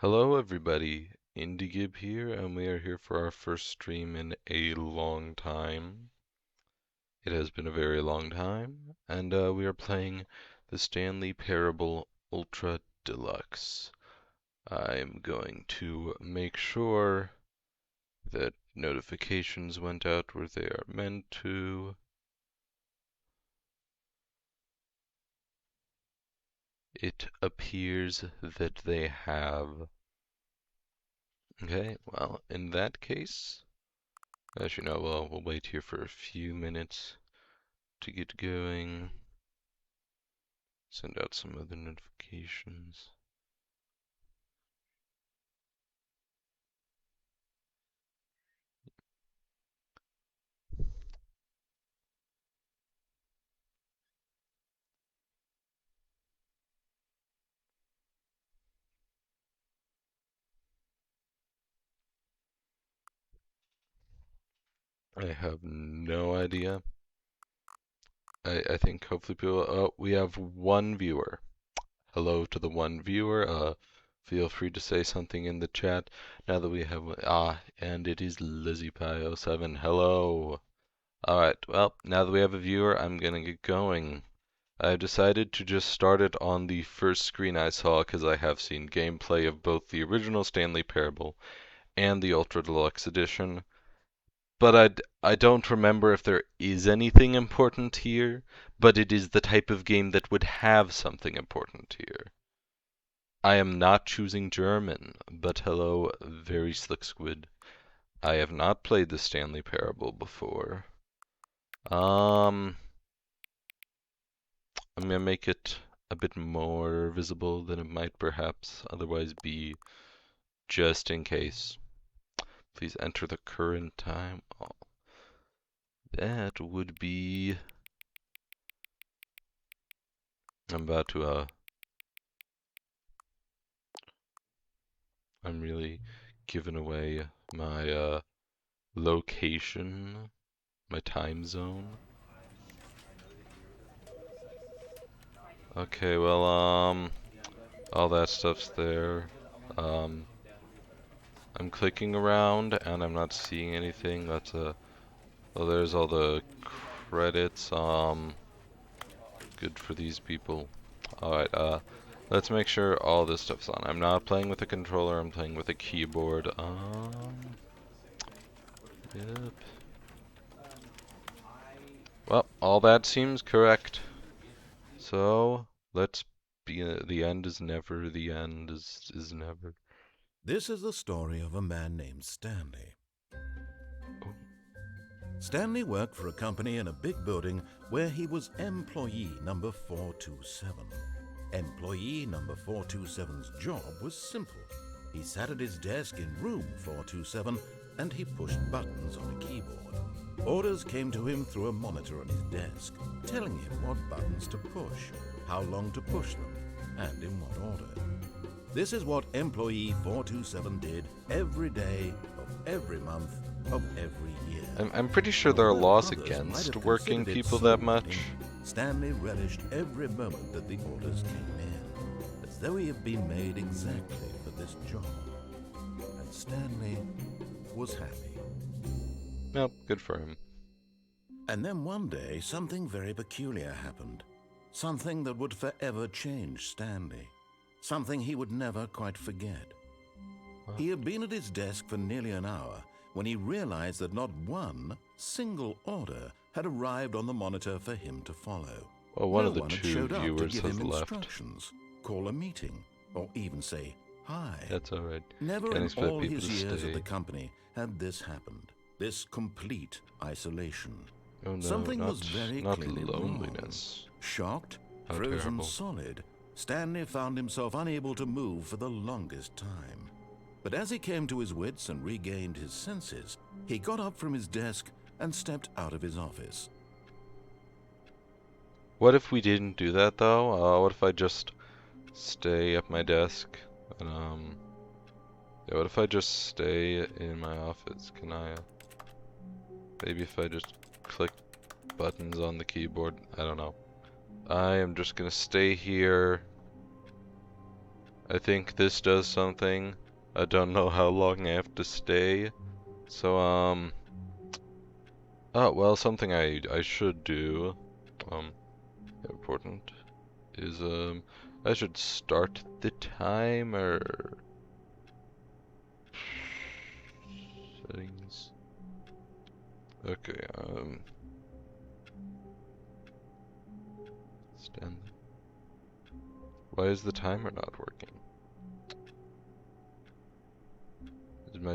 Hello everybody, IndyGibb here, and we are here for our first stream in a long time. It has been a very long time, and we are playing the Stanley Parable Ultra Deluxe. I am going to make sure that notifications went out where they are meant to. It appears that they have. Okay, well, in that case, as you know, we'll wait here for a few minutes to get going. Send out some other notifications. I have no idea. I think hopefully people. Oh, we have one viewer. Hello to the one viewer. Feel free to say something in the chat now that we have. And it is LizziePie07. Hello. Alright, well, now that we have a viewer, I'm gonna get going. I've decided to just start it on the first screen I saw because I have seen gameplay of both the original Stanley Parable and the Ultra Deluxe Edition. But I don't remember if there is anything important here, but it is the type of game that would have something important here. I am not choosing German, but hello, very slick squid. I have not played the Stanley Parable before. I'm gonna make it a bit more visible than it might perhaps otherwise be, just in case. Please enter the current time. Oh, that would be. I'm about to I'm really giving away my location, my time zone. Okay, well, all that stuff's there. I'm clicking around and I'm not seeing anything. That's well, there's all the credits. Good for these people. Alright, let's make sure all this stuff's on. I'm not playing with a controller, I'm playing with a keyboard. Yep. Well, all that seems correct. So, let's be, the end is never, the end is never. This is the story of a man named Stanley. Oh. Stanley worked for a company in a big building where he was employee number 427. Employee number 427's job was simple. He sat at his desk in room 427 and he pushed buttons on a keyboard. Orders came to him through a monitor on his desk, telling him what buttons to push, how long to push them, and in what order. This is what employee 427 did every day of every month of every year. I'm pretty sure there are laws against working people that much. Stanley relished every moment that the orders came in, as though he had been made exactly for this job. And Stanley was happy. Nope, good for him. And then one day, something very peculiar happened. Something that would forever change Stanley. Something he would never quite forget. He had been at his desk for nearly an hour when he realized that not one single order had arrived on the monitor for him to follow. Well, one No of the one had two showed up to viewers give has him left. instructions, call a meeting, or even say hi. That's alright. Never Can't in expect all people his to years stay. at the company had this happened. This complete isolation. Oh no, Something was very not clearly loneliness. wrong. Shocked, How frozen terrible. solid, Stanley found himself unable to move for the longest time. But as he came to his wits and regained his senses, he got up from his desk and stepped out of his office. What if we didn't do that though? What if I just stay at my desk and yeah, what if I just stay in my office? Can I maybe if I just click buttons on the keyboard? I don't know. I am just gonna stay here I think this does something. I don't know how long I have to stay. So, oh, well, something I should do, important, is, I should start the timer. Settings. Okay, Stanley. Why is the timer not working?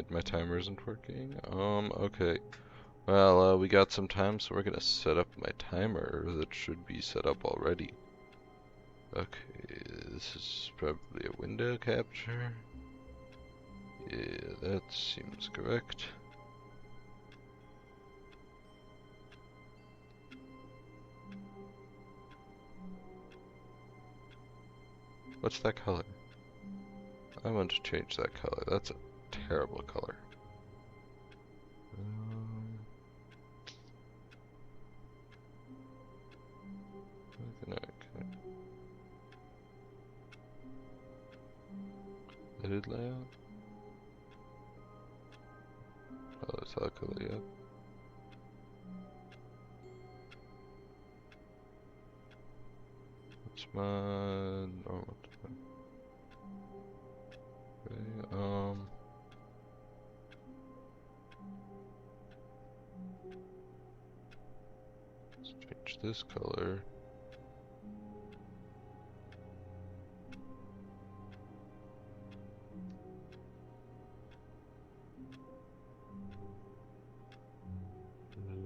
My timer isn't working? Okay. Well, we got some time, so we're gonna set up my timer that should be set up already. Okay, this is probably a window capture. Yeah, that seems correct. What's that color? I want to change that color. That's a terrible color. Okay. Edit layout? Oh, it's that color, yeah. What's my normal time? Okay, let's change this color.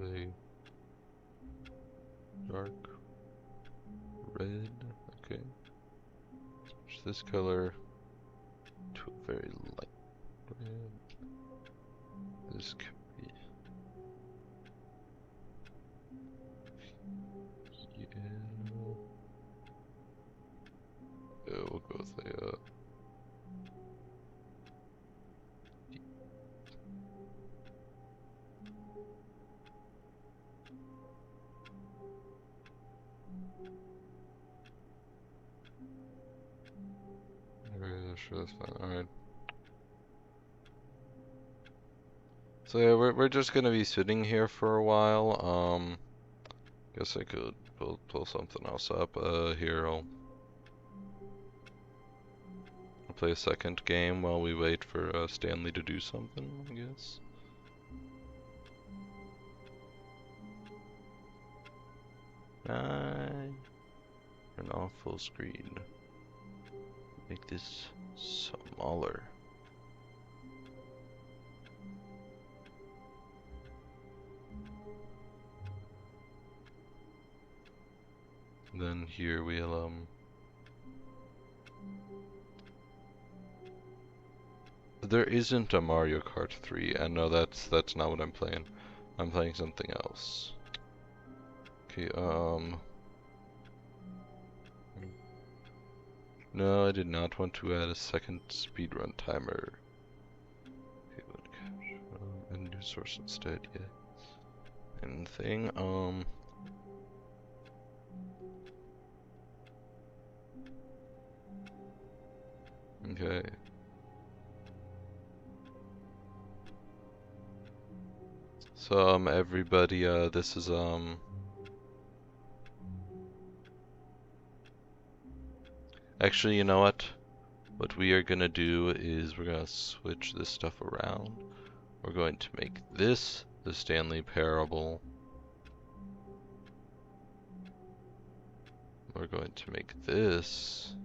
A dark red. Okay. Change this color to a very light red. This could be yellow. Yeah, we'll go with a alright, sure, that's fine. Alright. So yeah, we're just gonna be sitting here for a while. Guess I could pull something else up. Here I'll play a second game while we wait for Stanley to do something, I guess. Turn off full screen. Make this smaller. Then here we'll there isn't a Mario Kart 3, and no, that's not what I'm playing. I'm playing something else. Okay, no, I did not want to add a second speedrun timer. Okay, a new source instead, yeah. Anything, okay. So, everybody, this is, actually, you know what? What we are gonna do is we're gonna switch this stuff around. We're going to make this the Stanley Parable. We're going to make this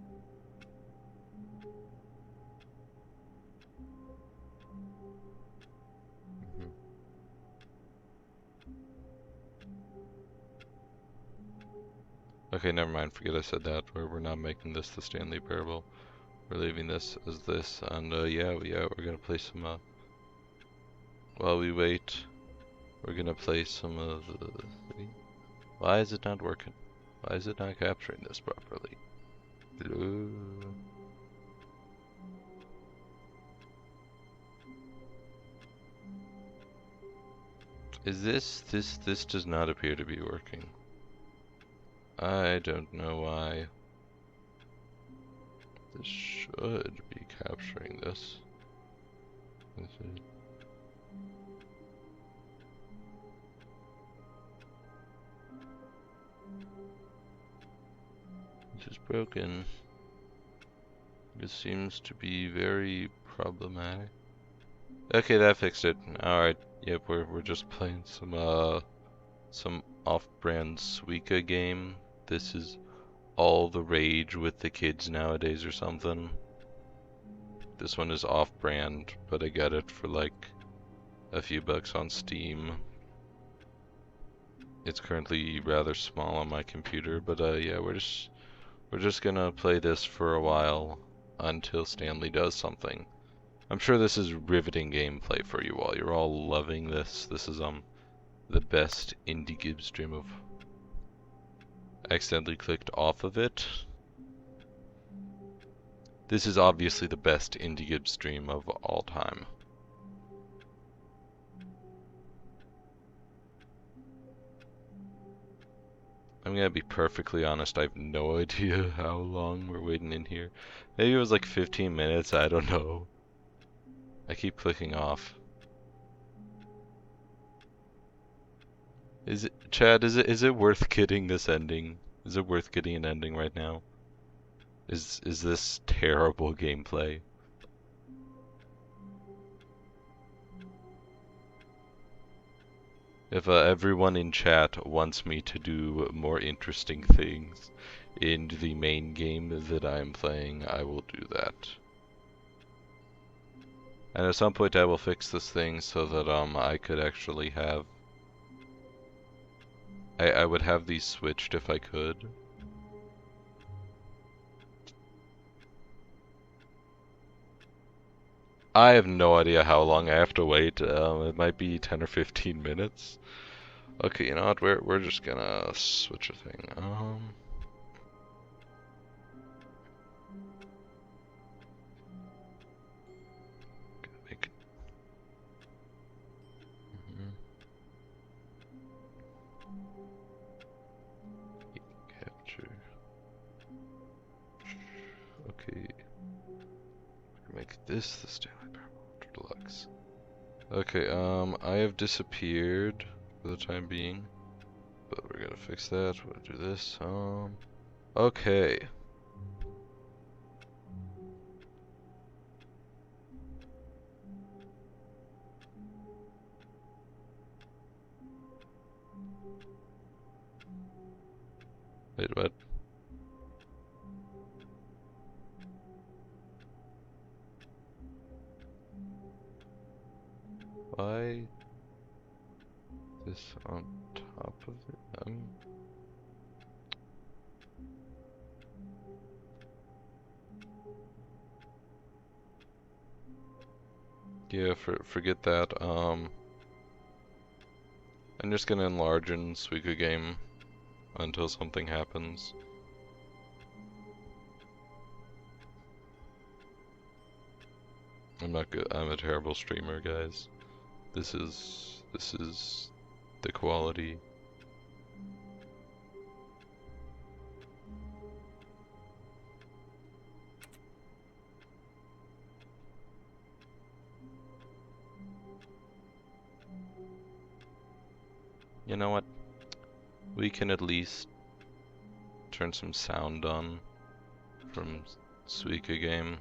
okay, never mind, forget I said that. We're not making this the Stanley Parable. We're leaving this as this, and yeah, we're gonna play some, while we wait, we're gonna play some of the... Why is it not working? Why is it not capturing this properly? Hello? Is this does not appear to be working. I don't know why. This should be capturing this. This is broken. This seems to be very problematic. Okay, that fixed it. Alright, yep, we're just playing some off-brand Suika game. This is all the rage with the kids nowadays or something. This one is off-brand, but I got it for like a few bucks on Steam. It's currently rather small on my computer, but yeah, we're just gonna play this for a while until Stanley does something. I'm sure this is riveting gameplay for you all. You're all loving this. This is the best IndyGibb stream of. I accidentally clicked off of it. This is obviously the best IndyGibb stream of all time. I'm gonna be perfectly honest, I have no idea how long we're waiting in here. Maybe it was like 15 minutes, I don't know. I keep clicking off. Is it, Chad, is it worth getting this ending? Is it worth getting an ending right now? Is this terrible gameplay? If everyone in chat wants me to do more interesting things in the main game that I'm playing, I will do that. And at some point I will fix this thing so that I could actually have I would have these switched if I could. I have no idea how long I have to wait. It might be 10 or 15 minutes. Okay, you know what? We're just gonna switch a thing. Make it. Capture. Okay. Make this the Stanley Deluxe. Okay, I have disappeared for the time being, but we're gonna fix that. We'll do this. Okay. Wait, what? Why this on top of it? Yeah, forget that. I'm just gonna enlarge in Suika game until something happens. I'm not good. I'm a terrible streamer, guys. This is the quality. You know what? We can at least turn some sound on from Suika game.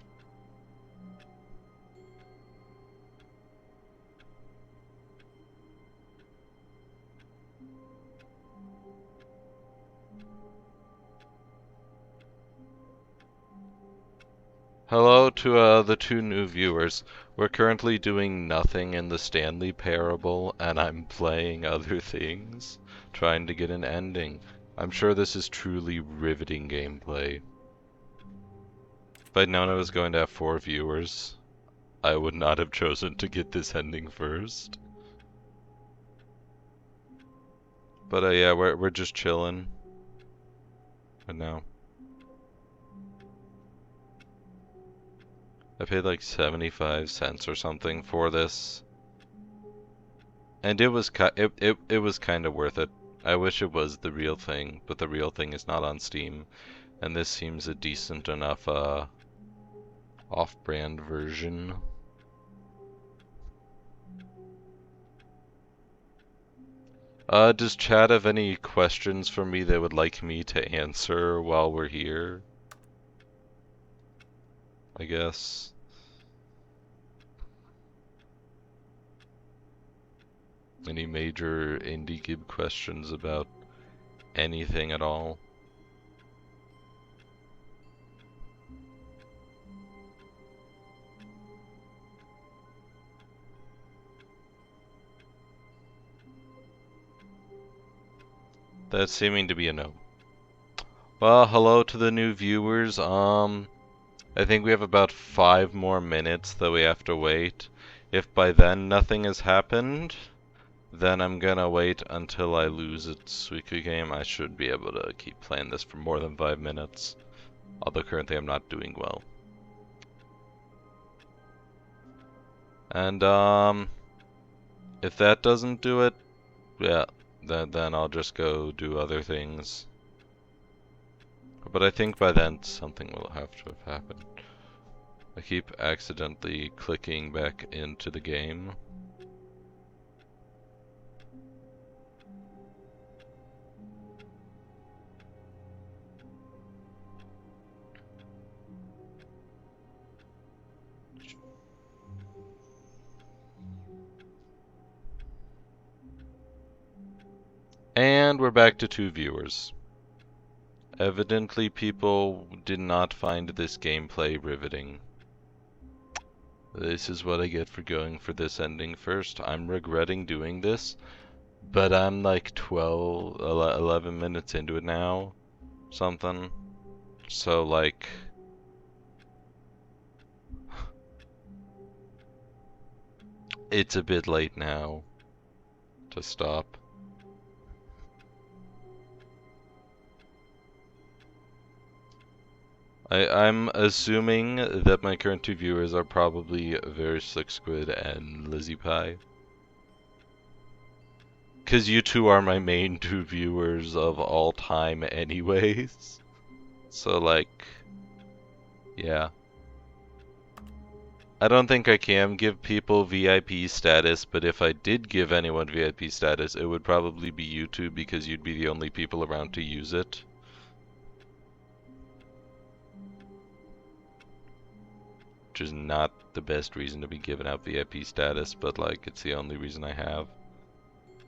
Hello to the 2 new viewers. We're currently doing nothing in the Stanley parable, and I'm playing other things, trying to get an ending. I'm sure this is truly riveting gameplay. If I'd known I was going to have 4 viewers, I would not have chosen to get this ending first. But yeah, we're just chilling. And now. I paid like 75 cents or something for this, and it was kind of worth it. I wish it was the real thing, but the real thing is not on Steam, and this seems a decent enough off-brand version. Does chat have any questions for me they would like me to answer while we're here? I guess. Any major IndyGibb questions about anything at all? That's seeming to be a no. Well, hello to the new viewers. I think we have about 5 more minutes that we have to wait. If by then nothing has happened, then I'm gonna wait until I lose at Suiku game. I should be able to keep playing this for more than 5 minutes. Although currently I'm not doing well. And if that doesn't do it, yeah, then I'll just go do other things. But I think by then something will have to have happened. I keep accidentally clicking back into the game. And we're back to 2 viewers. Evidently people did not find this gameplay riveting. This is what I get for going for this ending first. I'm regretting doing this, but I'm like 11 minutes into it now, something. So like, it's a bit late now to stop. I'm assuming that my current 2 viewers are probably Very Slick Squid and Lizzie Pie. Cause you two are my main 2 viewers of all time anyways. So like, yeah. I don't think I can give people VIP status, but if I did give anyone VIP status, it would probably be you two because you'd be the only people around to use it. Which is not the best reason to be giving out VIP status, but like, it's the only reason I have.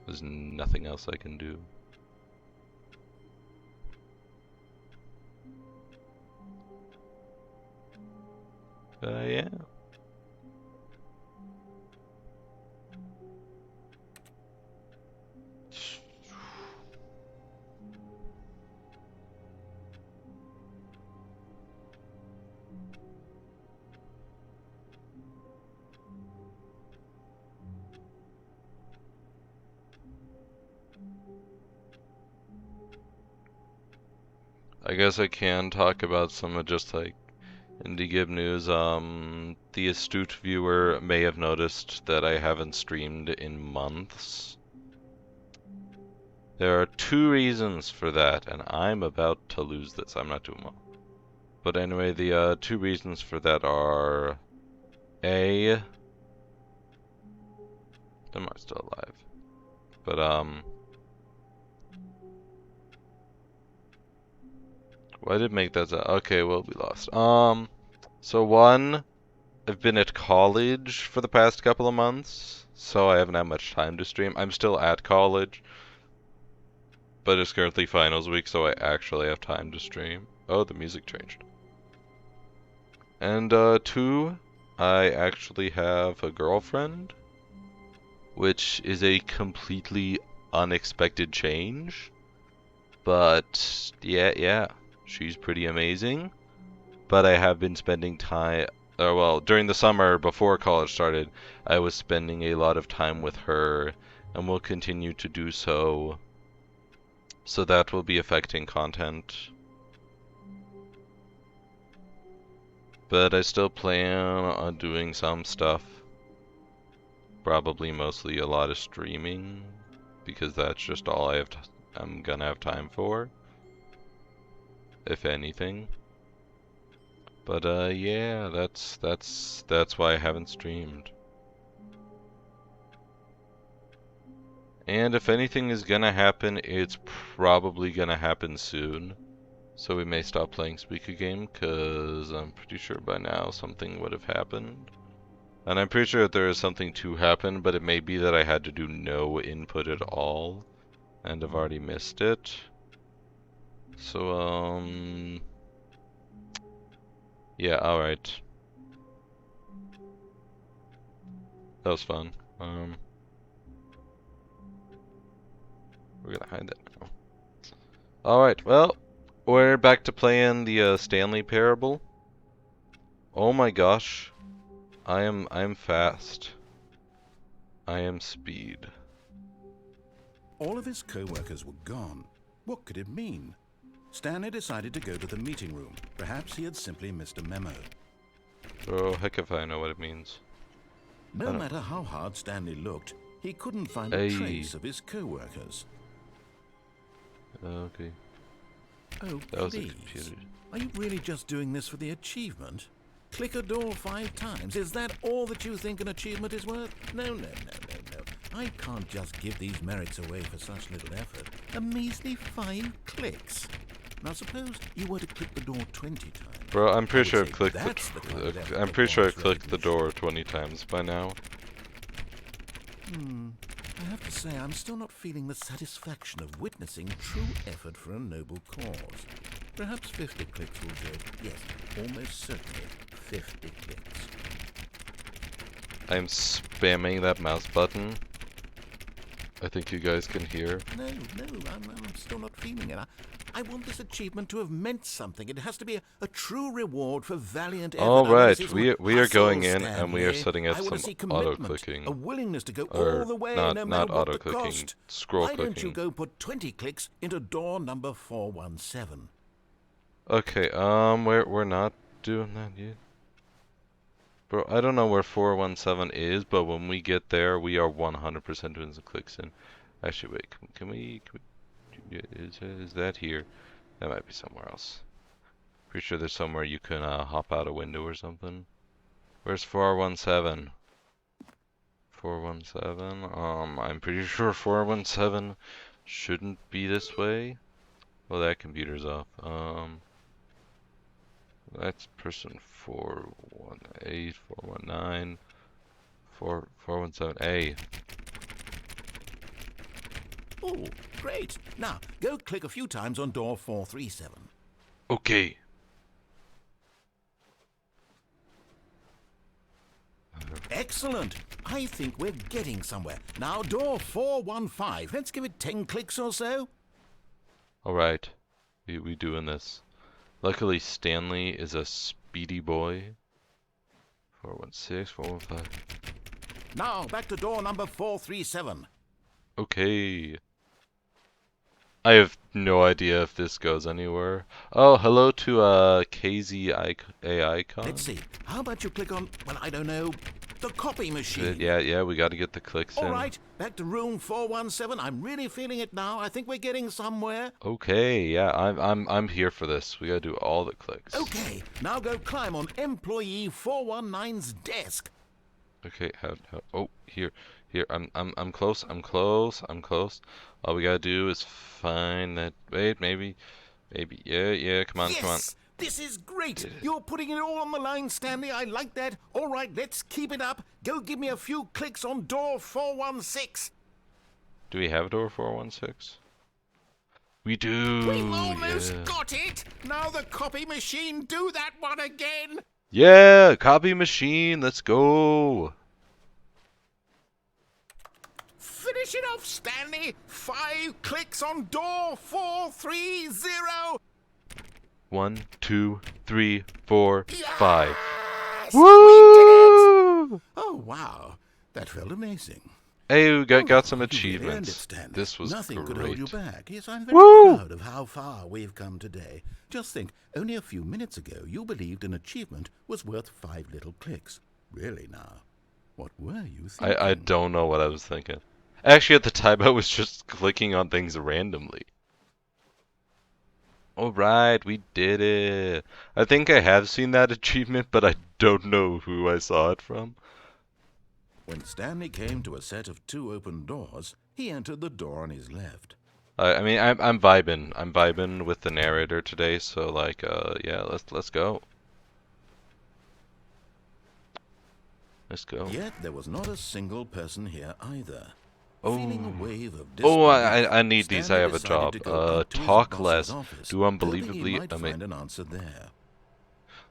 There's nothing else I can do. Yeah. I guess I can talk about some of just like IndyGibb news. The astute viewer may have noticed that I haven't streamed in months. There are 2 reasons for that, and I'm about to lose this. I'm not doing well. But anyway, the 2 reasons for that are A, am I still alive? But why did it make that? Okay, well we lost. So 1, I've been at college for the past couple of months, so I haven't had much time to stream. I'm still at college, but it's currently finals week, so I actually have time to stream. Oh, the music changed. And 2, I actually have a girlfriend, which is a completely unexpected change. But yeah, she's pretty amazing. But I have been spending time, well, during the summer before college started, I was spending a lot of time with her, and will continue to do so. So that will be affecting content. But I still plan on doing some stuff. Probably mostly a lot of streaming, because that's just all I'm gonna have time for, if anything. But yeah, that's why I haven't streamed. And if anything is gonna happen, it's probably gonna happen soon. So we may stop playing Speak a Game, cause I'm pretty sure by now something would have happened. And I'm pretty sure that there is something to happen, but it may be that I had to do no input at all, and I've already missed it. So, yeah, alright. That was fun. We're gonna hide that now. Alright, well, we're back to playing the Stanley parable. Oh my gosh. I'm fast. I am speed. All of his co-workers were gone. What could it mean? Stanley decided to go to the meeting room. Perhaps he had simply missed a memo. Oh, heck if I know what it means. No matter how hard Stanley looked, he couldn't find a trace of his co-workers. Okay. Oh, That was a please. computer. Are you really just doing this for the achievement? Click a door 5 times. Is that all that you think an achievement is worth? No. I can't just give these merits away for such little effort. A measly 5 clicks. Now suppose you were to click the door 20 times. Bro, I'm pretty sure I've say clicked that's the kind of effort I'm that pretty sure I warrants clicked the recognition. door 20 times by now. I have to say, I'm still not feeling the satisfaction of witnessing true effort for a noble cause. Perhaps 50 clicks will do. Yes, almost certainly 50 clicks. I'm spamming that mouse button. I think you guys can hear. No, I'm still not feeling it. I want this achievement to have meant something. It has to be a true reward for valiant effort. All I wanna right, see some we are going hustle, in and we are Stanley. setting up I wanna some see commitment, auto-clicking. a willingness to go Or all the way, not no matter what the auto-clicking, cost. scroll Why don't you clicking. go put 20 clicks into door number 417? Okay, we're not doing that yet. Bro, I don't know where 417 is, but when we get there, we are 100% doing some clicks in. Actually, wait, can we is that here? That might be somewhere else. Pretty sure there's somewhere you can hop out a window or something. Where's 417? 417? I'm pretty sure 417 shouldn't be this way. Well, that computer's off. That's person 418, 419, 417A. Oh, great. Now, go click a few times on door 437. Okay. Excellent. I think we're getting somewhere. Now, door 415. Let's give it 10 clicks or so. Alright. We doing this. Luckily, Stanley is a speedy boy. 416, 415. Now, back to door number 437. Okay. I have no idea if this goes anywhere. Oh, hello to KZ AI icon. Let's see. How about you click on, well, I don't know, the copy machine? Yeah, we gotta get the clicks in. All right, back to room 417. I'm really feeling it now. I think we're getting somewhere. Okay, yeah, I'm here for this. We gotta do all the clicks. Okay, now go climb on employee 419's desk. Okay, how oh, here. I'm close. All we gotta do is find that. Wait, maybe. Yeah. Come on. Yes, this is great. You're putting it all on the line, Stanley. I like that. All right, let's keep it up. Go give me a few clicks on door 416. Do we have a door 416? We do. We've almost yeah. got it. Now the copy machine, do that one again. Yeah, copy machine. Let's go. Finish it off, Stanley. 5 clicks on door 430. 1, 2, 3, 4, 5. Yes! Woo! We did it! Oh, wow. That felt amazing. Hey, we got some You really achievements. earned it, Stanley. This was Nothing great. could hold you back. Yes, I'm very Woo! proud of how far we've come today. Just think, only a few minutes ago you believed an achievement was worth 5 little clicks. Really now, what were you thinking? I don't know what I was thinking. Actually, at the time, I was just clicking on things randomly. Alright, we did it. I think I have seen that achievement, but I don't know who I saw it from. When Stanley came to a set of 2 open doors, he entered the door on his left. I mean, I'm vibing. I'm vibing with the narrator today, so like, yeah, let's go. Let's go. Yet there was not a single person here either. Oh. Feeling a wave of Oh, disbelief, I need these. I Stanley have a decided job. to go out to his Talk boss's less. office, Do hoping he unbelievably might find an answer there.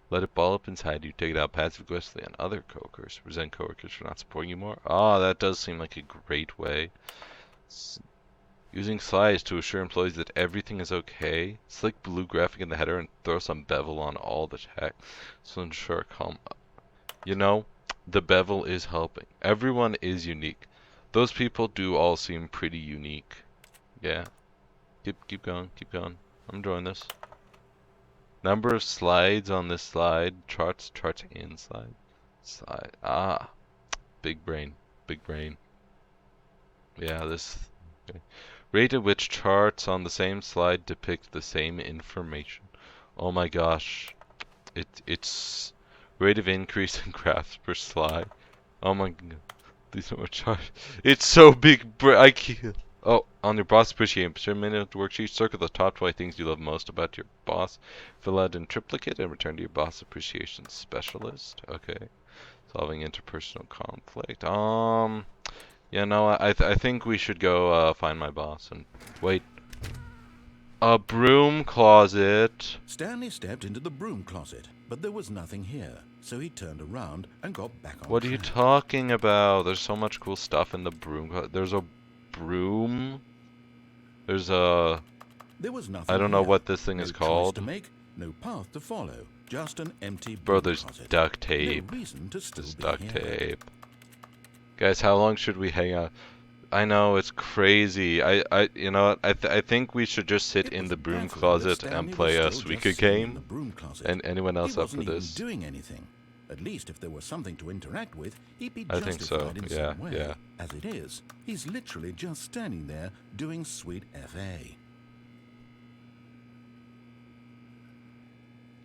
Let it ball up inside you. Take it out passive-aggressively on other coworkers. Resent coworkers for not supporting you more. Ah, that does seem like a great way. Using slides to assure employees that everything is okay. Slick blue graphic in the header and throw some bevel on all the text. So ensure calm. You know, the bevel is helping. Everyone is unique. Those people do all seem pretty unique. Yeah. Keep going. Keep going. I'm enjoying this. Number of slides on this slide. Charts and slide. Ah, big brain. Big brain. Yeah, this. Okay. Rate at which charts on the same slide depict the same information. Oh my gosh. It's rate of increase in graphs per slide. Oh my god. These are charts. It's so big. I can't. Oh, on your boss appreciation minute worksheet, circle the top 20 things you love most about your boss. Fill out in triplicate and return to your boss appreciation specialist. Okay. Solving interpersonal conflict. Yeah, no, I think we should go find my boss and wait. A broom closet. Stanley stepped into the broom closet, but there was nothing here, so he turned around and got back on What are you talking about? There's so much cool stuff in the broom closet. There's a broom. There's a... There was nothing I don't know here. what this thing No is choice called. to make, no path to follow, just an empty Bro, broom there's closet. duct tape. No reason to still There's be duct here. tape. Guys, how long should we hang out? I know, it's crazy. You know what? I think we should just sit It in was the broom baffling that closet Stanley and was play a still Suika just sitting in the game. broom closet. And anyone else He up for wasn't even this? doing anything. At least if there was something to interact with, he'd be I think so. justified in Yeah, some way. yeah. As it is, he's literally just standing there doing sweet FA.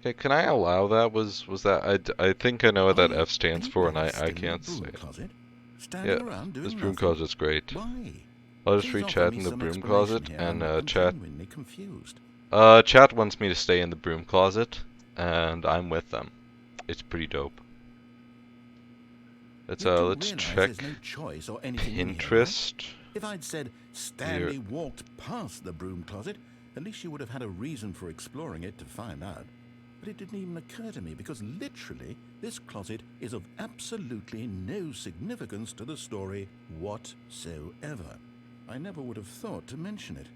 Okay, can I allow that? Was that? I think I know what that Are F stands any for, and boss I still in the can't say broom it. closet, standing Yeah, around doing this broom nothing? closet's great. Why? I'll just Please read offer chat me in the some broom explanation closet, here. and I'm chat. genuinely confused. Chat wants me to stay in the broom closet, and I'm with them. It's pretty dope. Let's You do let's realize check there's no choice or anything in here, right? Pinterest. If I'd said Stanley walked past the broom closet, at least you would have had a reason for exploring it to find out. But it didn't even occur to me because literally this closet is of absolutely no significance to the story whatsoever. I never would have thought to mention it.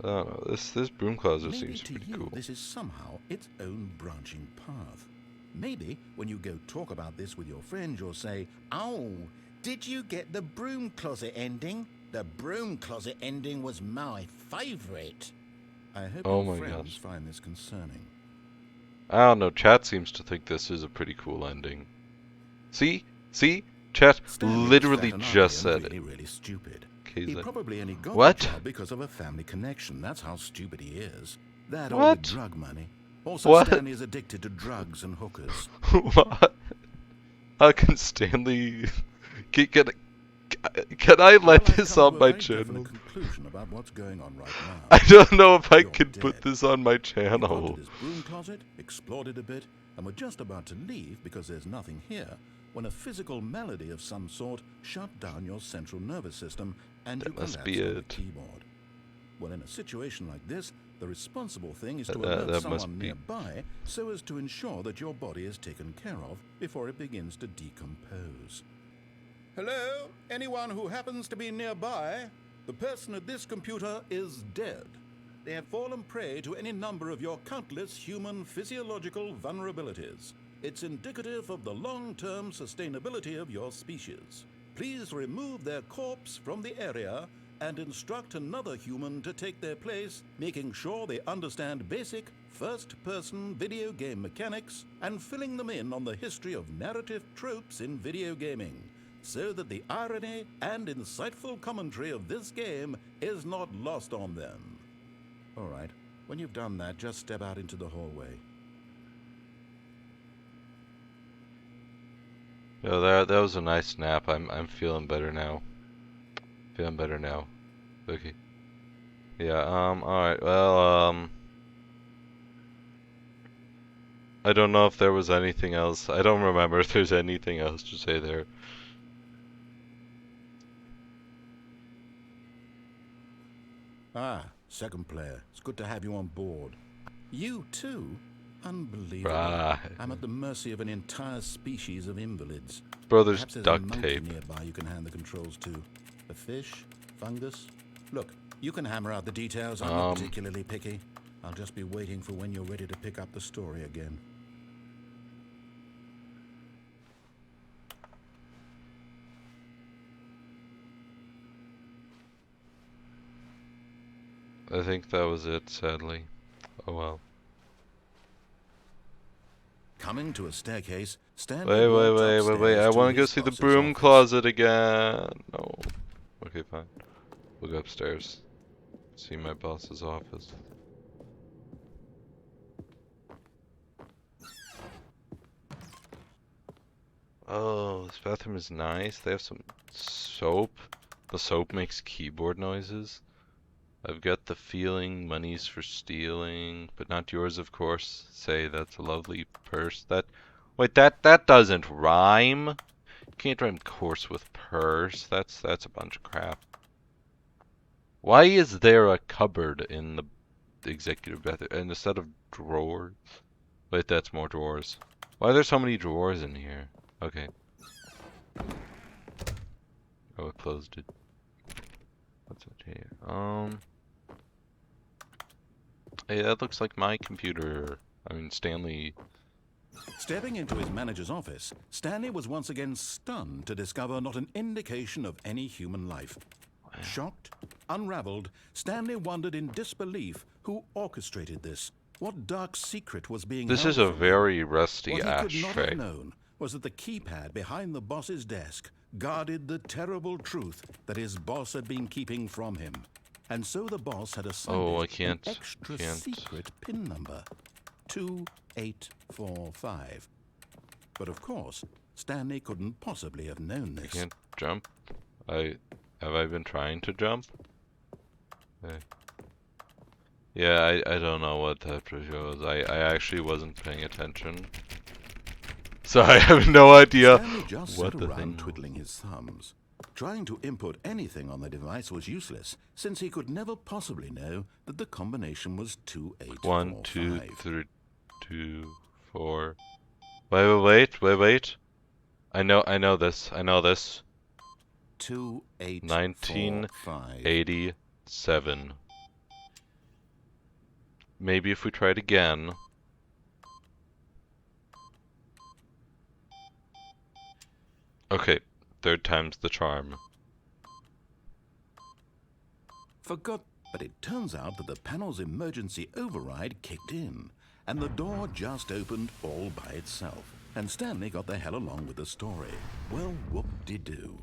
I don't know. This broom closet Maybe seems to pretty you cool. this is somehow its own branching path. Maybe when you go talk about this with your friends, you'll say, "Oh, did you get the broom closet ending? The broom closet ending was my favorite." I hope Oh your my friends gosh. find this concerning. I don't know. Chat seems to think this is a pretty cool ending. See? Chat Stanley was literally fat and just ugly said and it. really stupid. Okay, He then. probably only got What? the job because of a family connection. That's how stupid he is. That or the What? drug money. Also, What? Stanley is addicted to drugs and hookers. What? How can Stanley... Can I let Well, I've this come on to a my very definite channel? conclusion about what's going on right now. I don't know if I You're can put dead. this on my You got to channel. this broom closet, explored it a bit, and were just about to leave because there's nothing here when a physical malady of some sort shut down your central nervous system and That you must collapsed be on the it. keyboard. Well, in a situation like this, the responsible thing is to That alert must someone be- nearby so as to ensure that your body is taken care of before it begins to decompose. Hello? Anyone who happens to be nearby? The person at this computer is dead. They have fallen prey to any number of your countless human physiological vulnerabilities. It's indicative of the long-term sustainability of your species. Please remove their corpse from the area and instruct another human to take their place, making sure they understand basic first-person video game mechanics and filling them in on the history of narrative tropes in video gaming. so that the irony and insightful commentary of this game is not lost on them. All right, when you've done that, just step out into the hallway. Yeah, that was a nice nap. I'm feeling better now. Feeling better now. Okay. Yeah, alright, well, I don't know if there was anything else. I don't remember if there's anything else to say there. Ah, second player. It's good to have you on board. You too? Unbelievable. Right. I'm at the mercy of an entire species of invalids. Bro, there's Perhaps there's duct a monkey tape. nearby you can hand the controls to. A fish? Fungus? Look, you can hammer out the details. I'm not particularly picky. I'll just be waiting for when you're ready to pick up the story again. I think that was it, sadly. Oh well. Coming to a staircase, Stanley Wait. I want to go see the broom closet again. No. Okay, fine. We'll go upstairs. See my boss's office. Oh, this bathroom is nice. They have some soap. The soap makes keyboard noises. I've got the feeling money's for stealing, but not yours, of course. Say, that's a lovely purse. Wait, that doesn't rhyme. You can't rhyme course with purse. That's a bunch of crap. Why is there a cupboard in the executive bathroom and a set of drawers? Wait, that's more drawers. Why are there so many drawers in here? Okay. Oh, it closed it. What's that here? Hey, that looks like my computer. I mean, Stanley. Stepping into his manager's office, Stanley was once again stunned to discover not an indication of any human life. Shocked, unraveled, Stanley wondered in disbelief who orchestrated this. What dark secret was being held This is a from him? very rusty What he could not ashtray. have known was that the keypad behind the boss's desk guarded the terrible truth that his boss had been keeping from him. And so the boss had assigned an extra secret PIN number, 2845. But of course, Stanley couldn't possibly have known this. I can't jump. Have I been trying to jump? Yeah, I don't know what that was. I actually wasn't paying attention. So I have no idea Stanley just what sat the around thing. twiddling his thumbs. Trying to input anything on the device was useless, since he could never possibly know that the combination was 2845. 1, 2, 3, 2, 4. Wait. I know this. 2845. 1987. Maybe if we try it again. Okay, third time's the charm. Forgot, but it turns out that the panel's emergency override kicked in, and the door just opened all by itself. And Stanley got the hell along with the story. Well, whoop-de-doo.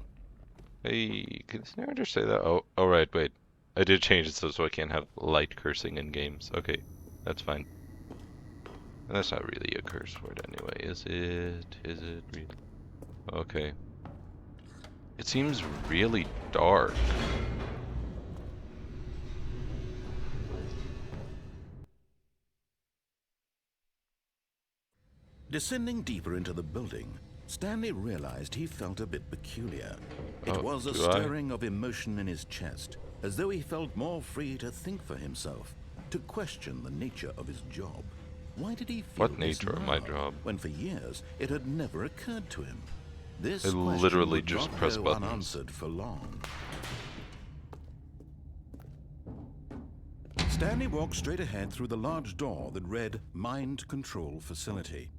Hey, can this narrator say that? Oh, right, wait. I did change it so I can't have light cursing in games. Okay, that's fine. And that's not really a curse word anyway, is it? Is it really? Okay. It seems really dark. Descending deeper into the building, Stanley realized he felt a bit peculiar. It was a stirring of emotion in his chest, as though he felt more free to think for himself, to question the nature of his job. Why did he feel What nature of my job? when for years it had never occurred to him? This I question literally would just not press go buttons. unanswered for long. Stanley walked straight ahead through the large door that read Mind Control Facility.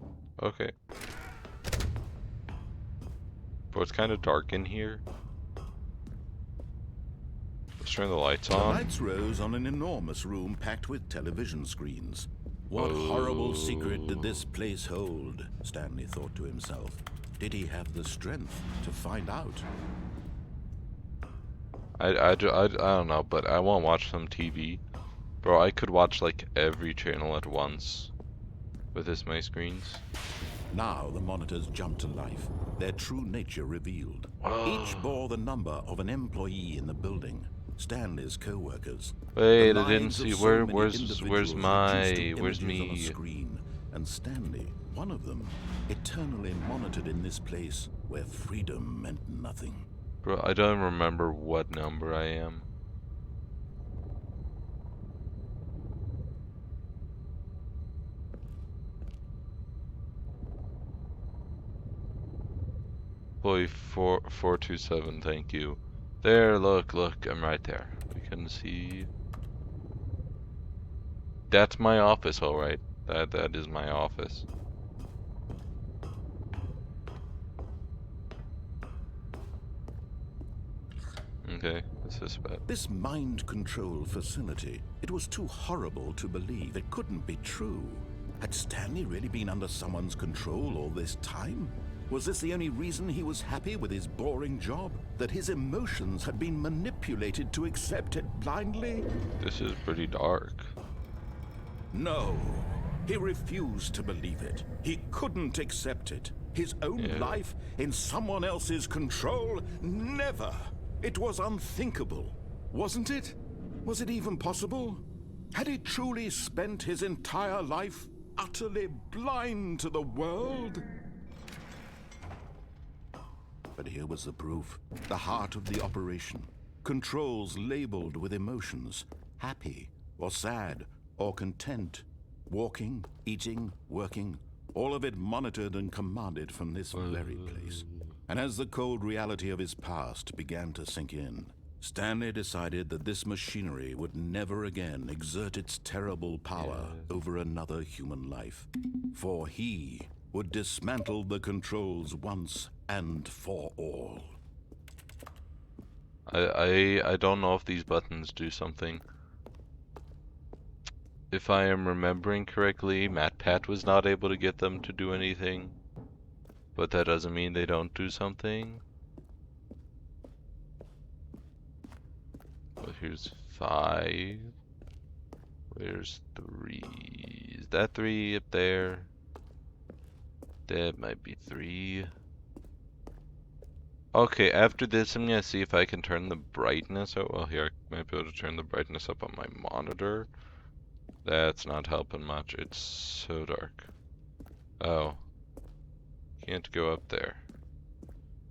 Okay. But it's kind of dark in here. Let's turn the lights The on. lights rose on an enormous room packed with television screens. What horrible secret did this place hold? Stanley thought to himself. Did he have the strength to find out? I don't know, but I want to watch some TV. Bro, I could watch like every channel at once with this many screens. Now the monitors jumped to life, their true nature revealed. Each Oh. bore the number of an employee in the building, Stanley's co-workers. Wait, The I didn't lives see of so many where's individuals reduced to where's images on a me? screen, and Stanley, one of them, eternally monitored in this place where freedom meant nothing. Bro, I don't remember what number I am. Boy 4427, thank you. There, look, I'm right there. We can see. That's my office, alright. That is my office. Okay, this is bad. This mind control facility, it was too horrible to believe. It couldn't be true. Had Stanley really been under someone's control all this time? Was this the only reason he was happy with his boring job? That his emotions had been manipulated to accept it blindly? This is pretty dark. No. He refused to believe it. He couldn't accept it. His own life in someone else's control? Never! It was unthinkable, wasn't it? Was it even possible? Had he truly spent his entire life utterly blind to the world? But here was the proof. The heart of the operation. Controls labeled with emotions. Happy, or sad, or content. Walking, eating, working. All of it monitored and commanded from this very place. And as the cold reality of his past began to sink in, Stanley decided that this machinery would never again exert its terrible power over another human life. For he would dismantle the controls once and for all. I don't know if these buttons do something. If I am remembering correctly, MatPat was not able to get them to do anything. But that doesn't mean they don't do something. Well, here's 5. Where's 3? Is that 3 up there? That might be 3. Okay, after this I'm gonna see if I can turn the brightness up. Well, here, I might be able to turn the brightness up on my monitor. That's not helping much. It's so dark. Oh. Can't go up there.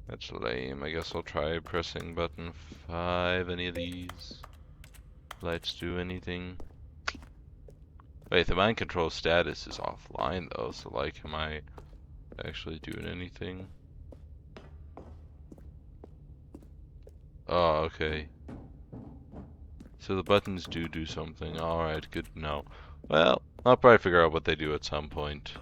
That's lame. I guess I'll try pressing button 5. Any of these lights do anything? Wait, the mind control status is offline though, so like, am I actually doing anything? Oh, okay. So the buttons do something. Alright, good to know. Well, I'll probably figure out what they do at some point.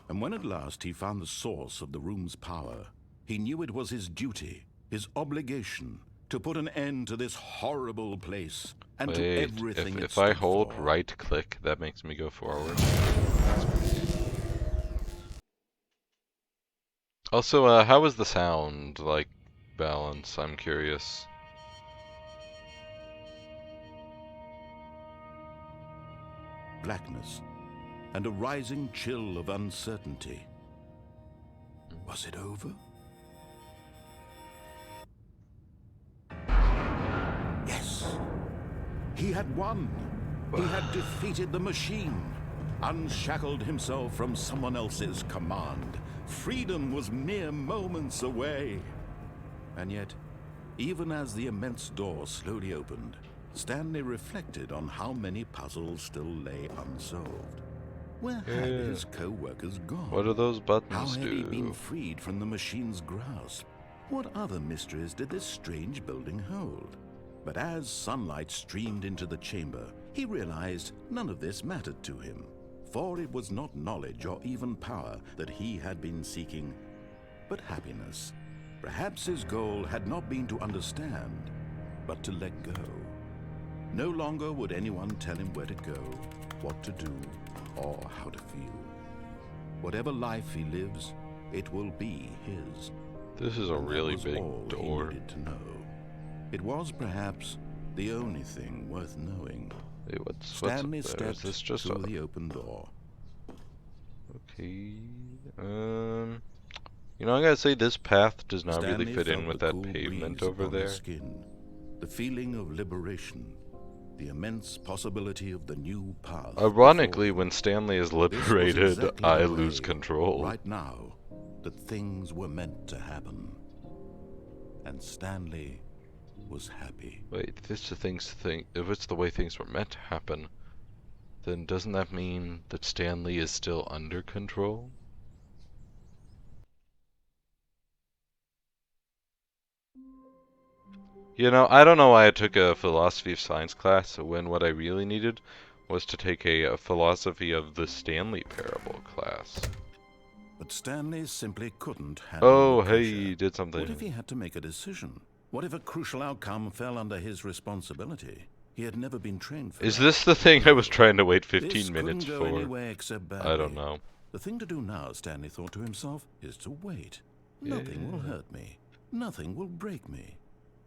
And when at last he found the source of the room's power, he knew it was his duty, his obligation, to put an end to this horrible place and to everything it if I stood hold for. right click, that makes me go forward. Also, how is the sound, like, balance? I'm curious. Blackness and a rising chill of uncertainty. Was it over? Yes. He had won. He had defeated the machine, unshackled himself from someone else's command. Freedom was mere moments away. And yet, even as the immense door slowly opened, Stanley reflected on how many puzzles still lay unsolved. Where had his co-workers gone? What do those buttons How had he do? been freed from the machine's grasp? What other mysteries did this strange building hold? But as sunlight streamed into the chamber, he realized none of this mattered to him, for it was not knowledge or even power that he had been seeking, but happiness. Perhaps his goal had not been to understand, but to let go. No longer would anyone tell him where to go, what to do, or how to feel. Whatever life he lives, it will be his. This is a And really that was big all door. he needed to know. It was perhaps the only thing worth knowing. Hey, what's Stanley up there? Is stepped this just through the open door. Okay. You know, I gotta say this path does not Stanley really fit in felt with the that cool pavement breeze over upon his there. skin, the feeling of liberation, the immense possibility of the new path. Ironically, before him. when Stanley is This was liberated, exactly I the lose way, control. right now, that things were meant to happen. And Stanley was happy. Wait, if it's the way things were meant to happen, then doesn't that mean that Stanley is still under control? You know, I don't know why I took a philosophy of science class when what I really needed was to take a philosophy of the Stanley Parable class. But Stanley simply couldn't handle Oh, the hey, pressure. he did something. What if he had to make a decision? What if a crucial outcome fell under his responsibility? He had never been trained for Is that. this the thing I was trying to wait This 15 minutes couldn't go for? any way except badly. I don't know. The thing to do now, Stanley thought to himself, is to wait. Nothing will hurt me. Nothing will break me.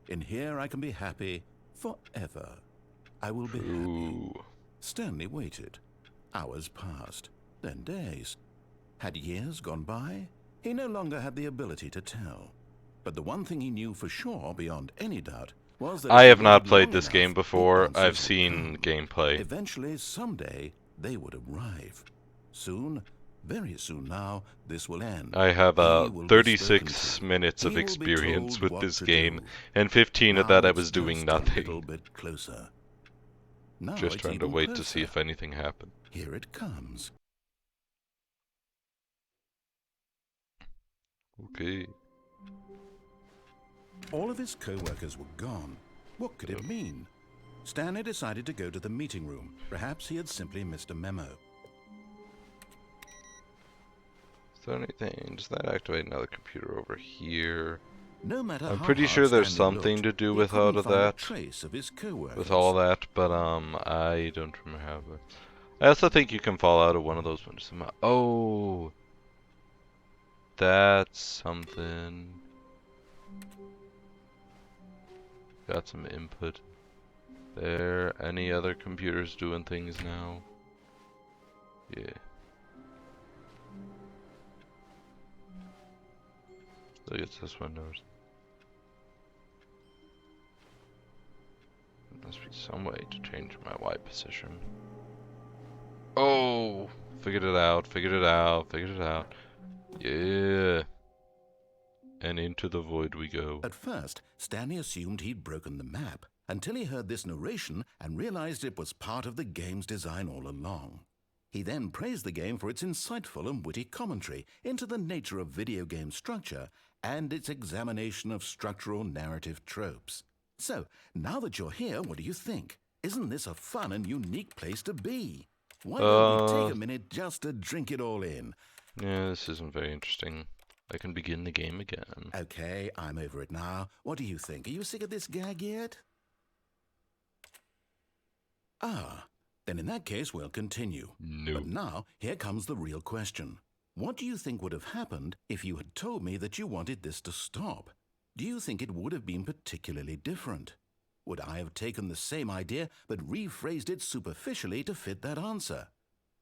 In here I can be happy forever. I will be happy. Stanley waited. Hours passed, then days. Had years gone by? He no longer had the ability to tell. But the one thing he knew for sure, beyond any doubt, was that I if have he not waited played long this enough, game the before. answers I've would seen come. gameplay. Eventually, someday, they would arrive. Soon, very soon now, this will end. I have He will be 36 spoken to. minutes of He will be experience told with what this to game, do. and 15 of Now that I it's was doing just a little nothing. bit closer. Now Just it's trying to even wait to see closer. if anything happened. Here it comes. Okay. All of his co-workers were gone. What could it mean? Stanley decided to go to the meeting room. Perhaps he had simply missed a memo. Is there anything? Does that activate another computer over here? No matter I'm how pretty hard sure there's Stanley something looked, to do he with all couldn't of find a that. trace of his co-workers. With all that, but I don't remember how. I also think you can fall out of one of those windows. Oh, that's something. Got some input there. Any other computers doing things now? Yeah. Look at this windows. There must be some way to change my Y position. Oh, figured it out, figured it out, figured it out. Yeah. And into the void we go. At first, Stanley assumed he'd broken the map until he heard this narration and realized it was part of the game's design all along. He then praised the game for its insightful and witty commentary into the nature of video game structure and its examination of structural narrative tropes. So, now that you're here, what do you think? Isn't this a fun and unique place to be? Why don't we take a minute just to drink it all in? Yeah, this isn't very interesting. I can begin the game again. Okay, I'm over it now. What do you think? Are you sick of this gag yet? Ah, then in that case we'll continue. No. But now, here comes the real question. What do you think would have happened if you had told me that you wanted this to stop? Do you think it would have been particularly different? Would I have taken the same idea but rephrased it superficially to fit that answer?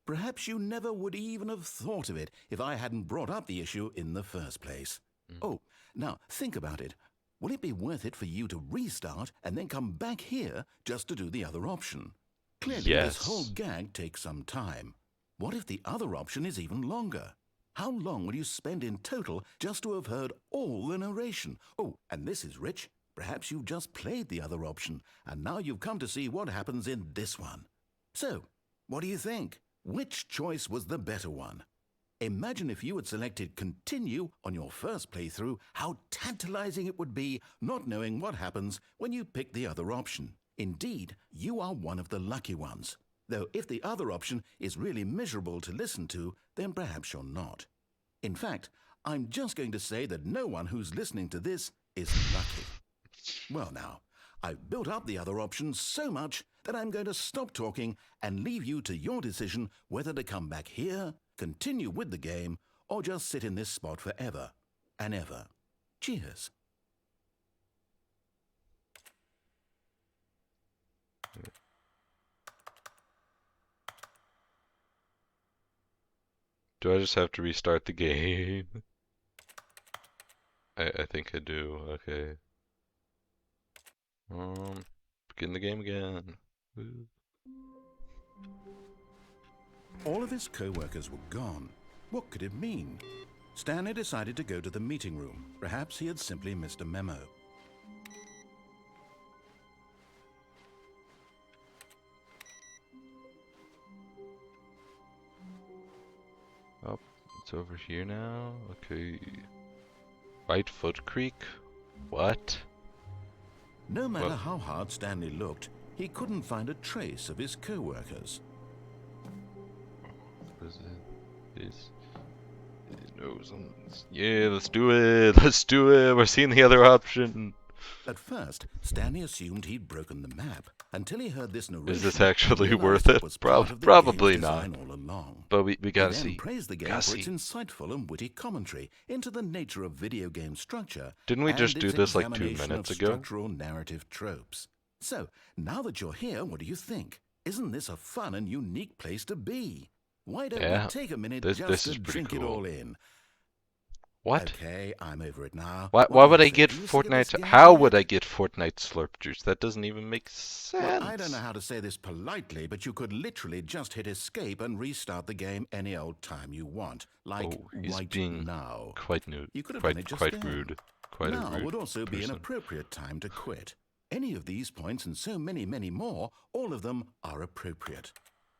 Perhaps you never would even have thought of it if I hadn't brought up the issue in the first place. Oh, now think about it. Will it be worth it for you to restart and then come back here just to do the other option? Clearly, Yes. this whole gag takes some time. What if the other option is even longer? How long will you spend in total just to have heard all the narration? Oh, and this is rich. Perhaps you've just played the other option, and now you've come to see what happens in this one. So, what do you think? Which choice was the better one? Imagine if you had selected Continue on your first playthrough, how tantalizing it would be not knowing what happens when you pick the other option. Indeed, you are one of the lucky ones. Though if the other option is really miserable to listen to, then perhaps you're not. In fact, I'm just going to say that no one who's listening to this is lucky. Well now, I've built up the other options so much that I'm going to stop talking and leave you to your decision whether to come back here, continue with the game, or just sit in this spot forever and ever. Cheers. Do I just have to restart the game? I think I do. Okay. Begin the game again. Woo. All of his co-workers were gone. What could it mean? Stanley decided to go to the meeting room. Perhaps he had simply missed a memo. Oh, it's over here now. Okay. Whitefoot Creek? What? No matter how hard Stanley looked, he couldn't find a trace of his co-workers. What is it? Yeah, let's do it. Let's do it. We're seeing the other option. At first, Stanley assumed he'd broken the map until he heard this narration. Is this actually worth it? Probably not. All along. But we gotta He see. then praised the game for its insightful and witty commentary into the nature of video game structure. Didn't we just and do its this like 2 examination minutes of ago? Structural narrative tropes. So, now that you're here, what do you think? Isn't this a fun and unique place to be? Why don't we take a minute this just is to pretty drink it cool. all in? What? Okay, I'm over it now. Why would I get Fortnite? How would I get Fortnite slurp juice? That doesn't even make sense. Well, I don't know how to say this politely, but you could literally just hit escape and restart the game any old time you want. Like he's right being now. Quite nude. You could have done it just then. Rude. Quite now a rude would also be an person. appropriate time to quit. Any of these points and so many, many more, all of them are appropriate.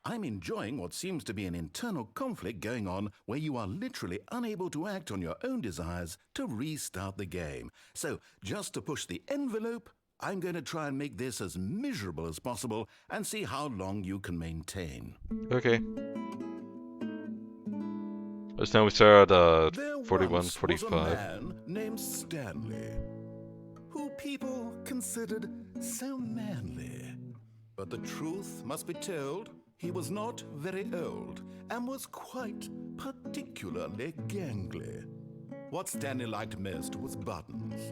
I'm enjoying what seems to be an internal conflict going on where you are literally unable to act on your own desires to restart the game. So, just to push the envelope, I'm going to try and make this as miserable as possible and see how long you can maintain. Okay. So now we start at There 41, once 45. was a man named Stanley, who people considered so manly. But the truth must be told. He was not very old and was quite particularly gangly. What Stanley liked most was buttons.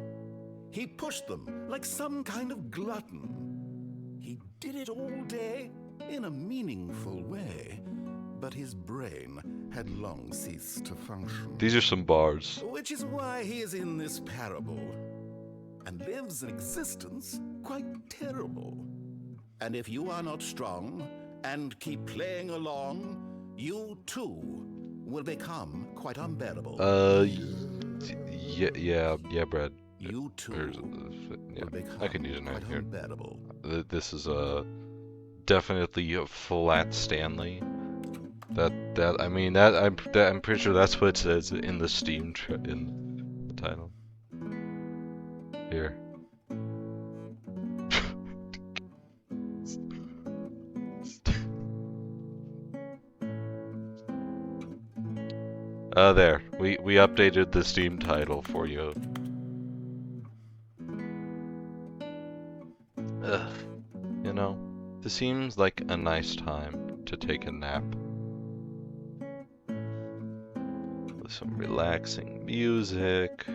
He pushed them like some kind of glutton. He did it all day in a meaningful way, but his brain had long ceased to function. These are some bars. Which is why he is in this parable and lives an existence quite terrible. And if you are not strong and keep playing along, you too will become quite unbearable. Yeah, Brad. You too will become I can use it quite right here. unbearable. This is definitely a flat Stanley. I'm pretty sure that's what it says in the Steam in the title. Here. There. We updated the Steam title for you. Ugh. You know, this seems like a nice time to take a nap. With some relaxing music.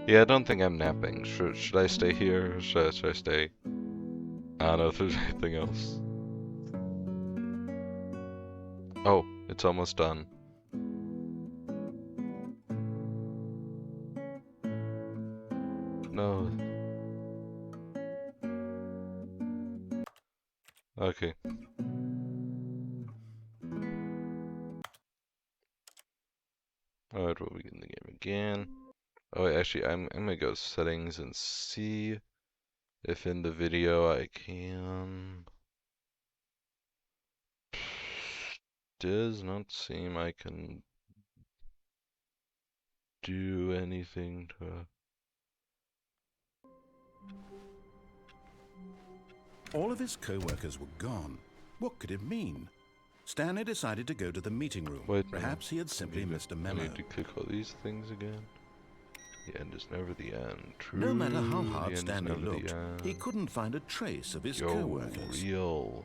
Yeah, I don't think I'm napping. Should I stay here? Or should I stay? I don't know if there's anything else. Oh, it's almost done. No. Okay. Alright, we'll begin the game again. Oh, actually, I'm gonna go to settings and see if in the video I can. Does not seem I can do anything to. All of his co-workers were gone. What could it mean? Stanley decided to go to the meeting room. Wait, Perhaps he had simply missed a I memo. need to click all these things again. The end is never the end. True. No matter how the hard end is Stanley never the looked, he end. couldn't find a trace of his Yo, co-workers. real.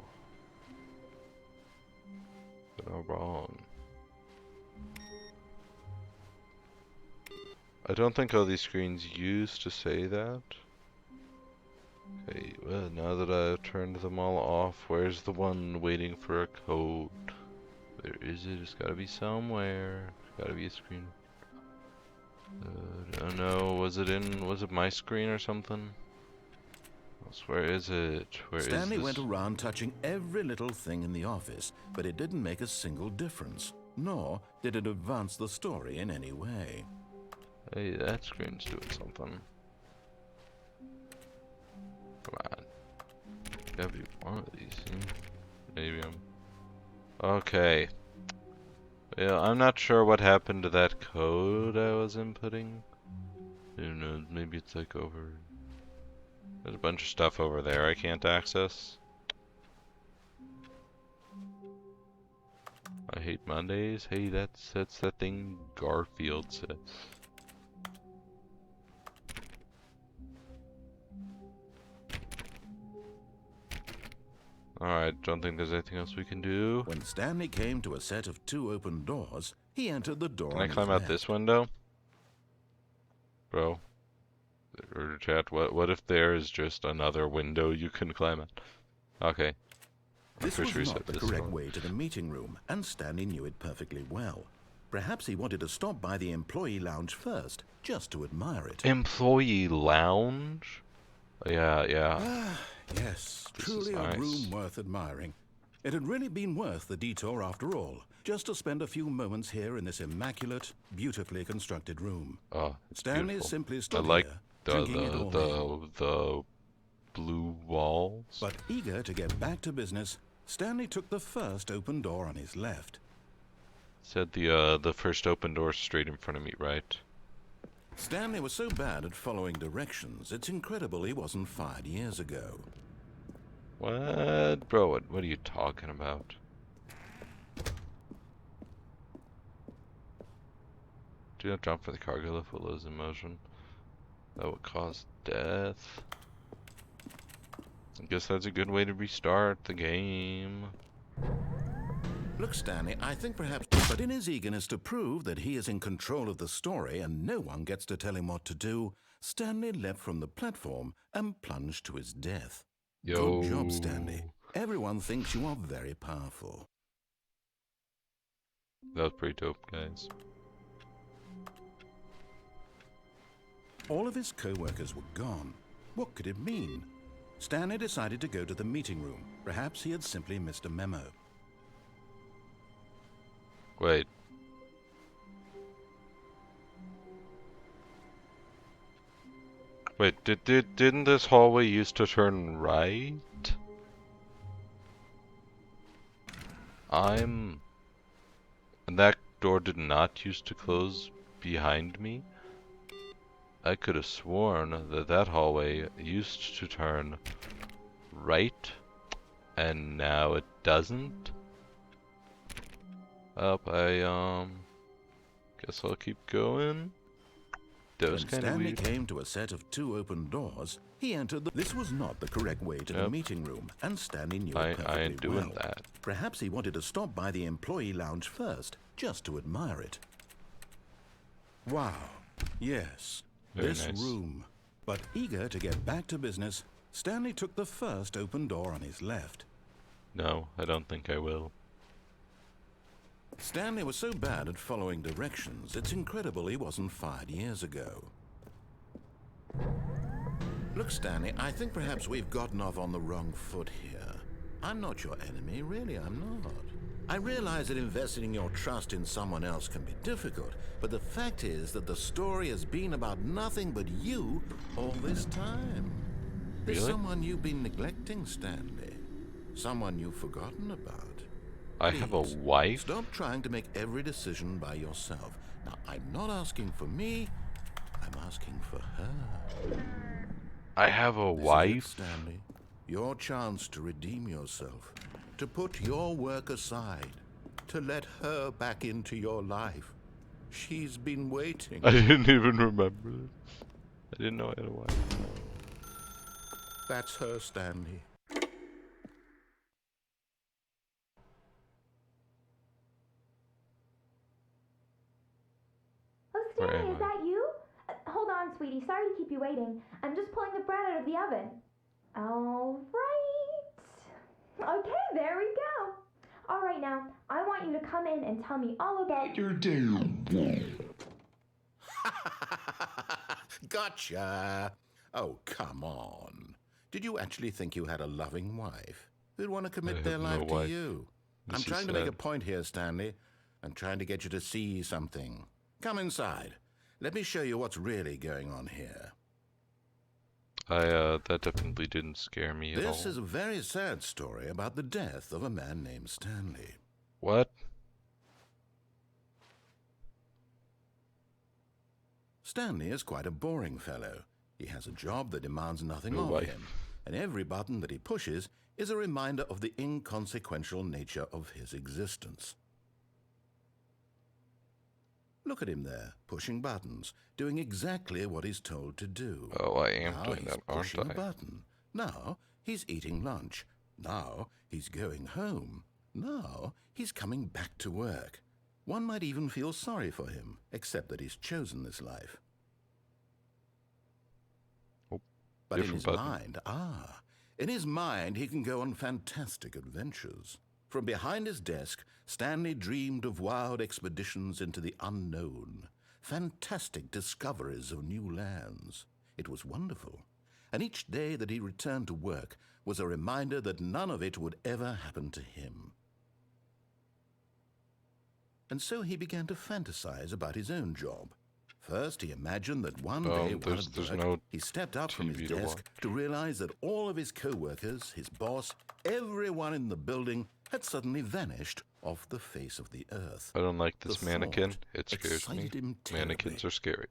But not wrong. I don't think all these screens used to say that. Okay, well, now that I've turned them all off, where's the one waiting for a code? Where is it? It's gotta be somewhere. It's gotta be a screen. I don't know, was it my screen or something? Where is it? Where is Stanley this? went around touching every little thing in the office, but it didn't make a single difference, nor did it advance the story in any way. Hey, that screen's doing something. Come on. Gotta be one of these. Maybe I'm... Okay. Well, I'm not sure what happened to that code I was inputting. Who knows, maybe it's like over... There's a bunch of stuff over there I can't access. I hate Mondays. Hey, that's that thing Garfield says. Alright, don't think there's anything else we can do. When Stanley came to a set of 2 open doors, he entered the door. Can I climb out this window? Bro. Or chat, what if there is just another window you can climb out? Okay. This was not the correct way to the meeting room, and Stanley knew it perfectly well. Perhaps he wanted to stop by the employee lounge first, just to admire it. Employee lounge? Yeah. Yes, truly a room worth admiring. It had really been worth the detour after all, just to spend a few moments here in this immaculate, beautifully constructed room. Oh, it's Stanley beautiful. simply stood I like here, drinking it all in. the blue walls. But eager to get back to business, Stanley took the first open door on his left. Said the first open door straight in front of me, right? Stanley was so bad at following directions, it's incredible he wasn't fired years ago. What? Bro, what are you talking about? Do not jump for the cargo lift will lose in motion. That would cause death. I guess that's a good way to restart the game. Look, Stanley, I think perhaps... But in his eagerness to prove that he is in control of the story and no one gets to tell him what to do, Stanley leapt from the platform and plunged to his death. Yo. Good job, Stanley. Everyone thinks you are very powerful. That was pretty dope, guys. All of his co-workers were gone. What could it mean? Stanley decided to go to the meeting room. Perhaps he had simply missed a memo. Wait. Wait, didn't this hallway used to turn right? And that door did not used to close behind me? I could have sworn that that hallway used to turn right, and now it doesn't. Up, guess I'll keep going. That was When kind of Stanley weird. came to a set of 2 open doors, he entered the... This was not the correct way to the meeting room, and Stanley knew it perfectly I ain't doing well. that. Perhaps he wanted to stop by the employee lounge first, just to admire it. Wow. Yes. Very This nice. room. But eager to get back to business, Stanley took the first open door on his left. No, I don't think I will. Stanley was so bad at following directions, it's incredible he wasn't fired years ago. Look, Stanley, I think perhaps we've gotten off on the wrong foot here. I'm not your enemy, really, I'm not. I realize that investing your trust in someone else can be difficult, but the fact is that the story has been about nothing but you all this time. There's Really? someone you've been neglecting, Stanley. Someone you've forgotten about. I have a Please, wife? Stop trying to make every decision by yourself. Now, I'm not asking for me, I'm asking for her. I have a This is it, wife? Stanley. Your chance to redeem yourself. to put your work aside, to let her back into your life. She's been waiting. I didn't even remember it. I didn't know I had a wife. That's her, Stanley. Oh, Where Stanley, am is I? that you? Hold on, sweetie. Sorry to keep you waiting. I'm just pulling the bread out of the oven. All right. Okay, there we go. All right, now, I want you to come in and tell me all about your day. Gotcha. Oh, come on. Did you actually think you had a loving wife who'd want to I commit have their no life to wife. you? This I'm is trying to make a sad. point here, Stanley. I'm trying to get you to see something. Come inside. Let me show you what's really going on here. That definitely didn't scare me at all. This is a very sad story about the death of a man named Stanley. What? Stanley is quite a boring fellow. He has a job that demands nothing No of wife. him, and every button that he pushes is a reminder of the inconsequential nature of his existence. Look at him there, pushing buttons, doing exactly what he's told to do. Oh, I am Now doing he's that, aren't pushing a I? button. Now he's eating lunch. Now he's going home. Now he's coming back to work. One might even feel sorry for him, except that he's chosen this life. Oh, But in different his button. in his mind, he can go on fantastic adventures. From behind his desk, Stanley dreamed of wild expeditions into the unknown, fantastic discoveries of new lands. It was wonderful, and each day that he returned to work was a reminder that none of it would ever happen to him. And so he began to fantasize about his own job. First, he imagined that one day while at There's work, no he stepped up from his TV to desk watch. to realize that all of his co-workers, his boss, everyone in the building had suddenly vanished off the face of the earth. I don't like this The mannequin. thought It scares me. excited him terribly. Mannequins are scary.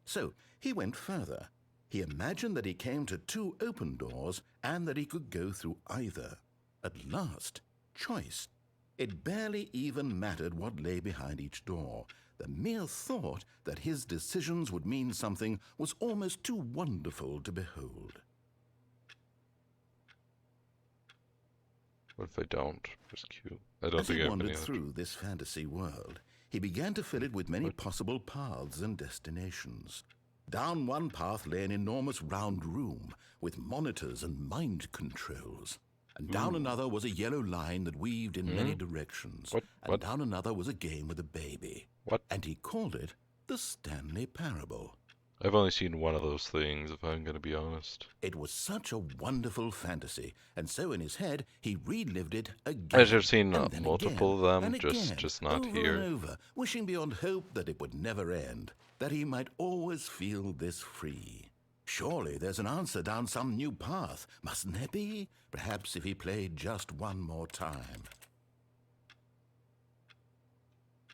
So he went further. He imagined that he came to two open doors and that he could go through either. At last, choice. It barely even mattered what lay behind each door. The mere thought that his decisions would mean something was almost too wonderful to behold. What if I don't? Just cute. I don't As think he I have any wandered other. through this fantasy world, he began to fill it with many possible paths and destinations. Down one path lay an enormous round room with monitors and mind controls. And down another was a yellow line that weaved in many directions. What? And What? down another was a game with a baby. What? And he called it the Stanley Parable. I've only seen one of those things, if I'm gonna be honest. It was such a wonderful fantasy, and so in his head he relived it again. I've just seen and then multiple again, of them, and again, just not over here. and over, wishing beyond hope that it would never end, that he might always feel this free. Surely there's an answer down some new path, mustn't there be? Perhaps if he played just one more time.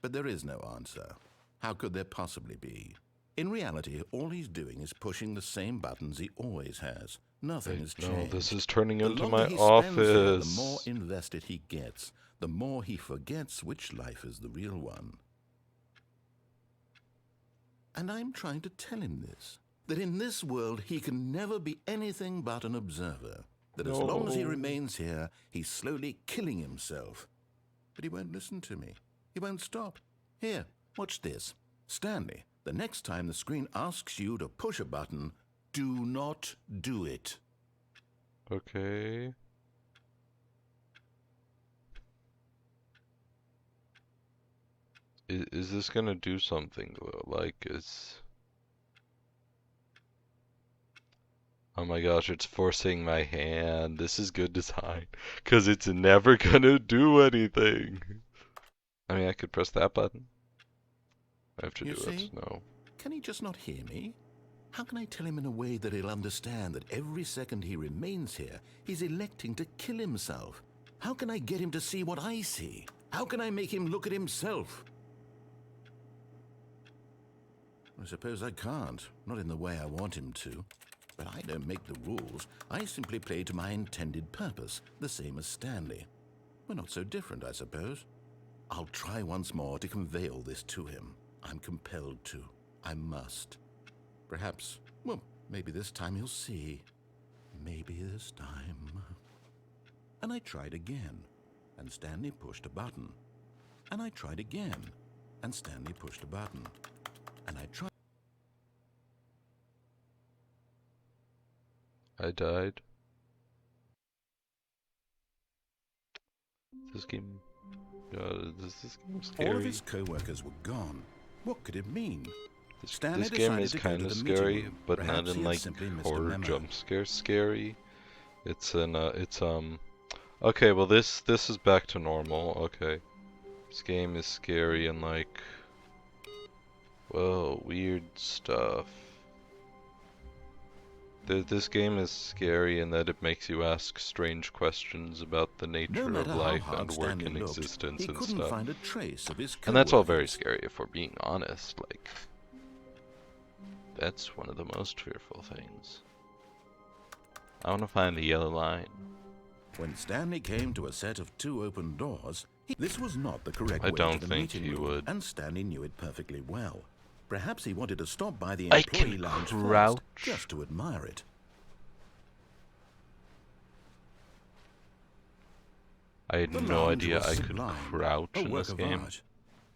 But there is no answer. How could there possibly be? In reality, all he's doing is pushing the same buttons he always has. Nothing has No, changed. this is turning The into longer my he spends here, office. the more invested he gets, the more he forgets which life is the real one. And I'm trying to tell him this, that in this world he can never be anything but an observer, that as long as he No. remains here, he's slowly killing himself. But he won't listen to me. He won't stop. Here, watch this. Stanley, the next time the screen asks you to push a button, do not do it. Okay. Is this gonna do something though? Like, oh my gosh, it's forcing my hand. This is good design. 'Cause it's never gonna do anything. I mean, I could press that button. I have to You do see? it. No. Can he just not hear me? How can I tell him in a way that he'll understand that every second he remains here, he's electing to kill himself? How can I get him to see what I see? How can I make him look at himself? I suppose I can't, not in the way I want him to. But I don't make the rules. I simply play to my intended purpose, the same as Stanley. We're not so different, I suppose. I'll try once more to convey all this to him. I'm compelled to. I must. Perhaps, well, maybe this time he'll see. Maybe this time. And I tried again, and Stanley pushed a button. And I tried again, and Stanley pushed a button. And I tried. I died. This game... this game scary? All of his co-workers were gone. What could it mean? This game is kind of scary, but not in like horror jump scare scary. It's an okay, well this is back to normal. Okay, this game is scary and like, whoa, weird stuff. This game is scary in that it makes you ask strange questions about the nature of life and work and existence and stuff. And that's all very scary if we're being honest. Like, that's one of the most fearful things. I want to find the yellow line. When Stanley came to a set of 2 open doors, this was not the correct I way don't to the think meeting he room, would. and Stanley knew it perfectly well. Perhaps he wanted to stop by the employee lounge first, just to admire it. I had no idea I could crouch in this game.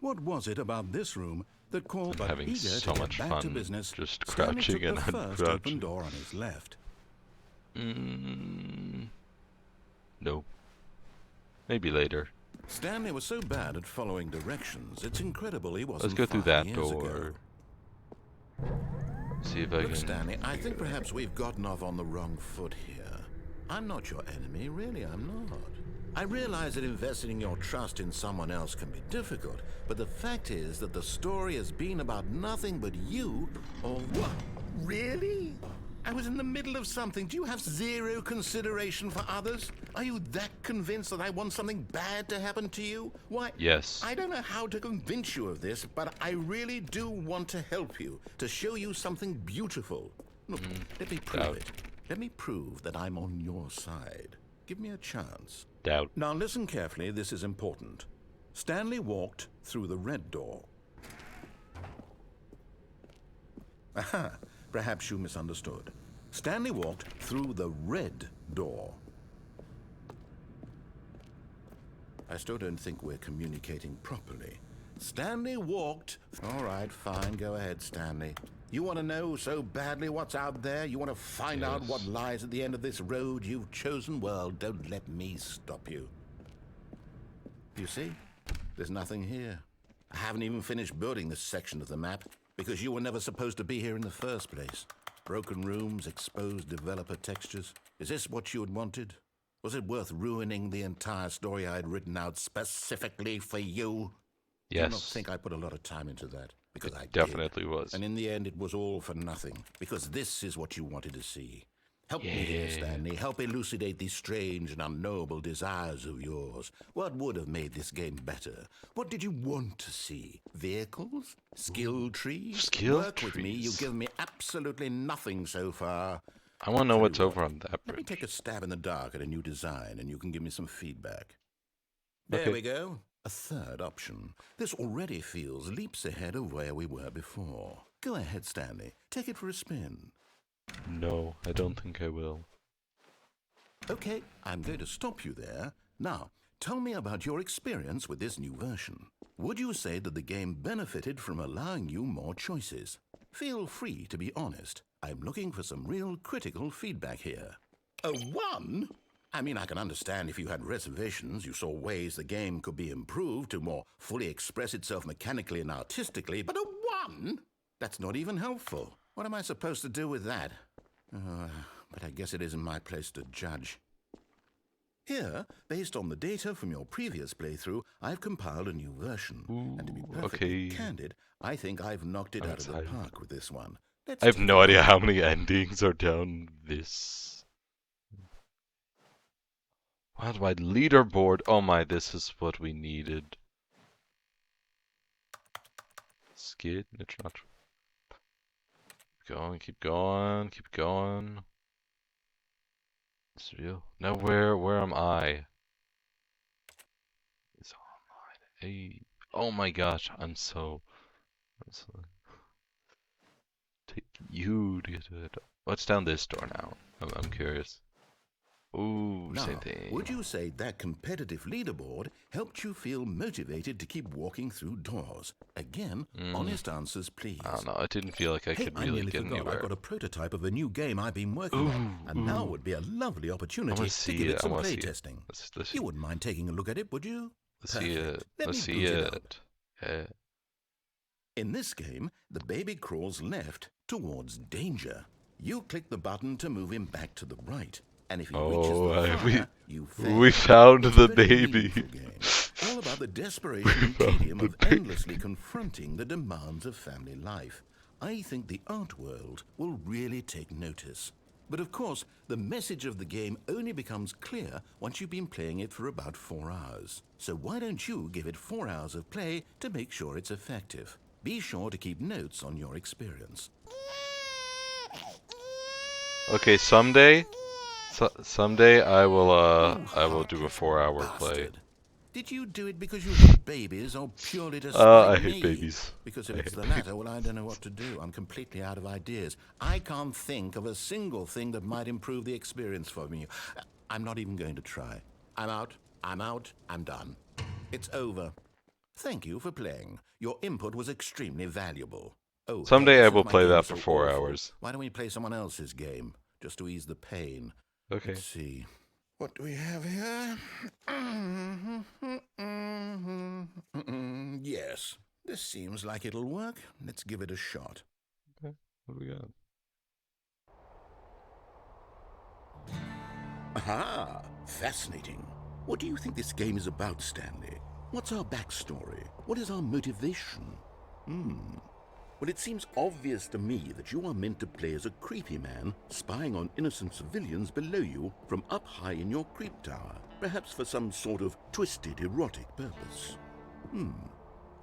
What was it about this room that called I'm having eager so to much get back to fun business? just Stanley crouching took and the first open uncrouching. door on his left. No. Maybe later. Stanley was so bad at following directions, it's incredible he wasn't. Let's go through 5 that years door. ago. See if I Look, can... Stanley, I think perhaps we've gotten off on the wrong foot here. I'm not your enemy, really, I'm not. I realize that investing your trust in someone else can be difficult, but the fact is that the story has been about nothing but you all... What? Really? I was in the middle of something. Do you have zero consideration for others? Are you that convinced that I want something bad to happen to you? Why? Yes. I don't know how to convince you of this, but I really do want to help you, to show you something beautiful. Look, let me prove it. Let me prove that I'm on your side. Give me a chance. Doubt. Now listen carefully, this is important. Stanley walked through the red door. Aha, perhaps you misunderstood. Stanley walked through the red door. I still don't think we're communicating properly. Stanley walked... All right, fine, go ahead, Stanley. You want to know so badly what's out there? You want to find out what lies at the end of this road you've chosen? Well, don't let me stop you. You see? There's nothing here. I haven't even finished building this section of the map because you were never supposed to be here in the first place. Broken rooms, exposed developer textures. Is this what you had wanted? Was it worth ruining the entire story I had written out specifically for you? Yes. I don't think I put a lot of time into that, because I definitely was. And in the end, it was all for nothing, because this is what you wanted to see. Help me here, Stanley. Help elucidate these strange and unknowable desires of yours. What would have made this game better? What did you want to see? Vehicles? Skill trees? Skill Work with me. You've given me absolutely nothing so far. I want to know what's over on that Let me bridge. take a stab in the dark at a new design, and you can give me some feedback. There we go. A third option. This already feels leaps ahead of where we were before. Go ahead, Stanley. Take it for a spin. No, I don't think I will. Okay, I'm going to stop you there. Now, tell me about your experience with this new version. Would you say that the game benefited from allowing you more choices? Feel free to be honest. I'm looking for some real critical feedback here. A 1? I mean, I can understand if you had reservations, you saw ways the game could be improved to more fully express itself mechanically and artistically, but a 1? That's not even helpful. What am I supposed to do with that? But I guess it isn't my place to judge. Here, based on the data from your previous playthrough, I've compiled a new version. Ooh, and to be perfectly candid, I think I've knocked it out of the park with this one. I have no idea how many endings are down this. What, my leaderboard? Oh my, this is what we needed. Skid? It's not. going, keep going, keep going. It's real. Now where am I? It's online. Hey. Oh my gosh, I'm so take you to get to it. What's down this door now? I'm curious. Ooh, same Now, would thing. you say that competitive leaderboard helped you feel motivated to keep walking through doors? Again, honest answers, please. I don't know. It didn't feel like I Hey, could I really nearly get forgot. I've anywhere. got a prototype of a new game I've been working Ooh, on, and now ooh. would be a lovely I opportunity want to to see give it. it I some want to play see it. testing. Let's You wouldn't mind taking a look at it, would you? see it. Let Let's me see boot it up. it. Yeah. In this game, the baby crawls left towards danger. You click the button to move him back to the right, and if he reaches the fire, you fail. We found It's the a very baby. meaningful game, all about the desperation and tedium of endlessly confronting the demands of family life. I think the art world will really take notice. But of course, the message of the game only becomes clear once you've been playing it for about 4 hours. So why don't you give it 4 hours of play to make sure it's effective? Be sure to keep notes on your experience. Okay, someday I will do a 4-hour play. Bastard. Did you do it because you hate babies or purely to spite I me? hate babies. Because if I it's hate the babies. latter, well, I don't know what to do. I'm completely out of ideas. I can't think of a single thing that might improve the experience for me. I'm not even going to try. I'm out. I'm done. It's over. Thank you for playing. Your input was extremely valuable. Oh, hey, Someday I since will my play game that is for so 4 awful, hours. why don't we play someone else's game, just to ease the pain? Okay. Let's see. What do we have here? Yes, this seems like it'll work. Let's give it a shot. Okay. What do we got? Aha! Fascinating. What do you think this game is about, Stanley? What's our backstory? What is our motivation? Well, it seems obvious to me that you are meant to play as a creepy man spying on innocent civilians below you from up high in your creep tower, perhaps for some sort of twisted erotic purpose.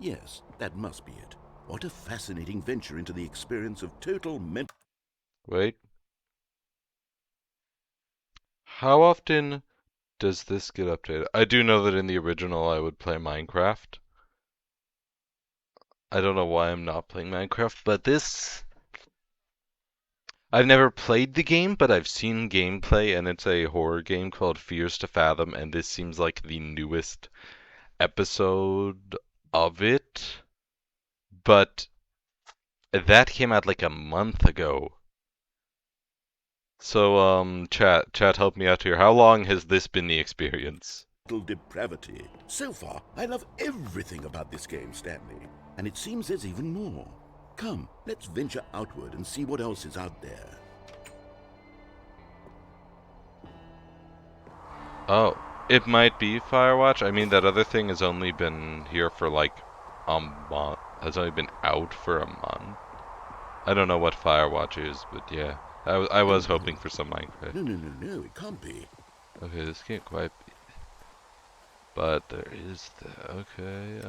Yes, that must be it. What a fascinating venture into the experience of total mental... Wait. How often does this get updated? I do know that in the original I would play Minecraft. I don't know why I'm not playing Minecraft, but this... I've never played the game, but I've seen gameplay, and it's a horror game called Fears to Fathom, and this seems like the newest episode of it. But that came out like a month ago. So, chat, help me out here. How long has this been the experience? depravity. So far, I love everything about this game, Stanley. And it seems there's even more. Come, let's venture outward and see what else is out there. Oh, it might be Firewatch. I mean, that other thing has only been here for like a month. Has only been out for a month. I don't know what Firewatch is, but yeah. I was hoping for some Minecraft. No, it can't be. Okay, this can't quite be. But there is the... Okay,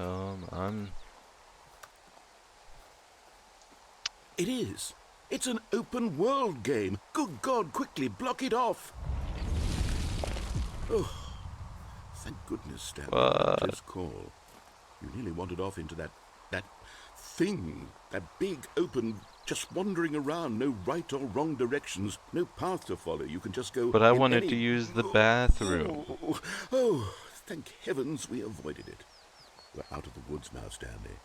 It is. It's an open world game. Good God, quickly, block it off. Oh, thank goodness, Stanley. What? Close call. You nearly wandered off into that thing. That big, open, just wandering around. No right or wrong directions. No path to follow. You can just go... But I in wanted any... to use the bathroom. Oh, thank heavens we avoided it. We're out of the woods now, Stanley.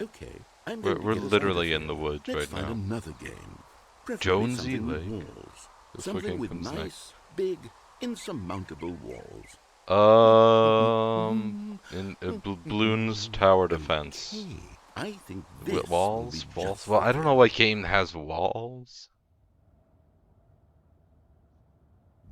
Okay, I'm going We're to get us literally out of in the here. woods Let's right find now. another game. Preferably Jonesy something with Lake. walls. This Something fucking with comes nice, next. big, insurmountable walls. Bloons Tower Defense. Okay, I think this Walls? will be Walls? just Well, for I don't know you. what game has walls.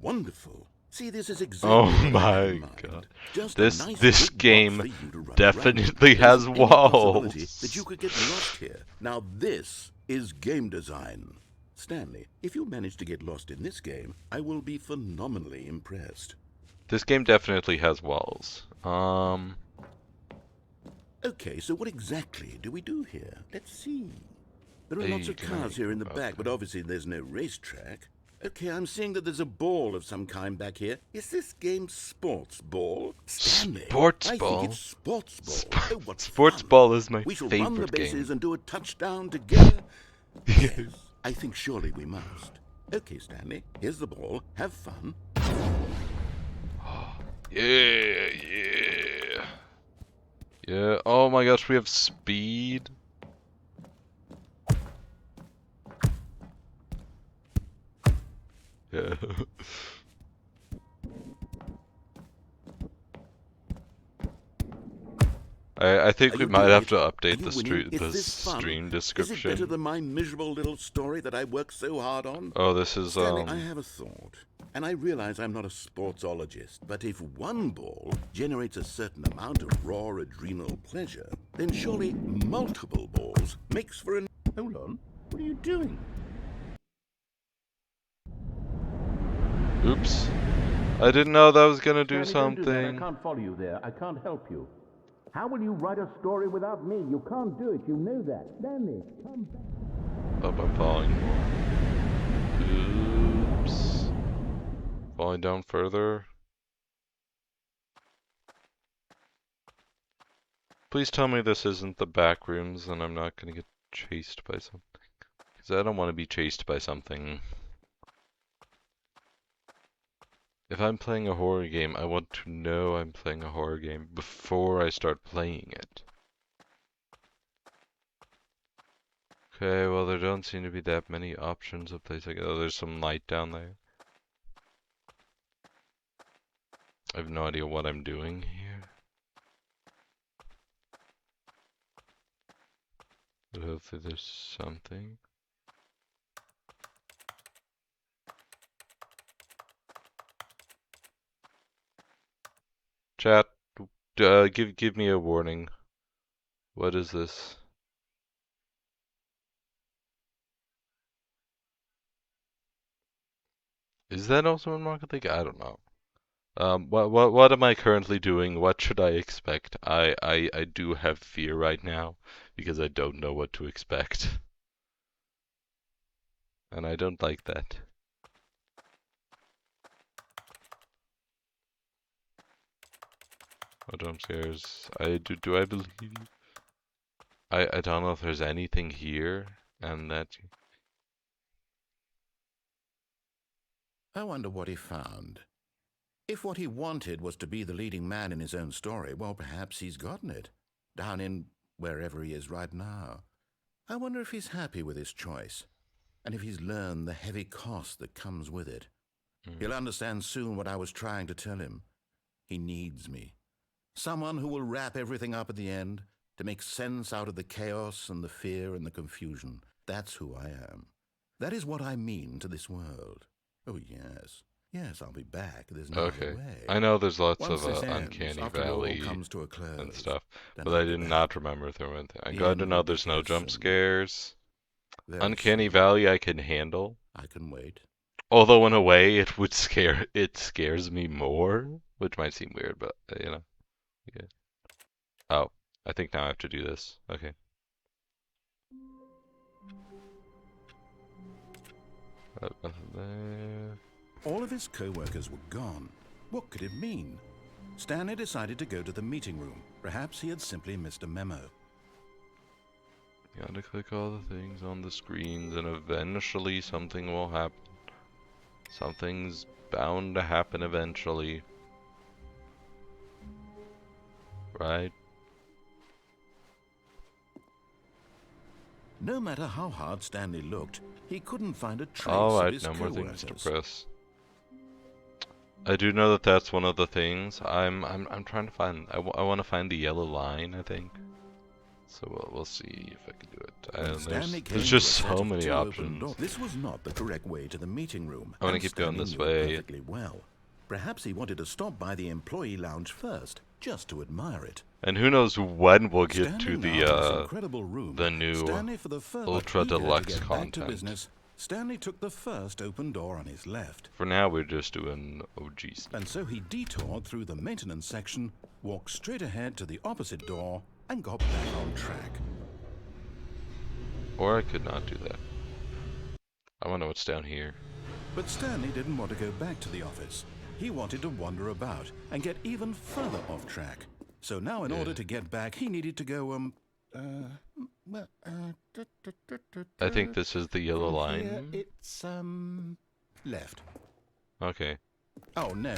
Wonderful. See, this is exactly Oh what I had my in mind. god. Just This a nice this big box game for you to run definitely around. There has isn't any possibility walls. that you could get lost here. Now this is game design. Stanley, if you manage to get lost in this game, I will be phenomenally impressed. This game definitely has walls. Okay, so what exactly do we do here? Let's see. There are lots of cars here in the back, but obviously there's no racetrack. Okay, I'm seeing that there's a ball of some kind back here. Is this game sports ball? Stanley, Sports I ball? think it's sports ball. Oh, what Sports fun. ball is my We shall favorite run the bases game. and do a touchdown together. Yes, I think surely we must. Okay, Stanley, here's the ball. Have fun. Yeah, yeah. Yeah, oh my gosh, we have speed. Yeah. I think we might have to update the stream description. Is it better than my miserable little story that I worked so hard on? Oh, this is Stanley, I have a thought, and I realize I'm not a sportsologist, but if one ball generates a certain amount of raw adrenal pleasure, then surely multiple balls makes for an... Hold on, what are you doing? Oops. I didn't know that was gonna do Stanley, something. don't do that. I can't follow you there. I can't help you. How will you write a story without me? You can't do it. You know that. Stanley, come back. Up, I'm falling. Oops. Falling down further. Please tell me this isn't the back rooms and I'm not gonna get chased by something. Because I don't want to be chased by something. If I'm playing a horror game, I want to know I'm playing a horror game before I start playing it. Okay, well there don't seem to be that many options of place I go. Oh, there's some light down there. I have no idea what I'm doing here. But hopefully there's something. Chat, give me a warning. What is this? Is that also in Rocket League? I don't know. What am I currently doing? What should I expect? I do have fear right now because I don't know what to expect. And I don't like that. Oh, jump scares. Do I believe you? I don't know if there's anything here and that. I wonder what he found. If what he wanted was to be the leading man in his own story, well, perhaps he's gotten it. Down in wherever he is right now. I wonder if he's happy with his choice. And if he's learned the heavy cost that comes with it. He'll understand soon what I was trying to tell him. He needs me. Someone who will wrap everything up at the end to make sense out of the chaos and the fear and the confusion. That's who I am. That is what I mean to this world. Oh, yes. Yes, I'll be back. There's no other way. I know there's lots Once of this ends, Uncanny after it all Valley comes to a close, and stuff, then but I'll I be did back. not remember through anything. I'm The glad end to will know be there's no here jump soon. scares. Very Uncanny soon. Valley I can handle. I can wait. Although in a way it scares me more, which might seem weird, but you know. Yeah. Oh, I think now I have to do this. Okay. Nothing there. All of his co-workers were gone. What could it mean? Stanley decided to go to the meeting room. Perhaps he had simply missed a memo. You gotta click all the things on the screens and eventually something will happen. Something's bound to happen eventually. Right? No matter how hard Stanley looked, he couldn't find a trace of Alright, his no more co-workers. things to press. I do know that that's one of the things. I'm trying to find. I want to find the yellow line, I think. So we'll see if I can do it. There's just so many options. This was not the correct way to the meeting room. I want to keep going this way. Perfectly well. Perhaps he wanted to stop by the employee lounge first, just to admire it. And who knows when we'll get to the new Ultra Deluxe content. Stanley took the first open door on his left. For now, we're just doing OG stuff. And so he detoured through the maintenance section, walked straight ahead to the opposite door, and got back on track. Or I could not do that. I want to know what's down here. But Stanley didn't want to go back to the office. He wanted to wander about and get even further off track. So now in order to get back, he needed to go, I think this is the yellow from line. here, it's, left. Okay. Oh, no,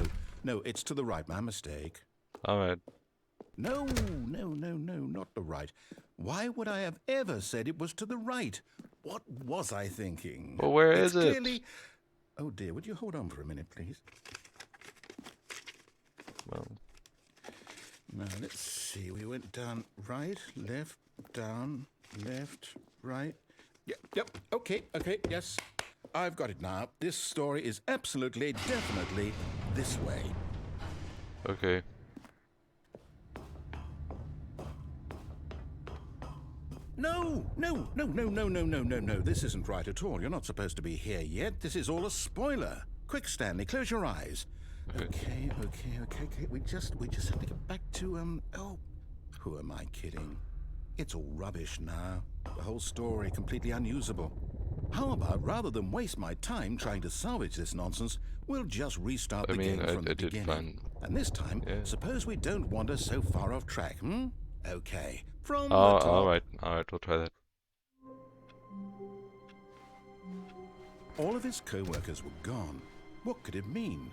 it's to the right, my mistake. Alright. No, not the right. Why would I have ever said it was to the right? What was I thinking? Well, where It's is it? clearly... Oh dear, would you hold on for a minute, please? Well, Now, let's see. We went down, right, left, down, left, right. Yep, okay, yes. I've got it now. This story is absolutely, definitely this way. okay. No. This isn't right at all. You're not supposed to be here yet. This is all a spoiler. Quick, Stanley, close your eyes. Okay. We just have to get back to, oh, who am I kidding? It's all rubbish now. The whole story completely unusable. How about, rather than waste my time trying to salvage this nonsense, we'll just restart the game from the beginning. And this time, suppose we don't wander so far off track, Okay, from the top. Alright, we'll try that. All of his co-workers were gone. What could it mean?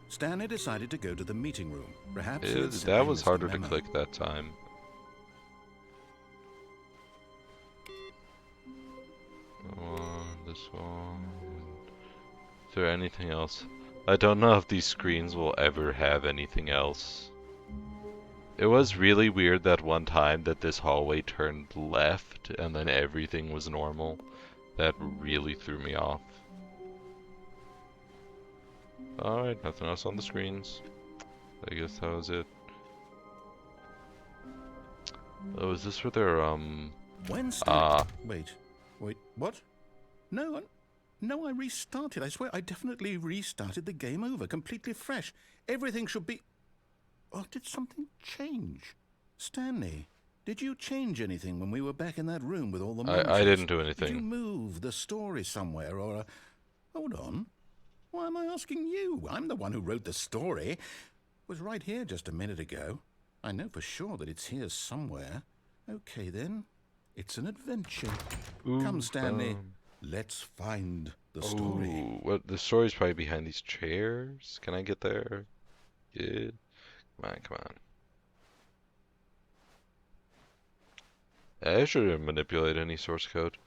Stanley decided to go to the meeting room. Perhaps he had simply That was missed a harder to memo. click that time. This one. Is there anything else? I don't know if these screens will ever have anything else. It was really weird that one time that this hallway turned left and then everything was normal. That really threw me off. Alright, nothing else on the screens. I guess that was it. Oh, is this where they're, Wait, what? No, I restarted. I swear, I definitely restarted the game over, completely fresh. Everything should be... Oh, did something change? Stanley, did you change anything when we were back in that room with all the monsters? I didn't do Did you anything. move the story somewhere, or... Hold on. Why am I asking you? I'm the one who wrote the story. It was right here just a minute ago. I know for sure that it's here somewhere. Okay, then. It's an adventure. Come, Stanley. Let's find the story. Ooh, what? The story's probably behind these chairs. Can I get there? Yeah. Come on. I shouldn't manipulate any source code.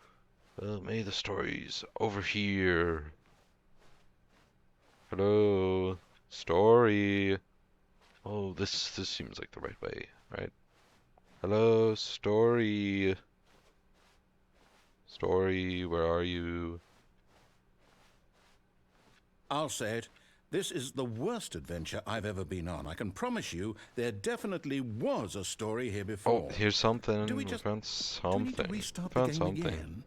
Maybe the story's over here. Hello, story. Oh, this seems like the right way, right? Hello, story. Story, where are you? I'll say it. This is the worst adventure I've ever been on. I can promise you there definitely was a story here before. Oh, here's something. Do we We just- found Do we need to something. restart the Found game something. again?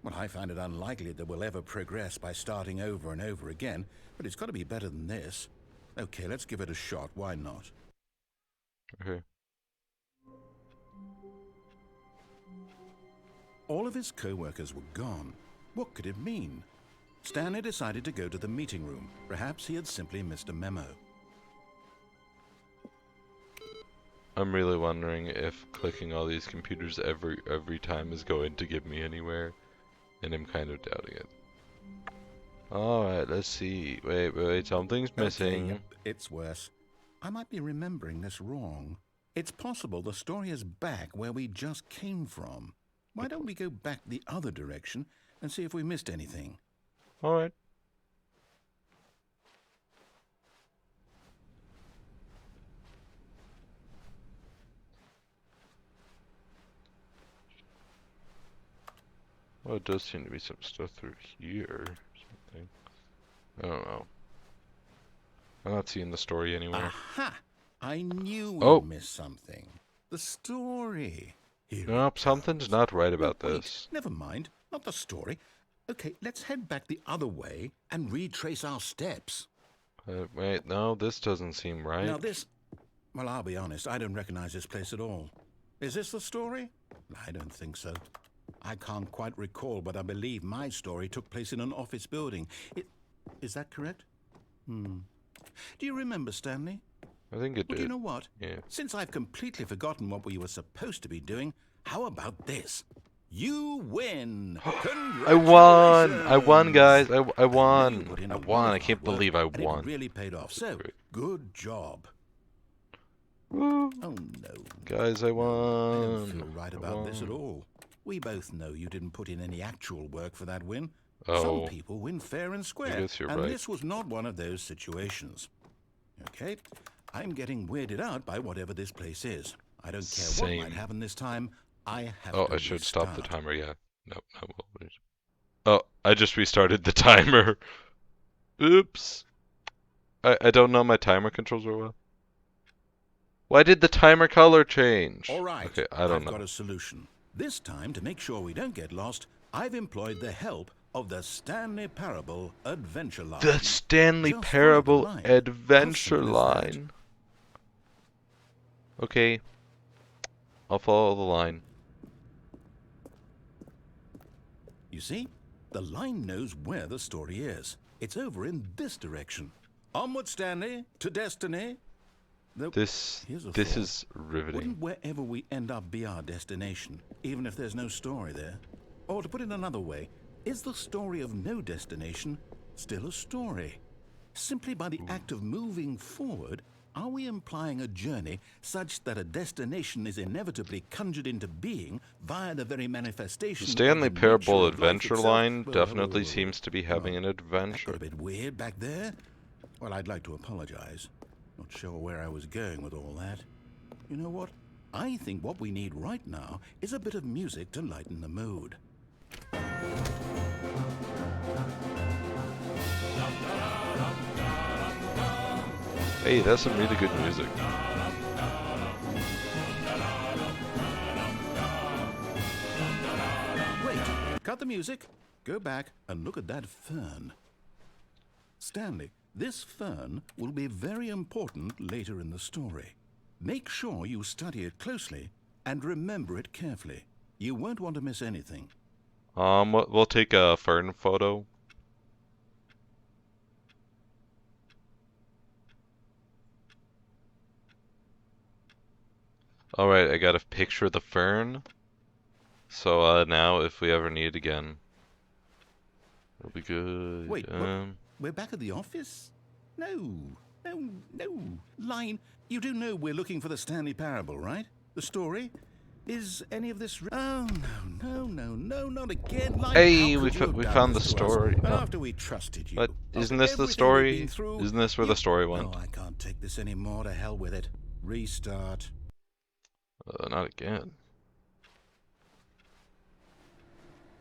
Well, I find it unlikely that we'll ever progress by starting over and over again, but it's got to be better than this. Okay, let's give it a shot. Why not? Okay. All of his co-workers were gone. What could it mean? Stanley decided to go to the meeting room. Perhaps he had simply missed a memo. I'm really wondering if clicking all these computers every time is going to get me anywhere, and I'm kind of doubting it. Alright, let's see. Wait, something's missing. Okay, yep, it's worse. I might be remembering this wrong. It's possible the story is back where we just came from. Why don't we go back the other direction and see if we missed anything? Alright. Well, it does seem to be some stuff through here. Something. I don't know. I'm not seeing the story anywhere. Aha! I knew Oh. we missed something. The story. Here Nope, it something's comes. not right No, about wait, this. Never mind. Not the story. Okay, let's head back the other way and retrace our steps. Wait, no, this doesn't seem right. Now this... Well, I'll be honest. I don't recognize this place at all. Is this the story? I don't think so. I can't quite recall, but I believe my story took place in an office building. Is that correct? Do you remember, Stanley? I think it Well, do you did. know what? Yeah. Since I've completely forgotten what we were supposed to be doing, how about this? You win! I won! Congratulations! I won, guys! I I know you won! put in I a lot won! of I can't hard work, believe I and won. it really paid off. So, Great. good job. Woo! Oh, no. Guys, I won! I don't feel right I about this at won. all. We both know you didn't put in any actual work for that win. Oh. Some people win fair and square. I guess you're and right. this was not one of those situations. Okay? I'm getting weirded out by whatever this place is. I don't care what Same. might happen this time. I have Oh, to I should stop the restart. timer, yeah. Nope, I will. Oh, I just restarted the timer. Oops. I don't know my timer controls very well. Why did the timer color change? All right, Okay, I don't I've know. got a solution. This time, to make sure we don't get lost, I've employed the help of the Stanley Parable Adventure Line. The Stanley Just follow the Parable line. Adventure How simple is that? Line. Okay. I'll follow the line. You see? The line knows where the story is. It's over in this direction. Onward, Stanley, to destiny. Though, This here's a this thought. is riveting. Wouldn't wherever we end up be our destination, even if there's no story there? Or to put it another way, is the story of no destination still a story? Simply by the act of moving forward, are we implying a journey such that a destination is inevitably conjured into being via the very manifestation The of Stanley the Parable nature of life Adventure itself? Line Whoa, definitely whoa, whoa. seems to be having an That got adventure. a bit weird back there. Well, I'd like to apologize. Not sure where I was going with all that. You know what? I think what we need right now is a bit of music to lighten the mood. Hey, that's some really good music. Wait, cut the music. Go back and look at that fern. Stanley, this fern will be very important later in the story. Make sure you study it closely and remember it carefully. You won't want to miss anything. We'll take a fern photo. Alright, I got a picture of the fern. So, now if we ever need it again, it'll be good. Wait, what? We're back at the office? No. Line, you do know we're looking for the Stanley Parable, right? The story? Is any of this... Oh, no, not again. Line, Hey, how we could you have we done found the this to us? story. And Oh, after we trusted you. but isn't after this the everything we've story? been through, Isn't this where the story went? No, I can't take this anymore. To hell with it. Restart. Not again.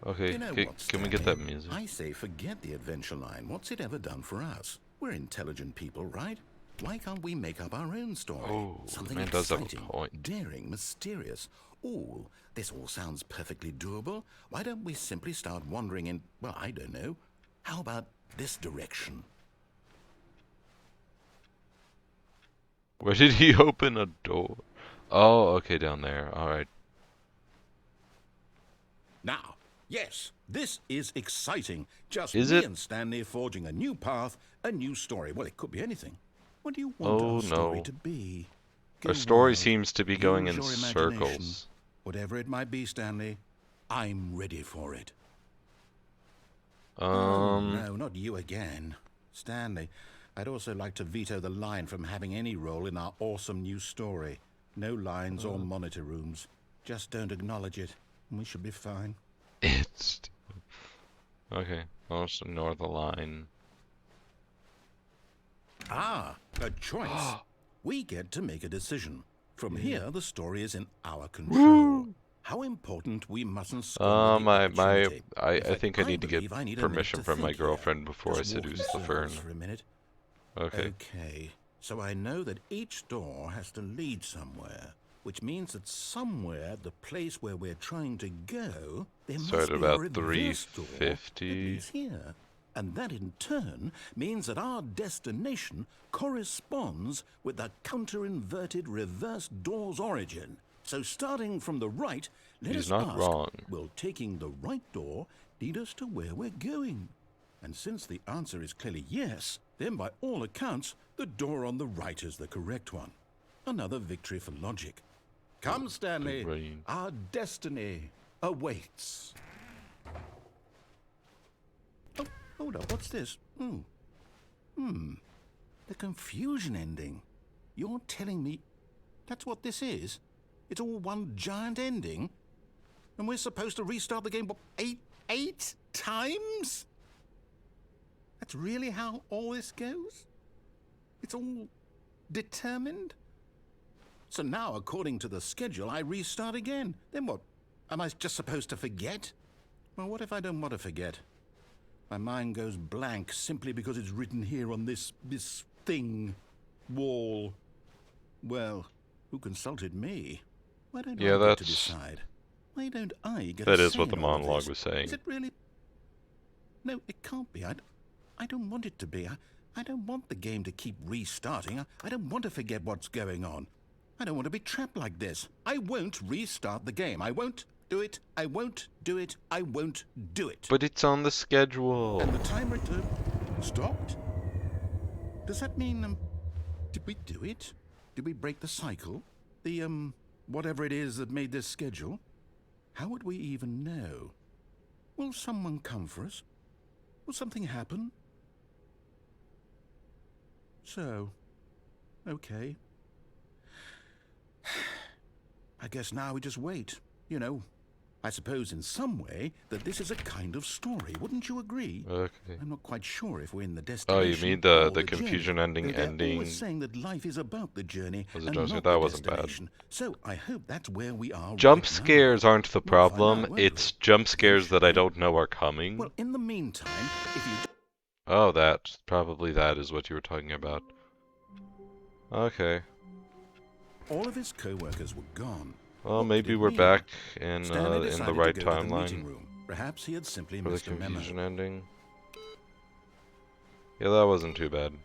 Okay, You know what, can we get Stanley? that music? I say forget the adventure line. What's it ever done for us? We're intelligent people, right? Why can't we make up our own story? Oh, Something man does have a exciting, point. daring, mysterious. Ooh, this all sounds perfectly doable. Why don't we simply start wandering in, well, I don't know. How about this direction? Where did he open a door? Oh, okay, down there. Alright. Now, yes, this is exciting. Just Is me it? and Stanley forging a new path, a new story. Well, it could be anything. What do you want Oh, our story no. to be? Our Go story wild. seems to be going Use in your imagination. circles. Whatever it might be, Stanley, I'm ready for it. No, not you again. Stanley, I'd also like to veto the line from having any role in our awesome new story. No lines or monitor rooms. Just don't acknowledge it, and we should be fine. It's... Okay, I'll just ignore the line. Ah, a choice. We get to make a decision. From here, the story is in our control. How important we mustn't squander the opportunity. I In fact, think I need to get believe I need a minute permission to from my think here. girlfriend before I Just walk in seduce the fern. circles for a minute. Okay. Okay, so I know that each door has to lead somewhere, which means that somewhere, the place where we're trying to go, there So must at be a about reverse door that 350. leads here. And that in turn means that our destination corresponds with the counter-inverted reverse door's origin. So starting from the right, let He's us not ask, wrong. will taking the right door lead us to where we're going? And since the answer is clearly yes, then by all accounts, the door on the right is the correct one. Another victory for logic. Come, Stanley, Great. our destiny awaits. Oh, hold up, what's this? The confusion ending. You're telling me that's what this is? It's all one giant ending? And we're supposed to restart the game, what, eight times? That's really how all this goes? It's all determined? So now, according to the schedule, I restart again. Then what? Am I just supposed to forget? Well, what if I don't want to forget? My mind goes blank simply because it's written here on this thing, wall. Well, who consulted me? Why don't Yeah, I get to that's... decide? Why don't I get That a is say what the in all of monologue this? was saying. Is it really? No, it can't be. I don't want it to be. I don't want the game to keep restarting. I don't want to forget what's going on. I don't want to be trapped like this. I won't restart the game. I won't do it. I won't do it. I won't do it. But it's on the schedule. And the timer stopped? Does that mean, did we do it? Did we break the cycle? The, whatever it is that made this schedule? How would we even know? Will someone come for us? Will something happen? So, okay. I guess now we just wait. You know, I suppose in some way that this is a kind of story. Wouldn't you agree? Okay. I'm not quite sure if we're in the Oh, destination. you mean or the confusion journey. ending They're ending? always saying that life is about the journey Was it and jump not scare? the That wasn't bad. destination. So I hope that's where we are. Jump right now. scares aren't the We'll find problem. out, won't It's we? jump scares that I Eventually. don't know are coming. Well, in the meantime, if you Oh, that. Probably that is what you were talking about. Okay. all of his co-workers were gone. Well, What maybe did it we're mean? back in Stanley the decided right to go to the meeting timeline room. Perhaps he had simply for the missed a memo. confusion ending. Yeah, that wasn't too bad.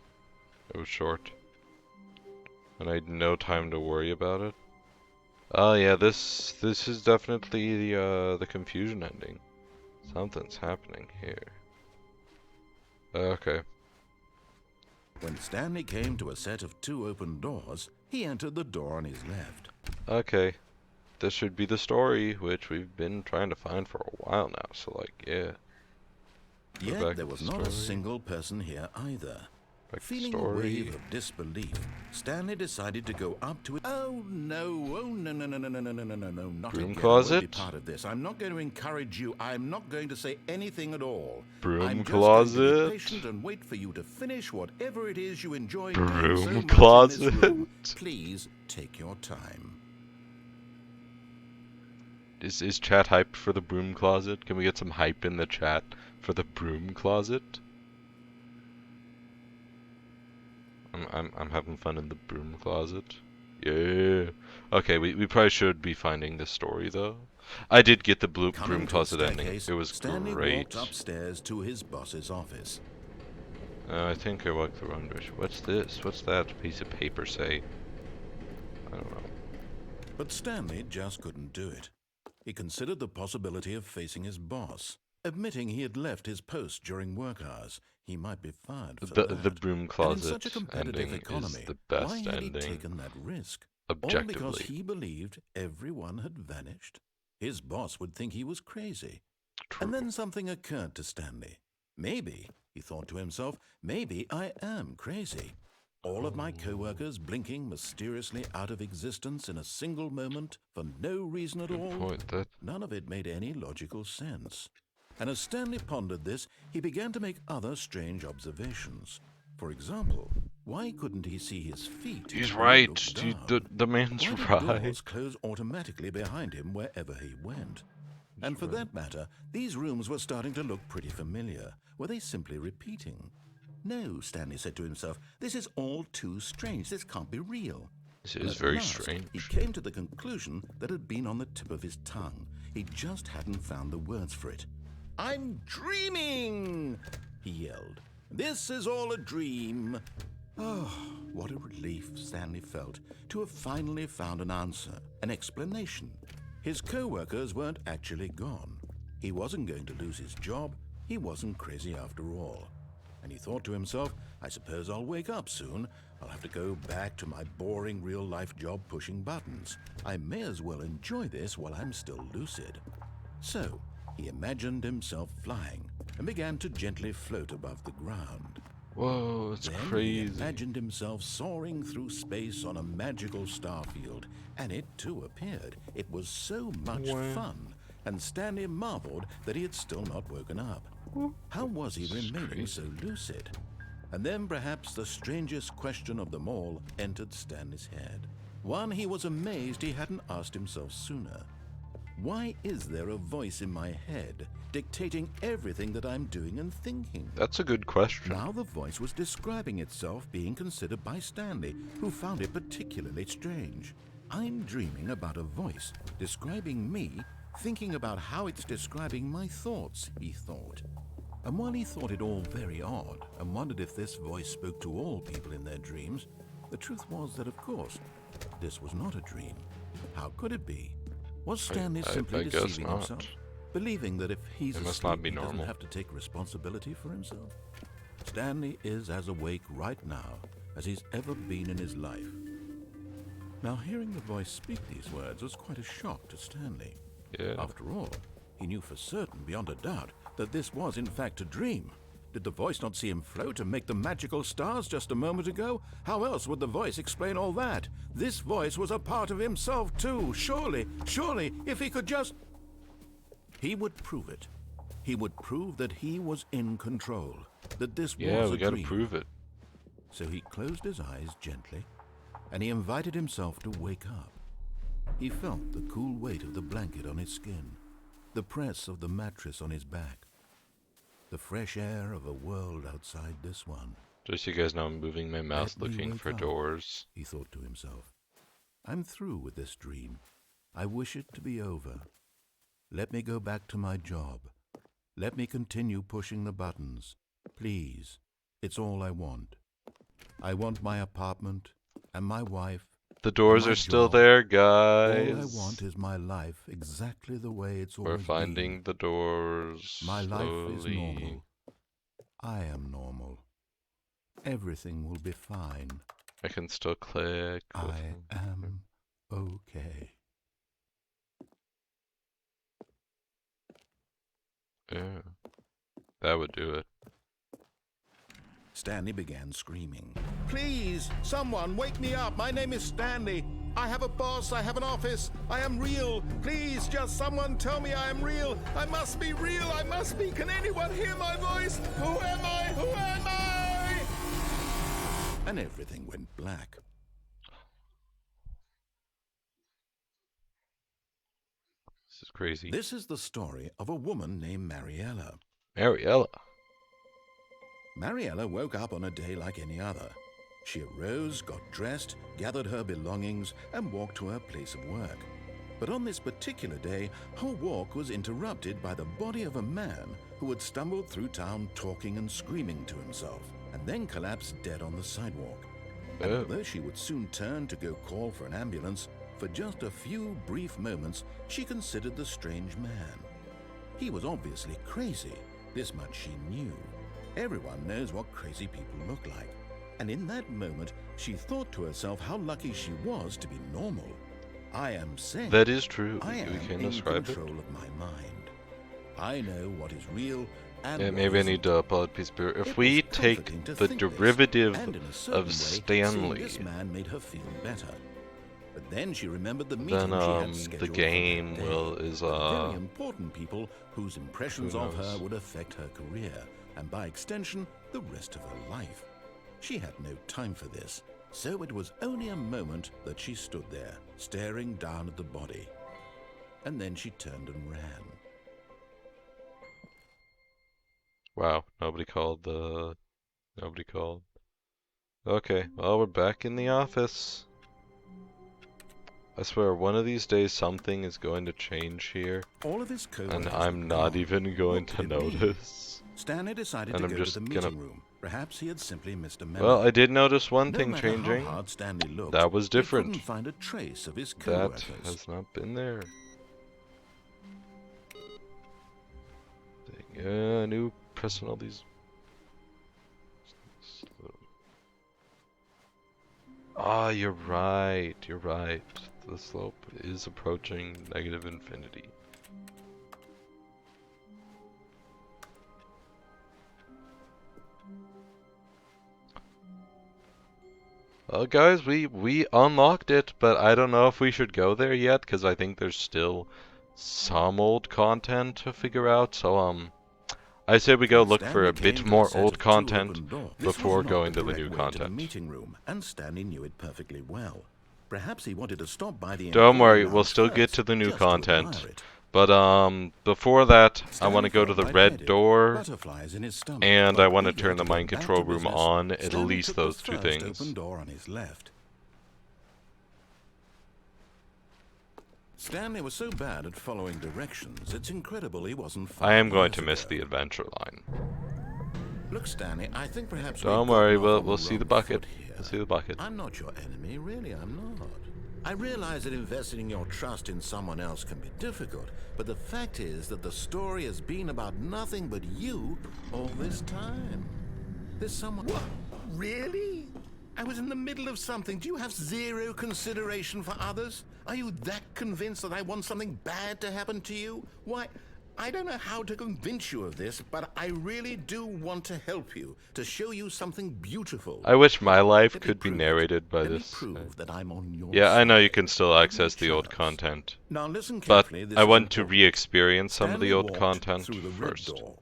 It was short. And I had no time to worry about it. Oh yeah, this is definitely the confusion ending. Something's happening here. Okay. When Stanley came to a set of 2 open doors, he entered the door on his left. Okay. This should be the story, which we've been trying to find for a while now, so like, yeah. Go back Yet there to was the not a story. single person here either. Back to Feeling a story. wave of disbelief, Stanley decided to go up to it. Oh no, not Broom again. I won't be closet? part of this. I'm not going to encourage you. I'm not going to say anything at all. Broom I'm just closet? going to be patient and wait for you to finish whatever it is you enjoy doing so Broom much in closet? this room. Please take your time. Is chat hyped for the broom closet? Can we get some hype in the chat for the broom closet? I'm having fun in the broom closet. Yeah. Okay, we probably should be finding this story though. I did get the broom Coming to a closet ending. staircase, It was Stanley great. walked upstairs to his boss's office. I think I walked the wrong direction. What's this? What's that piece of paper say? I don't know. But Stanley just couldn't do it. He considered the possibility of facing his boss. Admitting he had left his post during work hours, he might be fired for that. The broom And in closet such a competitive ending economy, is the why best had he ending. taken that risk? All because Objectively. he believed everyone had vanished? His boss would think he was crazy. True. And then something occurred to Stanley. Maybe, he thought to himself, maybe I am crazy. All of my co-workers blinking mysteriously out of existence in a single moment for no reason at all. Good point. That None of it made any logical sense. And as Stanley pondered this, he began to make other strange observations. For example, why couldn't he see his feet? he's when he right. looked The down? man's Why did right. doors close automatically behind him wherever he went? And for that matter, these rooms were starting to look pretty familiar. Were they simply repeating? No, Stanley said to himself, this is all too strange. This can't be real. This And is at very last, strange. He came to the conclusion that had been on the tip of his tongue. He just hadn't found the words for it. I'm dreaming, he yelled. This is all a dream. Oh, what a relief Stanley felt to have finally found an answer, an explanation. His co-workers weren't actually gone. He wasn't going to lose his job. He wasn't crazy after all. And he thought to himself, I suppose I'll wake up soon. I'll have to go back to my boring real-life job pushing buttons. I may as well enjoy this while I'm still lucid. So, he imagined himself flying and began to gently float above the ground. Whoa, it's Then crazy. he imagined himself soaring through space on a magical star field, and it too appeared. It was so much fun, and Stanley marveled that he had still not woken up. How was he remaining so lucid? And then perhaps the strangest question of them all entered Stanley's head. One he was amazed he hadn't asked himself sooner. Why is there a voice in my head dictating everything that I'm doing and thinking? That's a good question. Now the voice was describing itself being considered by Stanley, who found it particularly strange. I'm dreaming about a voice describing me, thinking about how it's describing my thoughts, he thought. And while he thought it all very odd and wondered if this voice spoke to all people in their dreams, the truth was that, of course, this was not a dream. How could it be? Was Stanley simply I guess deceiving not. himself, believing that if he's It must asleep, not be he doesn't normal. have to take responsibility for himself? Stanley is as awake right now as he's ever been in his life. Now, hearing the voice speak these words was quite a shock to Stanley. Yeah. After all, he knew for certain, beyond a doubt, that this was in fact a dream. Did the voice not see him float and make the magical stars just a moment ago? How else would the voice explain all that? This voice was a part of himself too. Surely, if he could just... He would prove it. He would prove that he was in control, that this Yeah, was we a gotta dream. prove it. So he closed his eyes gently, and he invited himself to wake up. He felt the cool weight of the blanket on his skin, the press of the mattress on his back, the fresh air of a world outside this one. Just so you guys know, I'm moving my mouse Let me looking wake for up, doors. he thought to himself. I'm through with this dream. I wish it to be over. Let me go back to my job. Let me continue pushing the buttons. Please, it's all I want. I want my apartment and my wife. The doors my are still job. there, All I guys. want is my life exactly the way it's We're always finding been. the doors My life is slowly. normal. I am normal. Everything will be fine. I can still click. I am okay. Yeah, that would do it. Stanley began screaming. Please, someone, wake me up. My name is Stanley. I have a boss. I have an office. I am real. Please, just someone tell me I am real. I must be real. I must be. Can anyone hear my voice? Who am I? Who am I? And everything went black. This is crazy. This is the story of a woman named Mariella. Mariella. Mariella woke up on a day like any other. She arose, got dressed, gathered her belongings, and walked to her place of work. But on this particular day, her walk was interrupted by the body of a man who had stumbled through town talking and screaming to himself, and then collapsed dead on the sidewalk. And Oh. although she would soon turn to go call for an ambulance, for just a few brief moments, she considered the strange man. He was obviously crazy. This much she knew. Everyone knows what crazy people look like. And in that moment, she thought to herself how lucky she was to be normal. I am sane. That is true. I We am can in describe it. control of my mind. I know what is real and Yeah, what maybe I isn't. need to upload a piece of beer. It If we was take comforting to the think this, derivative and in a certain of way, seeing Stanley, this man made her feel better. But then she remembered the meeting then she had the scheduled game for that will day. is With very important people whose impressions who of her knows? would affect her career, and by extension, the rest of her life. She had no time for this, so it was only a moment that she stood there, staring down at the body. And then she turned and ran. Wow, nobody called. Okay, well, we're back in the office. I swear, one of these days something is going to change here, All of his and coworkers I'm had not gone. even going What to could it be? notice. Stanley decided And to I'm go to just the gonna meeting room, Perhaps he had simply missed a Well, memo. I did notice one No thing matter how changing. hard Stanley looked, That was he different. couldn't find a trace of his That co-workers. has not been there. New pressing all these. Ah, you're right. You're right. The slope is approaching negative infinity. Well, guys, we unlocked it, but I don't know if we should go there yet, because I think there's still some old content to figure out. So, I say we go look for Stanley a bit came to more set old of two content open doors. This before was not going the to the direct new way to the content. meeting room, and Stanley knew it perfectly well. Perhaps he wanted to stop by the Don't employee worry, we'll lounge still get first, to the new just to content. admire it. But before that, I want Stanley to go to felt the red lightheaded, door, butterflies in his stomach, and but I want to eager turn the go mind back control to room business, on, at Stanley least took those the two first things. open door on his left. Stanley was so bad at following directions, it's incredible he wasn't I am 5 going years to miss ago. the adventure line. Look, Stanley, I think perhaps Don't we've worry, gotten off on we'll the see the wrong bucket. foot here. We'll see the bucket. I'm not your enemy, really, I'm not. I realize that investing your trust in someone else can be difficult, but the fact is that the story has been about nothing but you all this time. There's someone... What? Really? I was in the middle of something. Do you have zero consideration for others? Are you that convinced that I want something bad to happen to you? Why, I don't know how to convince you of this, but I really do want to help you, to show you something beautiful. I wish my life Let me could be prove it. narrated by Let me this. prove that I'm on your Yeah, I know side. you can still Give me a access the old chance. content, Now listen but carefully. This I is want to important. re-experience some of the Stanley old walked content through the red first. door.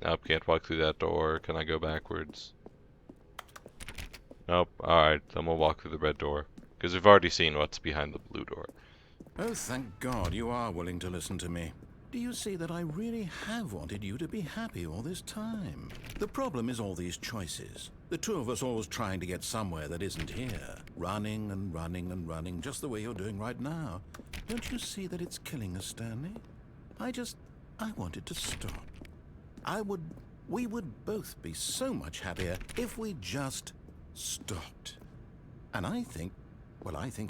Nope, can't walk through that door. Can I go backwards? Nope. Alright, then we'll walk through the red door. Because we've already seen what's behind the blue door. Oh, thank God you are willing to listen to me. Do you see that I really have wanted you to be happy all this time? The problem is all these choices. The two of us always trying to get somewhere that isn't here. Running and running and running, just the way you're doing right now. Don't you see that it's killing us, Stanley? I wanted to stop. We would both be so much happier if we just stopped. And I think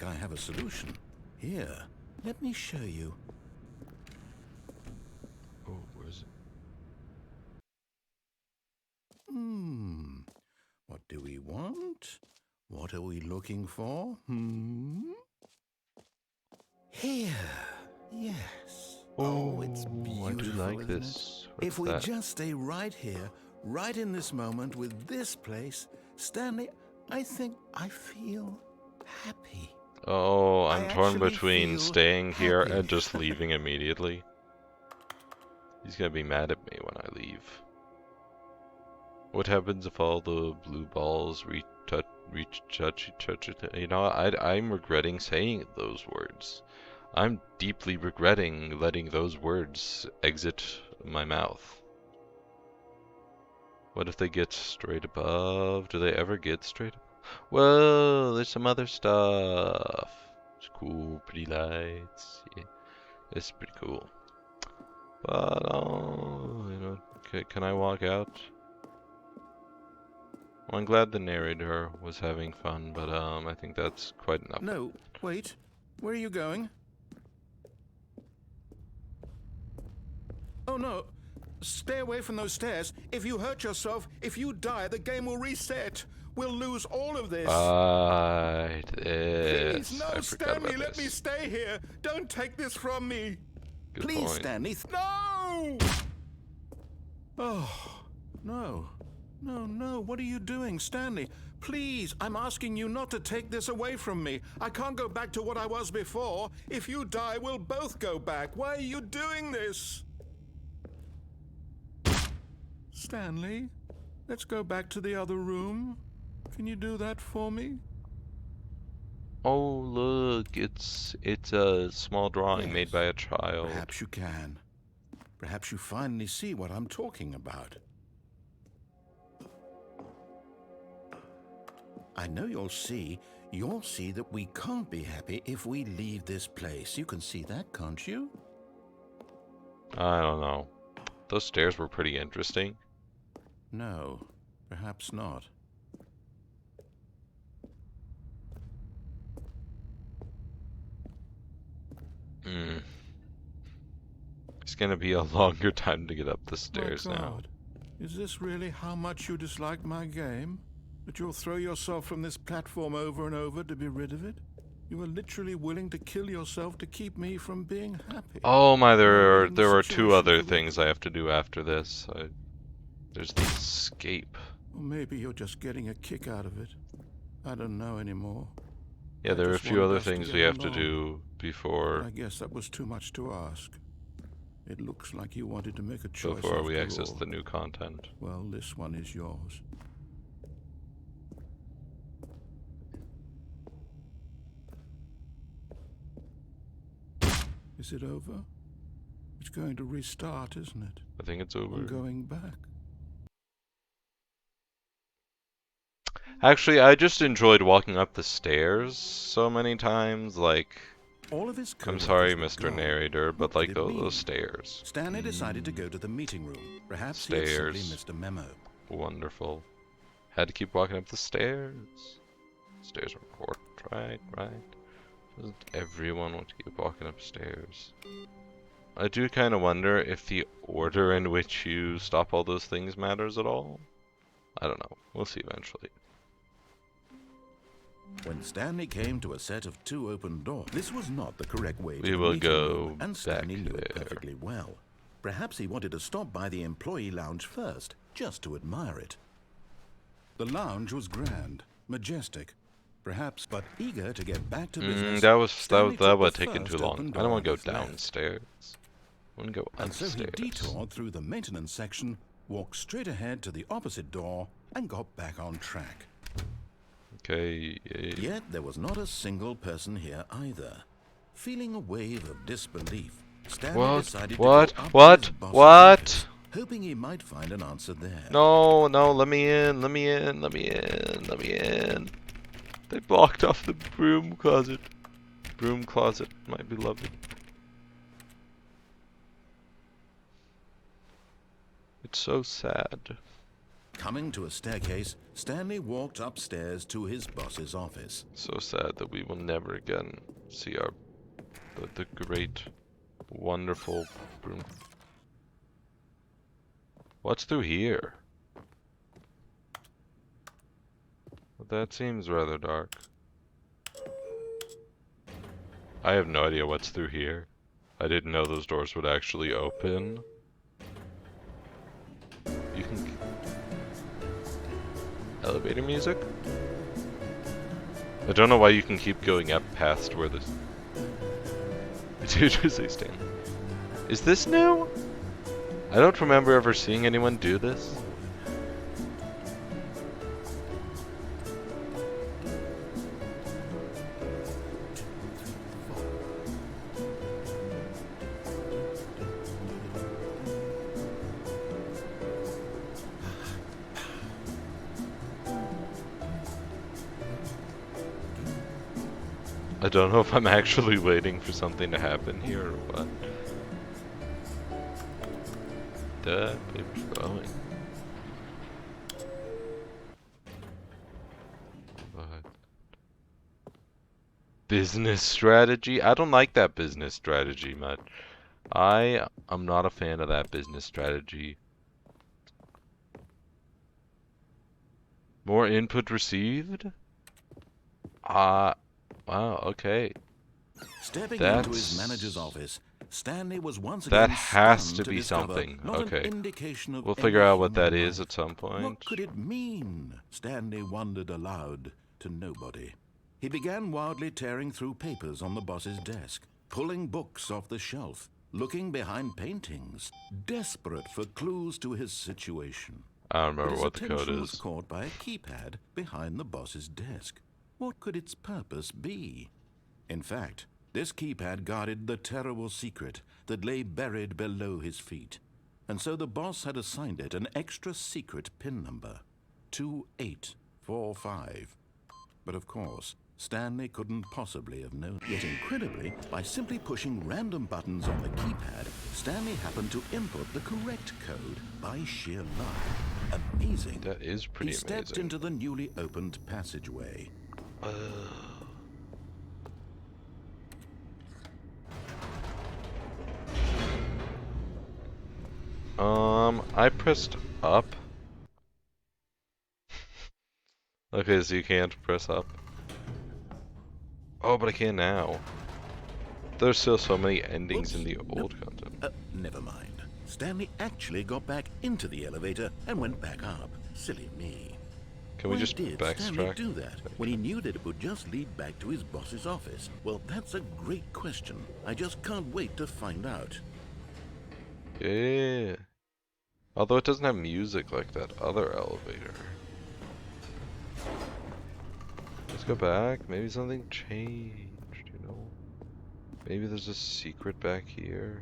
I have a solution. Here, let me show you. Oh, where is it? What do we want? What are we looking for? Here. Yes. Oh, it's beautiful, I do like isn't this. it? If we What's that? just stay right here, right in this moment with this place, Stanley, I think I feel happy. Oh, I I'm torn actually between feel staying here happy. and just leaving immediately. He's gonna be mad at me when I leave. What happens if all the blue balls touch? You know, I'm regretting saying those words. I'm deeply regretting letting those words exit my mouth. What if they get straight above? Do they ever get straight above? Whoa, there's some other stuff. It's cool, pretty lights. Yeah, it's pretty cool. But, you know, can I walk out? Well, I'm glad the narrator was having fun, but, I think that's quite enough. No, wait. Where are you going? Oh, no. Stay away from those stairs. If you hurt yourself, if you die, the game will reset. We'll lose all of this. Right, Please, this. no, I forgot Stanley, about let me this. stay here. Don't take this from me. Good Please, point. Stanley. No! Oh, no. No, what are you doing, Stanley? Please, I'm asking you not to take this away from me. I can't go back to what I was before. If you die, we'll both go back. Why are you doing this? Stanley, let's go back to the other room. Can you do that for me? Oh, look, it's a small drawing Yes, made by a child. Perhaps you can. Perhaps you finally see what I'm talking about. I know you'll see that we can't be happy if we leave this place. You can see that, can't you? I don't know. Those stairs were pretty interesting. No, perhaps not. It's gonna be a longer time to get up the My stairs now. God, is this really how much you dislike my game? That you'll throw yourself from this platform over and over to be rid of it? You are literally willing to kill yourself to keep me from being happy. Oh my, Am I there reading the are two situation other correctly? things I have to do after this. There's the escape. Or maybe you're just getting a kick out of it. I don't know anymore. Yeah, I there are a just few wanted other us to things get we have to along. do But before I guess that was too much to ask. It looks like you wanted to make a choice before we after access all. the new content. Well, this one is yours. Is it over? It's going to restart, isn't it? I think it's over. I'm going back. Actually, I just enjoyed walking up the stairs so many times. Like, All of his I'm coworkers sorry, were Mr. gone. Narrator, but What like could it mean? those stairs. Stanley decided to go to the meeting room. Perhaps he had simply Stairs. missed a memo. Wonderful. Had to keep walking up the stairs. Stairs are important, right? Doesn't everyone want to keep walking upstairs? I do kind of wonder if the order in which you stop all those things matters at all. I don't know. We'll see eventually. When Stanley came to a set of 2 open doors, this was not the correct way to We the will meeting go room, and Stanley back knew it there. perfectly well. Perhaps he wanted to stop by the employee lounge first, just to admire it. The lounge was grand, majestic, perhaps, but eager to get back to business. That Stanley would took the have taken too first long. open I door don't want to on go his left. downstairs. I want to go And so he upstairs. detoured through the maintenance section, walked straight ahead to the opposite door, and got back on track. Okay. Yet there was not a single person here either. Feeling a wave of disbelief, Stanley decided to go up to his boss's office, hoping he might find an answer there. No, let me in. They blocked off the broom closet. Broom closet, my beloved. It's so sad. Coming to a staircase, Stanley walked upstairs to his boss's office. So sad that we will never again see the great, wonderful broom. What's through here? Well, that seems rather dark. I have no idea what's through here. I didn't know those doors would actually open. You can... Elevator music? I don't know why you can keep going up past where this... Did you say Stanley? Is this new? I don't remember ever seeing anyone do this. I don't know if I'm actually waiting for something to happen here or what. Duh, paper's going. What? Business strategy? I don't like that business strategy much. I am not a fan of that business strategy. More input received? Wow, okay. Stepping into his manager's office, Stanley was once again That has stunned to be discover something. not Okay. an indication of We'll any figure out what human that is life. at some point. What could it mean? Stanley wondered aloud to nobody. He began wildly tearing through papers on the boss's desk, pulling books off the shelf, looking behind paintings, desperate for clues to his situation. I don't But remember his what the code attention was is. caught by a keypad behind the boss's desk. What could its purpose be? In fact, this keypad guarded the terrible secret that lay buried below his feet. And so the boss had assigned it an extra secret PIN number, 2845. But of course, Stanley couldn't possibly have known. Yet incredibly, by simply pushing random buttons on the keypad, Stanley happened to input the correct code by sheer luck. amazing. That is pretty He stepped amazing. into the newly opened passageway. I pressed up. Okay, so you can't press up. Oh, but I can now. There's still so many endings in Whoops. the old content. Never mind. Stanley actually got back into the elevator and went back up. Silly me. Can we Why just did Stanley backtrack? do that when he knew that it would just lead back to his boss's office? Well, that's a great question. I just can't wait to find out. Yeah. Although it doesn't have music like that other elevator. Let's go back. Maybe something changed, you know? Maybe there's a secret back here.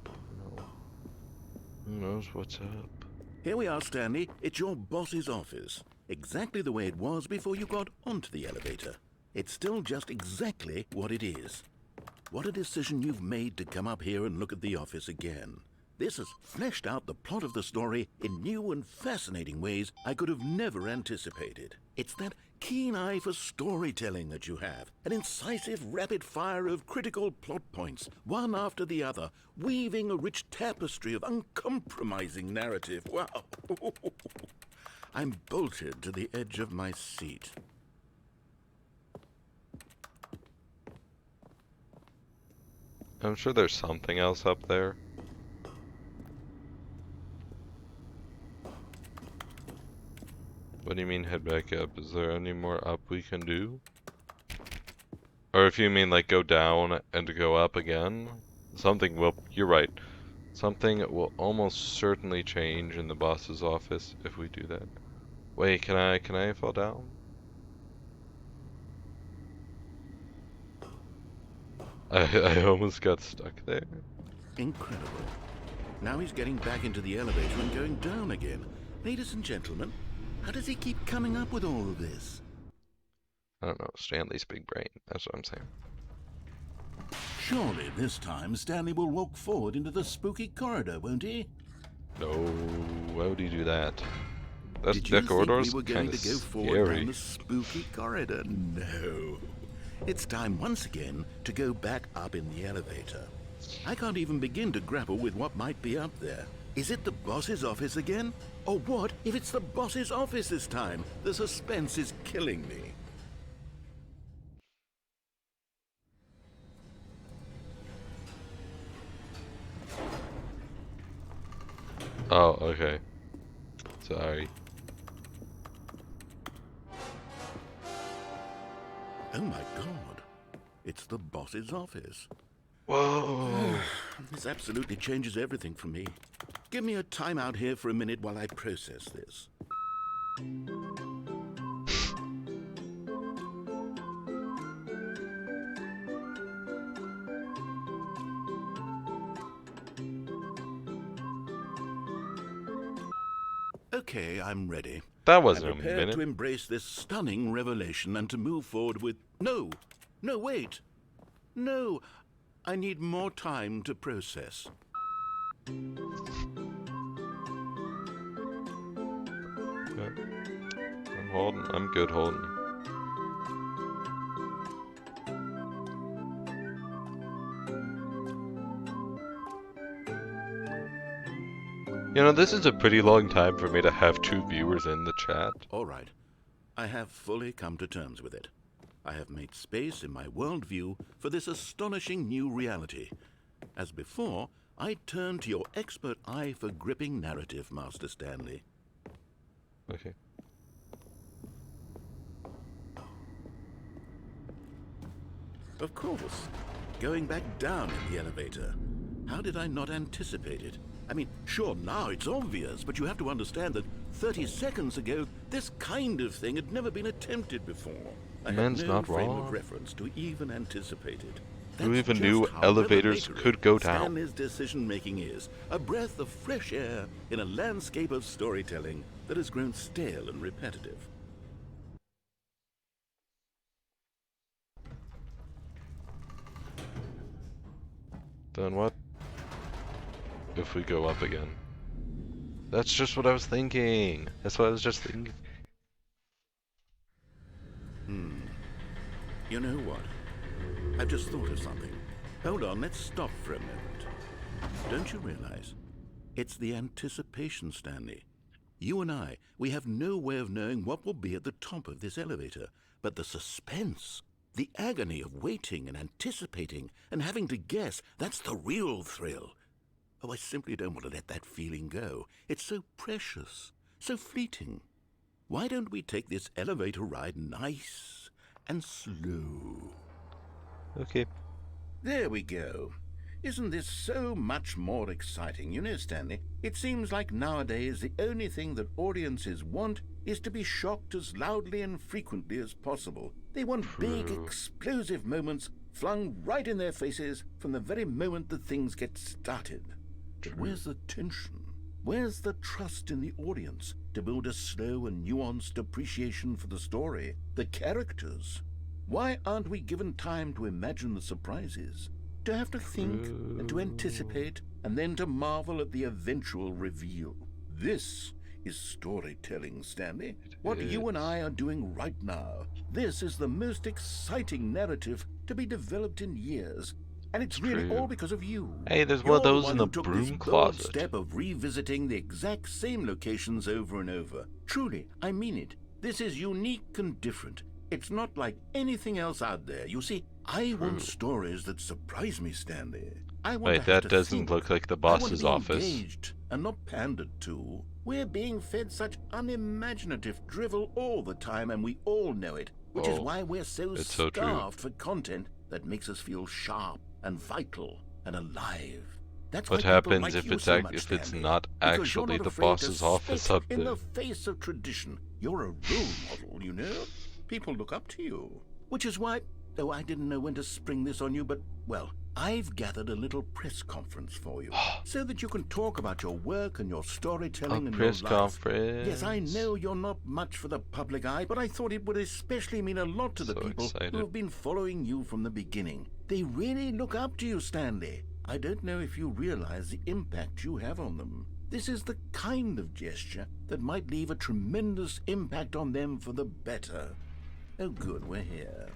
No. Who knows what's up? Here we are, Stanley. It's your boss's office. Exactly the way it was before you got onto the elevator. It's still just exactly what it is. What a decision you've made to come up here and look at the office again. This has fleshed out the plot of the story in new and fascinating ways I could have never anticipated. It's that keen eye for storytelling that you have, an incisive rapid fire of critical plot points, one after the other, weaving a rich tapestry of uncompromising narrative. Wow! I'm bolted to the edge of my seat. I'm sure there's something else up there. What do you mean head back up? Is there any more up we can do? Or if you mean like go down and go up again? Something will, you're right. Something will almost certainly change in the boss's office if we do that. Wait, can I fall down? I almost got stuck there. Incredible. Now he's getting back into the elevator and going down again. Ladies and gentlemen, how does he keep coming up with all of this? I don't know, Stanley's big brain, that's what I'm saying. Surely this time Stanley will walk forward into the spooky corridor, won't he? No, why would he do that? That Did you think corridor's we were going kinda to go forward down scary. the spooky corridor? No. It's time once again to go back up in the elevator. I can't even begin to grapple with what might be up there. Is it the boss's office again? Or what if it's the boss's office this time? The suspense is killing me. Oh, okay. Sorry. Oh my god. It's the boss's office. Whoa! This absolutely changes everything for me. Give me a timeout here for a minute while I process this. Okay, I'm ready. That I'm wasn't a prepared to minute. embrace this stunning revelation and to move forward with... No! No, wait! No! I need more time to process. Okay. I'm holding. I'm good holding. You know, this is a pretty long time for me to have 2 viewers in the chat. All right. I have fully come to terms with it. I have made space in my worldview for this astonishing new reality. As before, I turn to your expert eye for gripping narrative, Master Stanley. Okay. Of course. Going back down in the elevator. How did I not anticipate it? I mean, sure, now it's obvious, but you have to understand that 30 seconds ago, this kind of thing had never been attempted before. I Man's had no not frame wrong. of reference to even anticipate it. Who That's even just knew how elevators revelatory could go down? Stanley's decision-making is a breath of fresh air in a landscape of storytelling that has grown stale and repetitive. Then what if we go up again? That's just what I was thinking. That's what I was just thinking. You know what? I've just thought of something. Hold on, let's stop for a moment. Don't you realize? It's the anticipation, Stanley. You and I, we have no way of knowing what will be at the top of this elevator. But the suspense, the agony of waiting and anticipating and having to guess, that's the real thrill. Oh, I simply don't want to let that feeling go. It's so precious, so fleeting. Why don't we take this elevator ride nice and slow? Okay. There we go. Isn't this so much more exciting? You know, Stanley, it seems like nowadays the only thing that audiences want is to be shocked as loudly and frequently as possible. They want big, explosive moments flung right in their faces from the very moment that things get started. But where's the tension? Where's the trust in the audience to build a slow and nuanced appreciation for the story, the characters? Why aren't we given time to imagine the surprises, to have to think and to anticipate, and then to marvel at the eventual reveal? This is storytelling, Stanley. What you and I are doing right now. This is the most exciting narrative to be developed in years. And it's really all because of you. Hey, there's You're one of those one in the who took broom this bold closet. step of revisiting the exact same locations over and over. Truly, I mean it. This is unique and different. It's not like anything else out there. You see, I want stories that surprise me, Stanley. I want Wait, to have that to doesn't think. look like the I want to boss's be office. engaged and not pandered to. We're being fed such unimaginative drivel all the time, and we all know it, which is why we're so it's so true. starved for content that makes us feel sharp and vital and alive. That's What why people happens like if you it's so much, if it's Stanley, not because you're actually not the afraid to boss's office spit up in there? the face of tradition. You're a role model, you know? People look up to you. Which is why, though I didn't know when to spring this on you, but, well, I've gathered a little press conference for you, so that you can talk about your work and your storytelling and your Press life. conference. Yes, I know you're not much for the public eye, but I thought it would especially mean a lot to the So people excited. who have been following you from the beginning. They really look up to you, Stanley. I don't know if you realize the impact you have on them. This is the kind of gesture that might leave a tremendous impact on them for the better. Oh, good, we're here.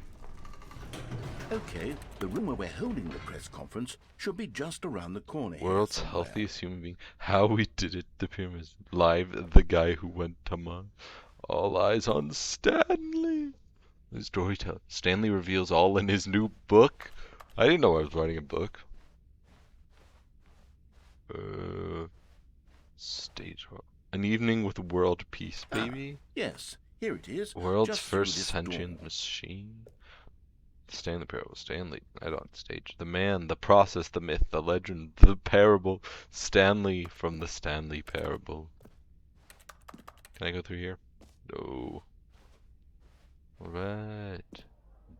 Okay, the room where we're holding the press conference should be just around the corner here World's somewhere. healthiest human being. How we did it, the pyramids. Live, the guy who went to Mars. All eyes on Stanley. The storyteller. Stanley reveals all in his new book. I didn't know I was writing a book. Stage. An evening with world peace, baby. Yes, here it is. World's just through first this sentient door. machine. Stanley Parable. Stanley, right on stage. The man, the process, the myth, the legend, the parable. Stanley from the Stanley Parable. Can I go through here? No. Alright.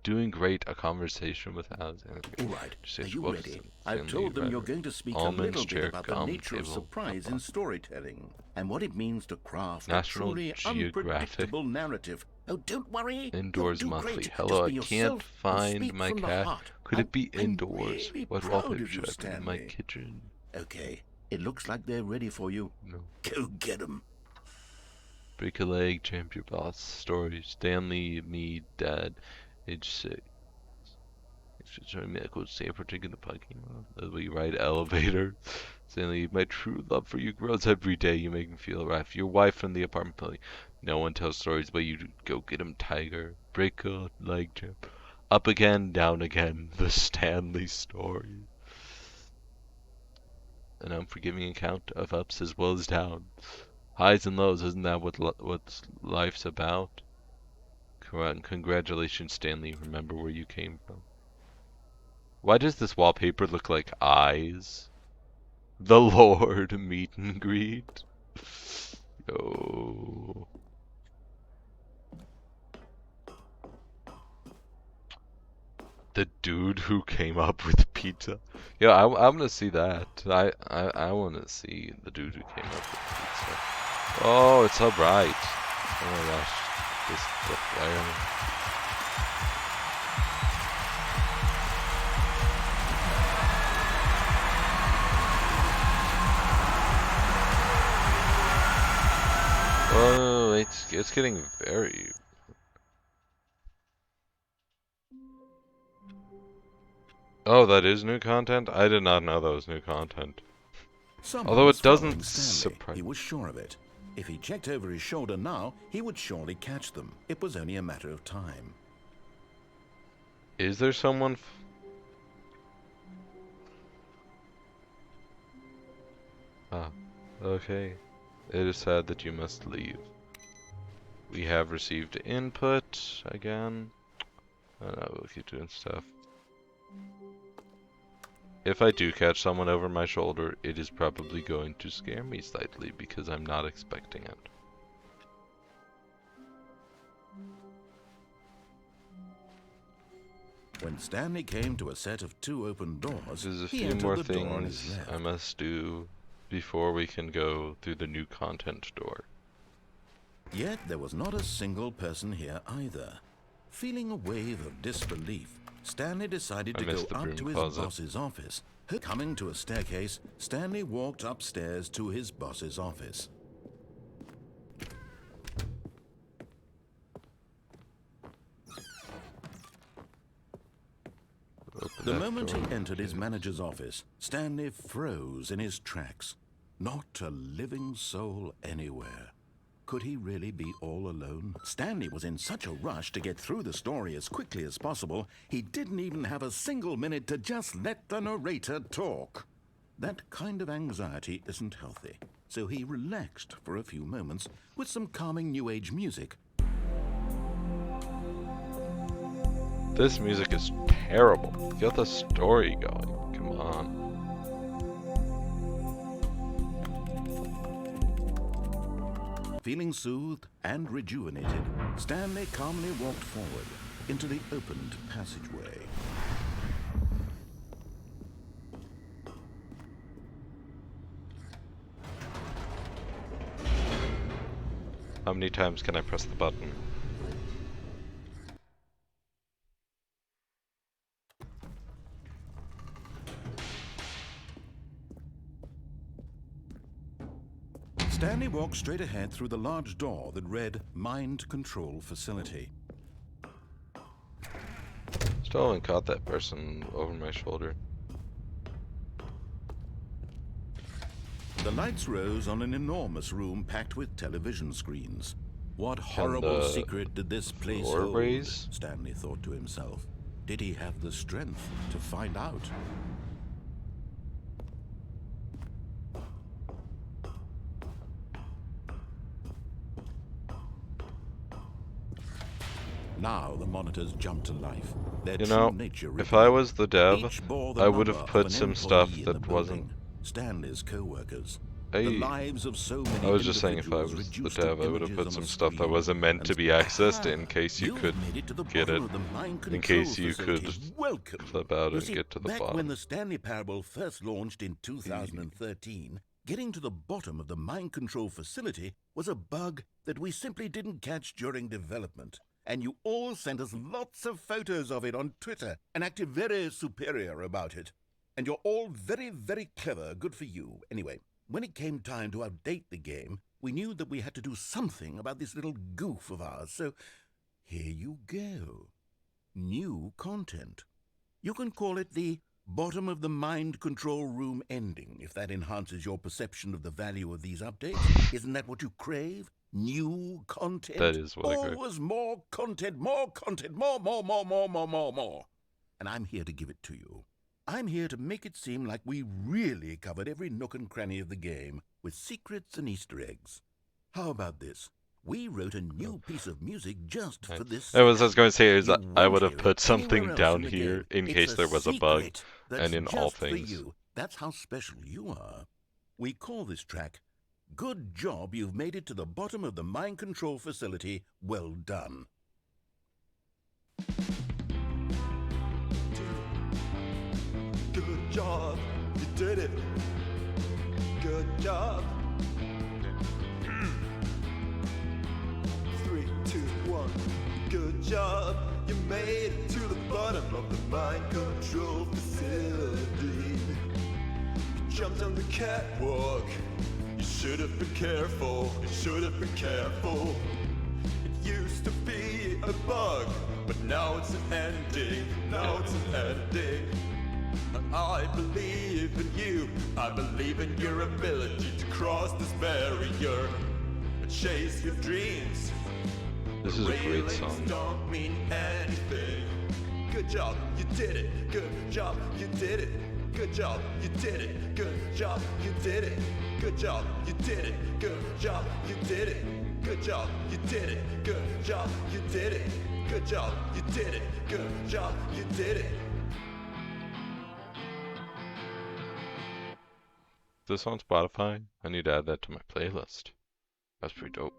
Doing great. A conversation with Alexander. All right, are you Whoops, ready? I've Stanley told them you're Ryder. going to speak Almonds, a little chair, bit about the gum, nature of table, surprise in pop-up. storytelling and what it means to craft National a truly Geographic unpredictable narrative. Oh, don't worry. Indoors You'll do monthly. great. Hello, Just I be can't yourself and find speak my from the cat. heart. Could it be I'm indoors? really What proud wallpaper of you, should I put in my Stanley. kitchen? Okay, it looks like they're ready for you. No. Go get 'em. Break a leg, champ your boss. Story. Stanley, me, dad, age 6. Join me, I could say taking the parking lot. As we ride elevator. Stanley, my true love for you grows every day. You make me feel rough. Your wife from the apartment building. No one tells stories, but you do. Go get him, tiger. Break a leg, champ. Up again, down again. The Stanley story. An unforgiving account of ups as well as downs. Highs and lows, isn't that what life's about? Congratulations, Stanley. Remember where you came from. Why does this wallpaper look like eyes? The Lord meet and greet. Yo. The dude who came up with pizza. Yeah, I'm gonna see that. I want to see the dude who came up with pizza. Oh, it's so bright. Oh my gosh, the flare. It's getting very... Oh, that is new content? I did not know that was new content. Someone Although was it doesn't following Stanley. surprise... He was sure of it. If he checked over his shoulder now, he would surely catch them. It was only a matter of time. Is there someone... Ah, okay. It is sad that you must leave. We have received input again. And I will keep doing stuff. If I do catch someone over my shoulder, it is probably going to scare me slightly because I'm not expecting it. When Stanley came to a set of 2 open doors, There's a he few entered more the door on his things left. I must do before we can go through the new content door. Yet there was not a single person here either. Feeling a wave of disbelief, Stanley decided to go missed the up broom to his closet. boss's office. Coming to a staircase, Stanley walked upstairs to his boss's office. Open The that moment door. he entered his manager's office, Stanley froze in his tracks. Not a living soul anywhere. Could he really be all alone? Stanley was in such a rush to get through the story as quickly as possible, he didn't even have a single minute to just let the narrator talk. That kind of anxiety isn't healthy, so he relaxed for a few moments with some calming New Age music. This music is terrible. Get the story going. Come on. Feeling soothed and rejuvenated, Stanley calmly walked forward into the opened passageway. How many times can I press the button? Stanley walked straight ahead through the large door that read Mind Control Facility. Still haven't caught that person over my shoulder. The lights rose on an enormous room packed with television screens. What horrible the secret did this place floor hold? raise? Stanley thought to himself. Did he have the strength to find out? Now the monitors jumped to life. Their You true know, nature if I revealed. was the dev, Each bore the I would number have of put an some stuff employee in the that wasn't... building. Stanley's co-workers. Hey, The lives of so many I was just saying if I individuals was the reduced to dev, I would have images put on some a stuff that screen. wasn't meant to be accessed in case you You've could made it to the get bottom it, of the mind in control case you facility. could Welcome. flip out You and see, get to the back when bottom. the Stanley Parable first launched in 2013, getting to the bottom of the mind control facility was a bug that we simply didn't catch during development. And you all sent us lots of photos of it on Twitter and acted very superior about it. And you're all very, very clever. Good for you. Anyway, when it came time to update the game, we knew that we had to do something about this little goof of ours. So here you go. New content. You can call it the bottom of the mind control room ending, if that enhances your perception of the value of these updates. Isn't that what you crave? New content? That is what I crave. Always more content, more. And I'm here to give it to you. I'm here to make it seem like we really covered every nook and cranny of the game with secrets and Easter eggs. How about this? We wrote a new piece of music just for this. I was going to say is You I won't would have hear it put something anywhere else down in the here game. in It's case there was a bug, secret that's and in all just for things. you. That's how special you are. We call this track, Good Job You've Made It to the Bottom of the Mind Control Facility. Well done. Good job, you did it. Good job. 3, 2, 1. Good job, you made it to the bottom of the mind control facility. You jumped on the catwalk. You should have been careful. You should have been careful. used to be a bug, but now it's an ending. Now it's an ending. I believe in you. I believe in your ability to cross this barrier and chase your dreams. This is a great song. Don't mean anything. Good job, you did it. Good job, you did it. Good job, you did it. Good job, you did it. Good job, you did it. Good job, you did it. Good job, you did it. Good job, you did it. Good job, you did it. Good job, you did it. Is this on Spotify? I need to add that to my playlist. That's pretty dope.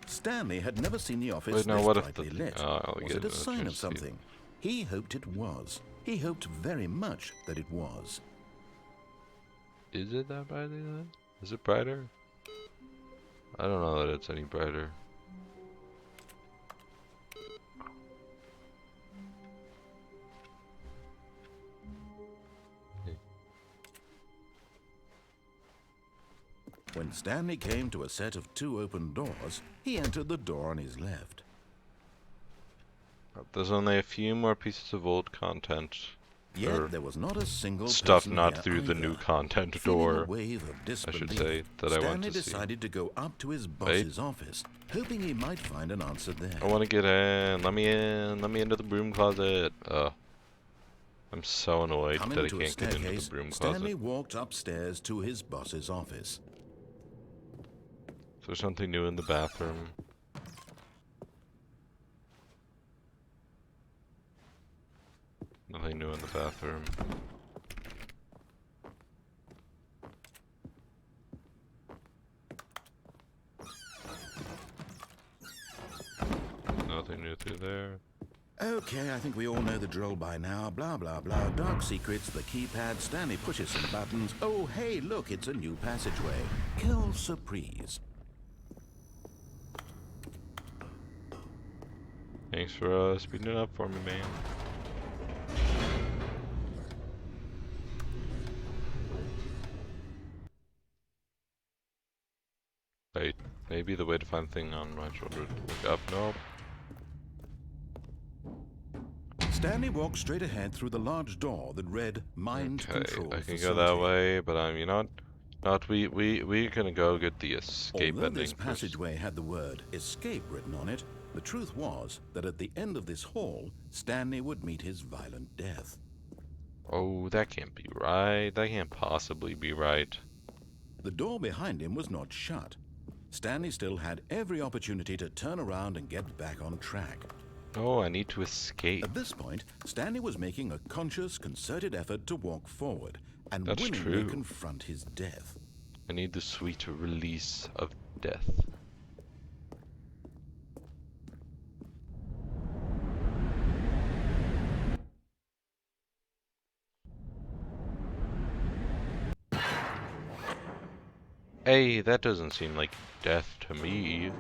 Stanley had never seen the office Wait, now this what if brightly the lit. Was it a sign of something? He hoped it was. He hoped very much that it was. Is it that brightly lit? Is it brighter? I don't know that it's any brighter. When Stanley came to a set of 2 open doors, he entered the door on his left. There's only a few more pieces of old content. Or Yet there was not a single stuff person not here through the either. new content Feeling door, a wave of I disbelief, should say, that I want Stanley to see. decided to go up to his boss's office, hoping he might find an answer there. I want to get in. Let me in. Let me into the broom closet. I'm so annoyed Coming that I to a can't get into the staircase, broom Stanley closet. walked upstairs to his boss's office. Is there something new in the bathroom? Nothing new in the bathroom. Nothing new through there. Okay, I think we all know the drill by now. Blah, blah, blah. Dark secrets, the keypad. Stanley pushes some buttons. Oh, hey, look, it's a new passageway. Quelle surprise. Thanks for speeding it up for me, man. Wait, maybe the way to find the thing on my shoulder to look up. Nope. Stanley walked straight ahead through the large door that read Mind Okay, Control I can Facility. go that way, but you know what? Not we're gonna go get the escape Although ending this first. passageway had the word escape written on it, the truth was that at the end of this hall, Stanley would meet his violent death. Oh, that can't be right. That can't possibly be right. The door behind him was not shut. Stanley still had every opportunity to turn around and get back on track. Oh, I need to escape. At this point, Stanley was making a conscious, concerted effort to walk forward and That's willingly true. confront his death. I need the sweet release of death. Hey, that doesn't seem like death to me.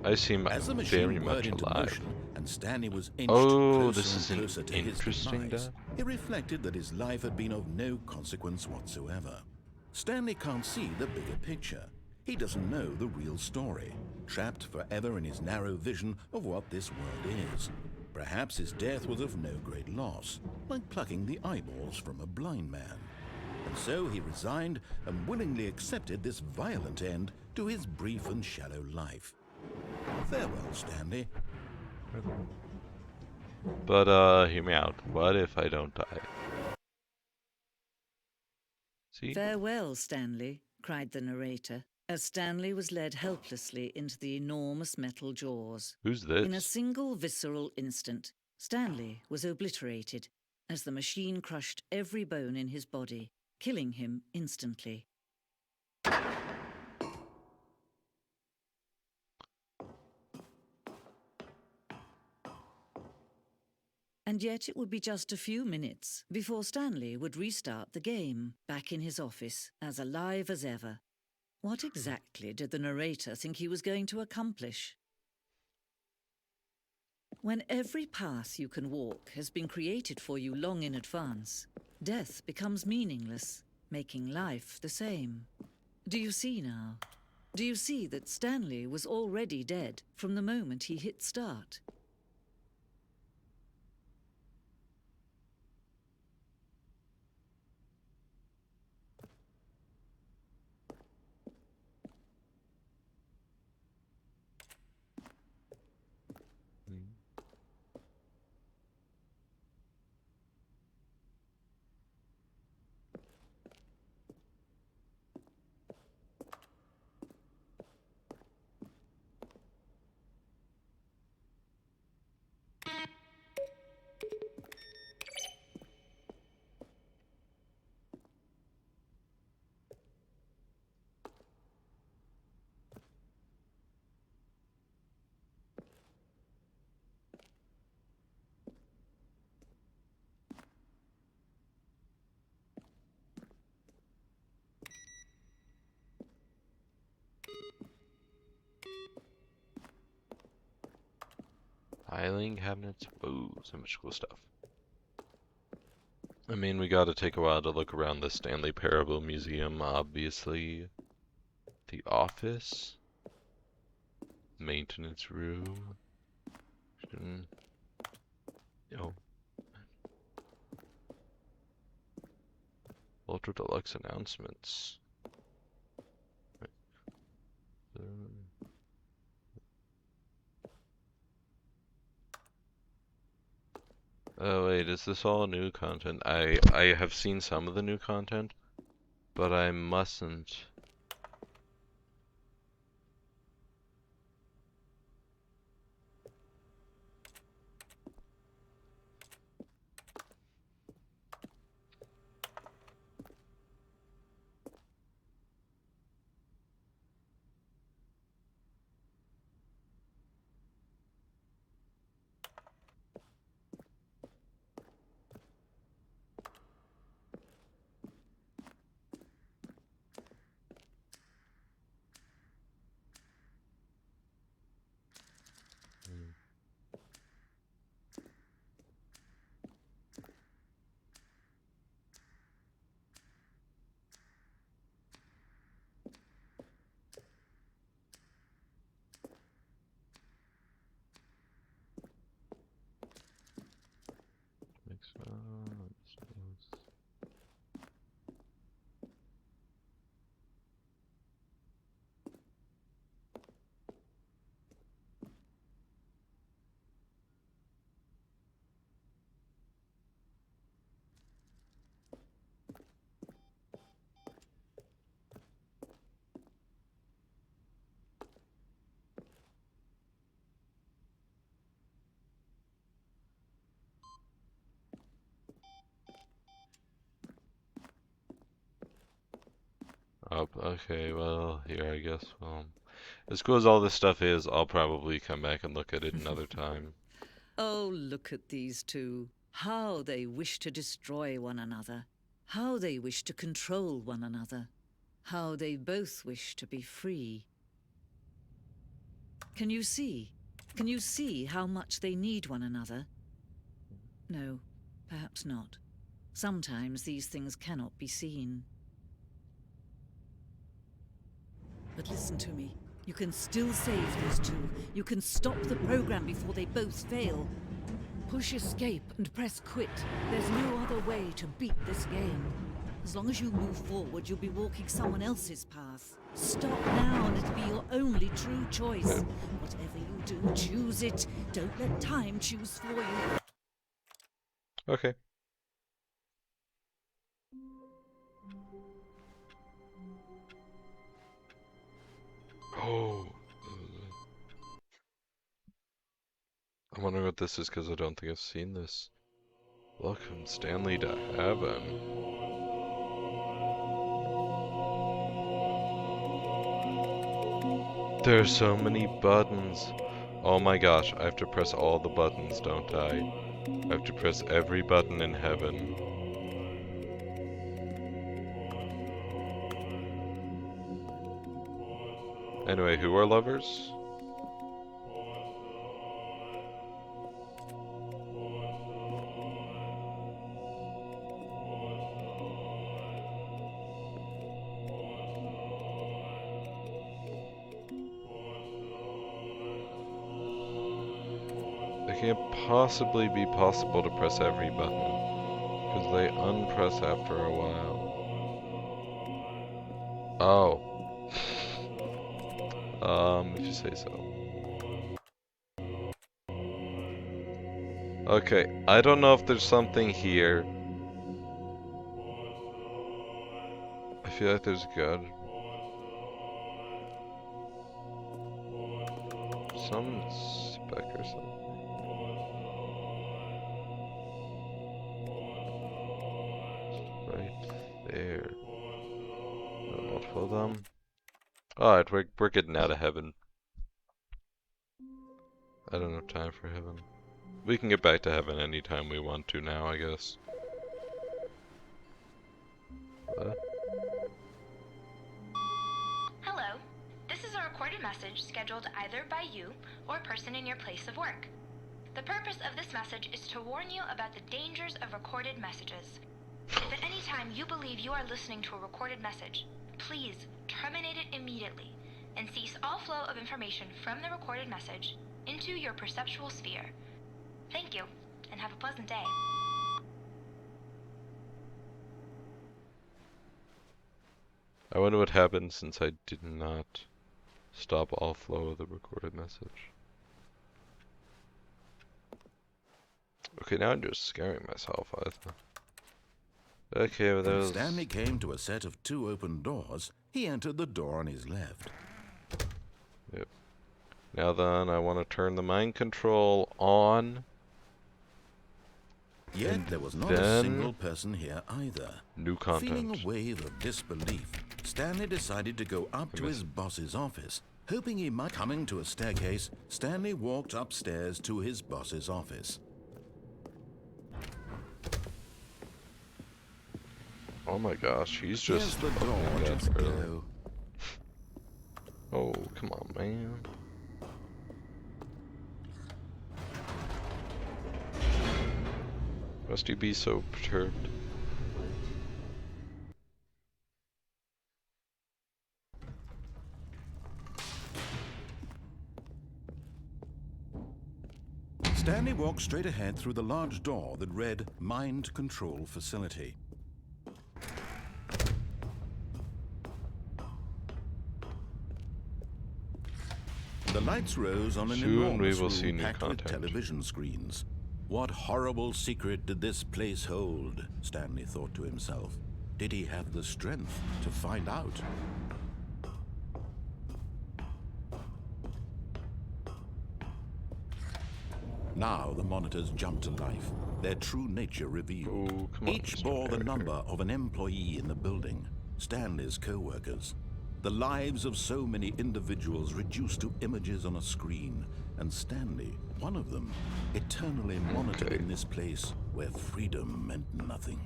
I seem As the very machine much whirred into alive. motion and Stanley was inched Oh, closer this is and an closer to his interesting demise, death. he reflected that his life had been of no consequence whatsoever. Stanley can't see the bigger picture. He doesn't know the real story, trapped forever in his narrow vision of what this world is. Perhaps his death was of no great loss, like plucking the eyeballs from a blind man. And so he resigned and willingly accepted this violent end to his brief and shallow life. Farewell, Stanley. But hear me out. What if I don't die? See? Farewell, Stanley, cried the narrator, as Stanley was led helplessly into the enormous metal jaws. Who's In a this? single visceral instant, Stanley was obliterated as the machine crushed every bone in his body, killing him instantly. And yet it would be just a few minutes before Stanley would restart the game, back in his office, as alive as ever. What exactly did the narrator think he was going to accomplish? When every path you can walk has been created for you long in advance, death becomes meaningless, making life the same. Do you see now? Do you see that Stanley was already dead from the moment he hit start? Filing cabinets. Ooh, so much cool stuff. I mean, we gotta take a while to look around the Stanley Parable Museum, obviously. The office. Maintenance room. Oh. Ultra Deluxe announcements. Oh wait, is this all new content? I have seen some of the new content, but I mustn't. Up. Okay, well, here I guess. As cool as all this stuff is, I'll probably come back and look at it another time. Oh, look at these two. How they wish to destroy one another. How they wish to control one another. How they both wish to be free. Can you see? Can you see how much they need one another? No, perhaps not. Sometimes these things cannot be seen. But listen to me. You can still save these two. You can stop the program before they both fail. Push escape and press quit. There's no other way to beat this game. As long as you move forward, you'll be walking someone else's path. Stop now and it'll be your only true choice. Whatever you do, choose it. Don't let time choose for you. Okay. Oh. I'm wondering what this is because I don't think I've seen this. Welcome, Stanley, to heaven. There are so many buttons. Oh my gosh, I have to press all the buttons, don't I? I have to press every button in heaven. Anyway, who are lovers? can't possibly be possible to press every button, because they unpress after a while. Oh. If you say so. Okay, I don't know if there's something here. I feel like there's good. Some spec or something. Right there. Multiple of them. Alright, we're getting out of heaven. I don't have time for heaven. We can get back to heaven anytime we want to now, I guess. Hello. This is a recorded message scheduled either by you or a person in your place of work. The purpose of this message is to warn you about the dangers of recorded messages. If at any time you believe you are listening to a recorded message, please terminate it immediately and cease all flow of information from the recorded message into your perceptual sphere. Thank you, and have a pleasant day. I wonder what happened since I did not stop all flow of the recorded message. Okay, now I'm just scaring myself. Okay, well, When Stanley came to a set of 2 open doors, he entered the door on his left. Yep. Now then, I want to turn the mind control on. Yet there was not a single person here either. New content. Feeling a wave of disbelief, Stanley decided to go up to his boss's office. Hoping he might coming to a staircase, Stanley walked upstairs to his boss's office. Oh my gosh, he's just Here's the door, opening that just early. go. Oh, come on, man. Must you be so perturbed? Stanley walked straight ahead through the large door that read Mind Control Facility. The lights rose on an Soon we enormous will see room new packed with content. television screens. What horrible secret did this place hold? Stanley thought to himself. Did he have the strength to find out? Now the monitors jumped to life, their true nature revealed. Oh, come on, Each Mr. bore the Character. number of an employee in the building, Stanley's co-workers. The lives of so many individuals reduced to images on a screen, and Stanley, one of them, eternally monitored in this place where freedom meant nothing.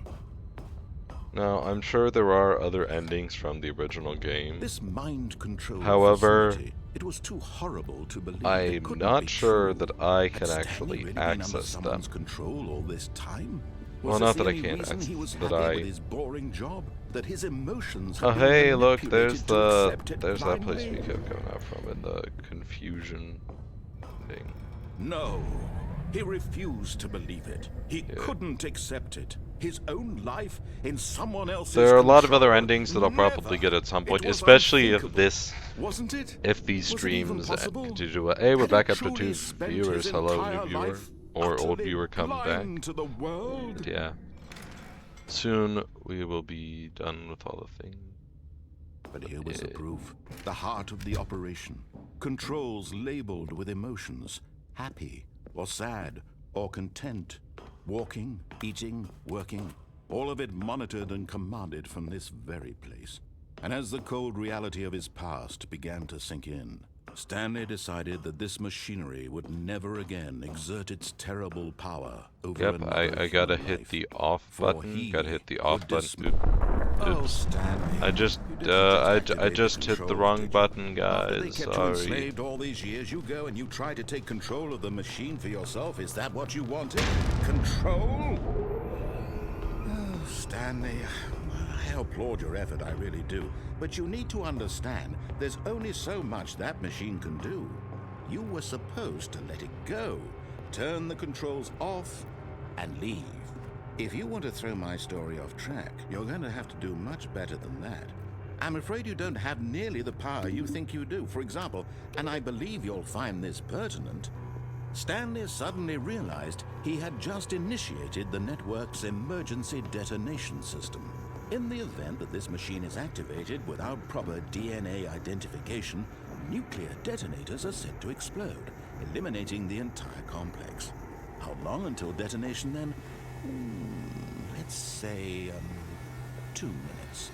Now, I'm sure there are other endings from the original game. This mind control However, facility, it was too horrible to believe. It I'm couldn't not be sure true. that I Had can Stanley actually really been under access them. someone's control all this time? Well, Was not this that the I only can't reason he was access, that happy I- with his boring job? That his emotions Oh, had been hey, look, there's manipulated to accept it that place blindly? we kept going out from in the confusion thing. No, he refused to believe it. He couldn't accept it. His own life in someone else's There are a lot of control. other endings that I'll probably Never. get at some point, It was especially if unthinkable. this, Wasn't it? if these Was it even streams possible? continue to. Hey, we're Had back he up to truly 2 spent viewers. his Hello, entire new viewer, life or old utterly viewer, come back. blind to the world? But yeah, soon we will be done with all the things. But here was the proof. The heart of the operation. Controls labeled with emotions. Happy, or sad, or content. Walking, eating, working. All of it monitored and commanded from this very place. And as the cold reality of his past began to sink in, Stanley decided that this machinery would never again exert its terrible power over Yep, another I gotta human hit life. the off For button. he Gotta hit the would off button. dis- Oh, Stanley. I just, You didn't I activate just the hit the controls, wrong did you? button, After they guys. kept you Sorry. enslaved all these years, you go and you try to take control of the machine for yourself. Is that what you wanted? Control? Oh, Stanley, I applaud your effort, I really do. But you need to understand, there's only so much that machine can do. You were supposed to let it go. turn the controls off, and leave. If you want to throw my story off track, you're going to have to do much better than that. I'm afraid you don't have nearly the power you think you do. For example, and I believe you'll find this pertinent, Stanley suddenly realized he had just initiated the network's emergency detonation system. In the event that this machine is activated without proper DNA identification, nuclear detonators are set to explode, eliminating the entire complex. How long until detonation then? Let's say, 2 minutes.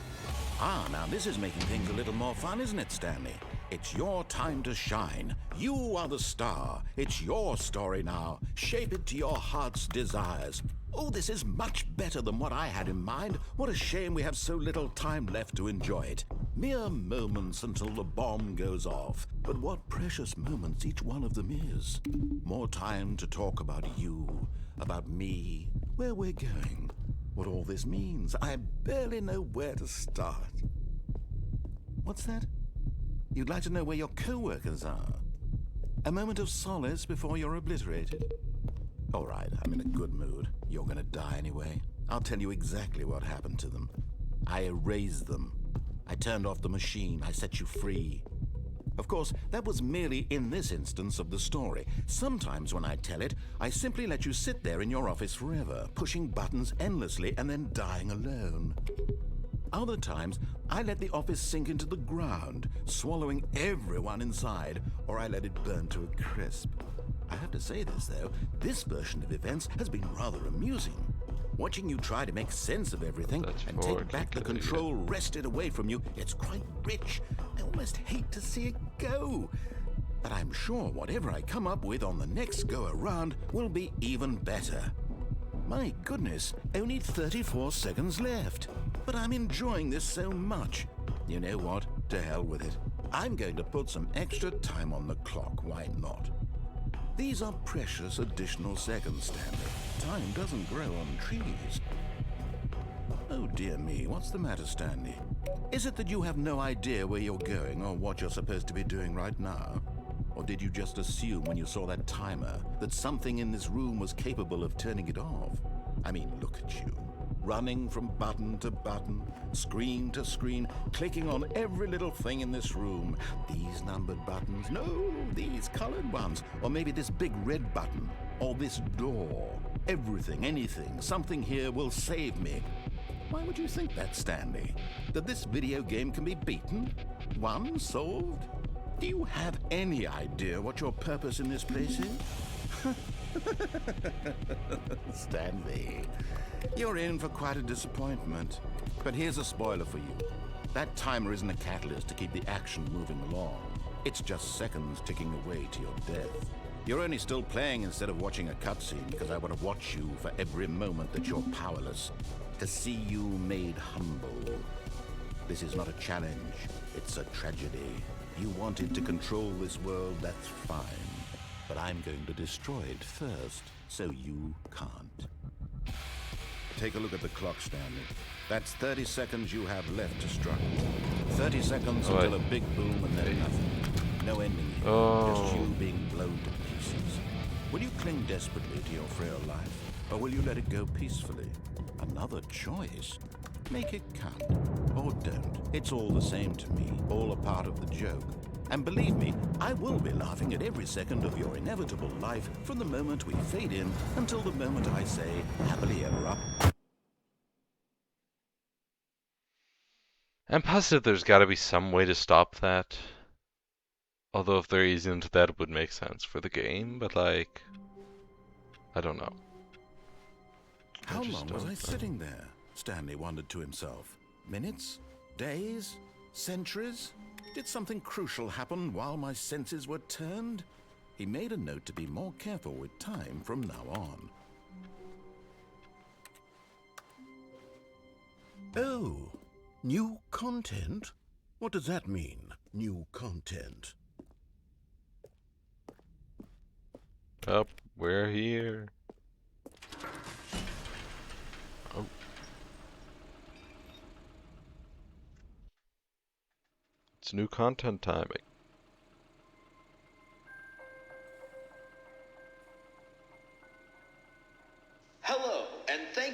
Ah, now this is making things a little more fun, isn't it, Stanley? It's your time to shine. You are the star. It's your story now. Shape it to your heart's desires. Oh, this is much better than what I had in mind. What a shame we have so little time left to enjoy it. Mere moments until the bomb goes off. But what precious moments each one of them is. More time to talk about you, about me, where we're going, what all this means. I barely know where to start. What's that? You'd like to know where your co-workers are? A moment of solace before you're obliterated? All right, I'm in a good mood. You're gonna die anyway. I'll tell you exactly what happened to them. I erased them. I turned off the machine. I set you free. Of course, that was merely in this instance of the story. Sometimes when I tell it, I simply let you sit there in your office forever, pushing buttons endlessly and then dying alone. Other times, I let the office sink into the ground, swallowing everyone inside, or I let it burn to a crisp. I have to say this, though, this version of events has been rather amusing. Watching you try to make sense of everything and take back the control wrested away from you, it's quite rich. I almost hate to see it go. But I'm sure whatever I come up with on the next go-around will be even better. My goodness, only 34 seconds left. But I'm enjoying this so much. You know what? To hell with it. I'm going to put some extra time on the clock. Why not? These are precious additional seconds, Stanley. Time doesn't grow on trees. Oh dear me, what's the matter, Stanley? Is it that you have no idea where you're going or what you're supposed to be doing right now? Or did you just assume when you saw that timer that something in this room was capable of turning it off? I mean, look at you. Running from button to button, screen to screen, clicking on every little thing in this room. These numbered buttons, no, these colored ones. Or maybe this big red button, or this door. Everything, anything, something here will save me. Why would you think that, Stanley? That this video game can be beaten? Won? Solved? Do you have any idea what your purpose in this place is? Stanley, you're in for quite a disappointment. But here's a spoiler for you. That timer isn't a catalyst to keep the action moving along. It's just seconds ticking away to your death. You're only still playing instead of watching a cutscene because I want to watch you for every moment that you're powerless. To see you made humble. This is not a challenge. It's a tragedy. You wanted to control this world, that's fine. But I'm going to destroy it first, so you can't. Take a look at the clock, Stanley. That's 30 seconds you have left to struggle. 30 seconds until a big boom and then nothing. No ending here, just you being blown to pieces. Will you cling desperately to your frail life, or will you let it go peacefully? Another choice. Make it count, or don't. It's all the same to me, all a part of the joke. And believe me, I will be laughing at every second of your inevitable life from the moment we fade in until the moment I say, happily ever up. I'm positive there's got to be some way to stop that. Although if there isn't, that would make sense for the game, but like, I don't know. How long was I sitting there? Stanley wondered to himself. Minutes? Days? Centuries? Did something crucial happen while my senses were turned? He made a note to be more careful with time from now on. Oh, new content? What does that mean, new content? Up, we're here. Oh. It's new content timing.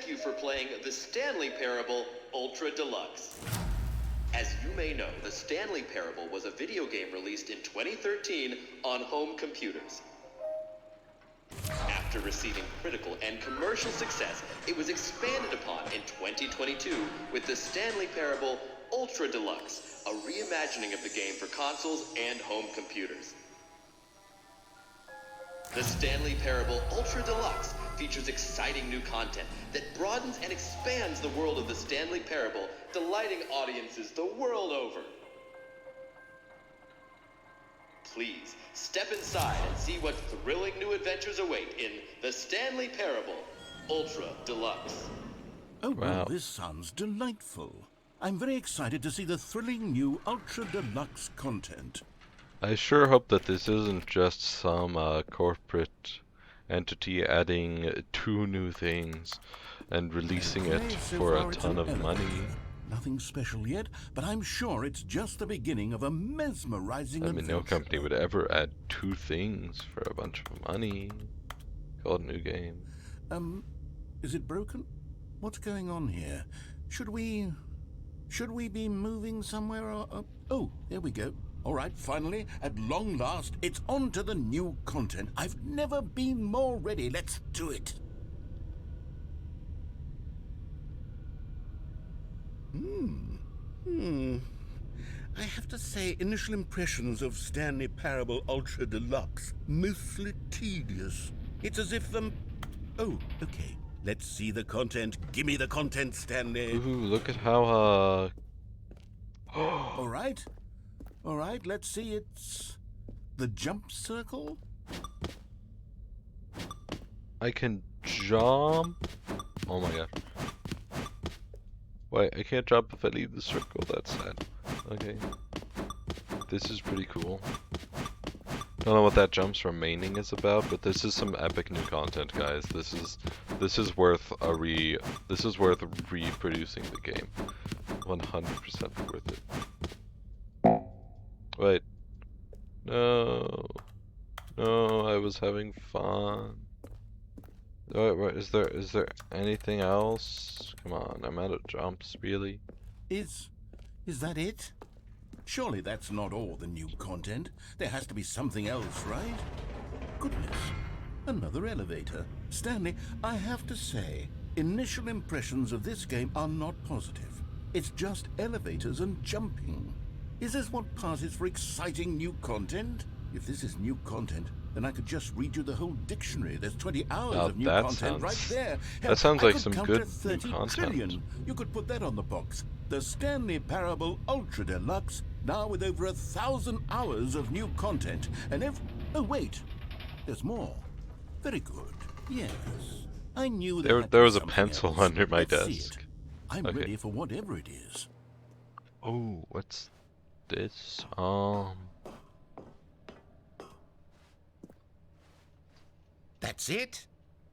you for playing the Stanley Parable Ultra Deluxe. As you may know, the Stanley Parable was a video game released in 2013 on home computers. After receiving critical and commercial success, it was expanded upon in 2022 with the Stanley Parable Ultra Deluxe, a reimagining of the game for consoles and home computers. The Stanley Parable Ultra Deluxe features exciting new content that broadens and expands the world of the Stanley Parable, delighting audiences the world over. Please, step inside and see what thrilling new adventures await in the Stanley Parable Ultra Deluxe. Oh, well, Wow. this sounds delightful. I'm very excited to see the thrilling new Ultra Deluxe content. I sure hope that this isn't just some corporate entity adding 2 new things and releasing it Okay, so for far a it's ton an of money. elevator. Nothing special yet, but I'm sure it's just the beginning of a mesmerizing I mean, adventure. no company would ever add 2 things for a bunch of money. Call it a new game. Is it broken? What's going on here? Should we be moving somewhere or... Oh, there we go. All right, finally, at long last, it's on to the new content. I've never been more ready. Let's do it. I have to say, initial impressions of Stanley Parable Ultra Deluxe, mostly tedious. It's as if Oh, okay. Let's see the content. Gimme the content, Stanley. Ooh, look at how All right, let's see. It's the jump circle. I can jump. Oh my god. Wait, I can't jump if I leave the circle. That's sad. Okay. This is pretty cool. Don't know what that jumps remaining is about, but this is some epic new content, guys. This is worth reproducing the game. 100% worth it. Wait. No. No, I was having fun. Wait, is there anything else? Come on, I'm out of jumps, really. Is that it? Surely that's not all the new content. There has to be something else, right? Goodness, another elevator. Stanley, I have to say, initial impressions of this game are not positive. It's just elevators and jumping. Is this what passes for exciting new content? If this is new content, then I could just read you the whole dictionary. There's 20 hours Oh, of new that content right sounds- there. that sounds like I could some count good to 30 new content. trillion. You could put that on the box. The Stanley Parable Ultra Deluxe, now with over 1,000 hours of new content. And oh wait, there's more. Very good. Yes, I knew There had to there be was a something pencil else. under my Let's see desk. it. I'm Okay. ready for whatever it is. Oh, what's this? That's it?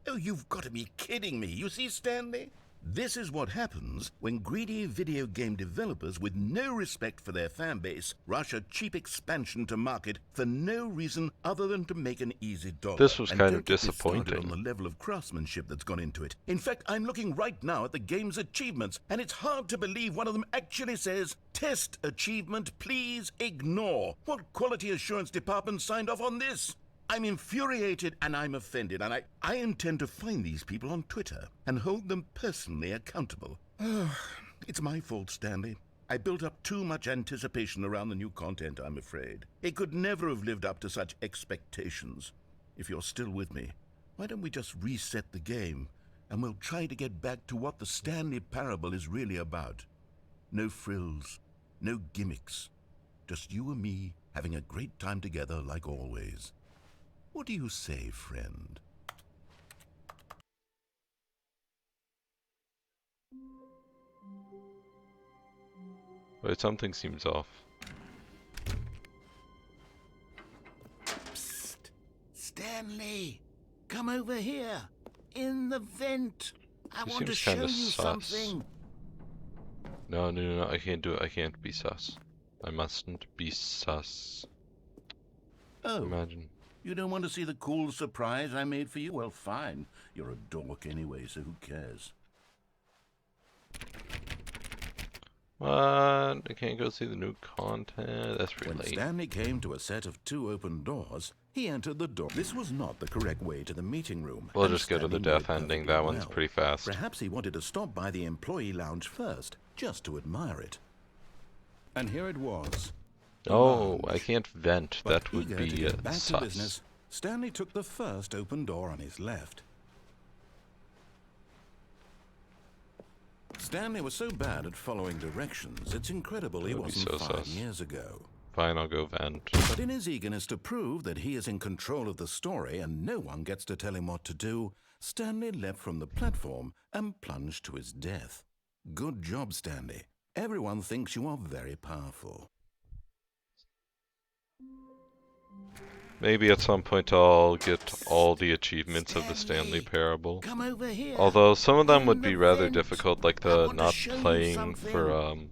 Oh, you've got to be kidding me. You see, Stanley? This is what happens when greedy video game developers with no respect for their fan base rush a cheap expansion to market for no reason other than to make an easy dollar. This was And kind don't of get me started disappointing. on the level of craftsmanship that's gone into it. In fact, I'm looking right now at the game's achievements, and it's hard to believe one of them actually says, "Test achievement, please ignore." What quality assurance department signed off on this? I'm infuriated and I'm offended, and I intend to find these people on Twitter and hold them personally accountable. It's my fault, Stanley. I built up too much anticipation around the new content, I'm afraid. It could never have lived up to such expectations. If you're still with me, why don't we just reset the game, and we'll try to get back to what the Stanley Parable is really about. No frills, no gimmicks. Just you and me having a great time together like always. What do you say, friend? Wait, something seems off. Psst! Stanley! Come over here! In the vent! I He want to seems show kinda you sus. something! No, I can't do it. I can't be sus. I mustn't be sus. Oh, Imagine. you don't want to see the cool surprise I made for you? Well, fine. You're a dork anyway, so who cares? What? I can't go see the new content. That's pretty When late. Stanley came to a set of 2 open doors, he entered the door. This was not the correct way to the meeting room. We'll and just go to the Stanley knew death it ending. perfectly That one's well. pretty fast. Perhaps he wanted to stop by the employee lounge first, just to admire it. And here it was. the Oh, lounge. I can't vent. But That would eager to be get back to sus. business, Stanley took the first open door on his left. Stanley was so bad at following directions, it's incredible he That would be wasn't so 5 sus. years ago. Fine, I'll go vent. But in his eagerness to prove that he is in control of the story and no one gets to tell him what to do, Stanley leapt from the platform and plunged to his death. Good job, Stanley. Everyone thinks you are very powerful. Maybe at some point I'll get all the achievements of the Stanley Parable. Come over here. Although some of them In would the be rather vent. difficult, like I the want to not show you playing something.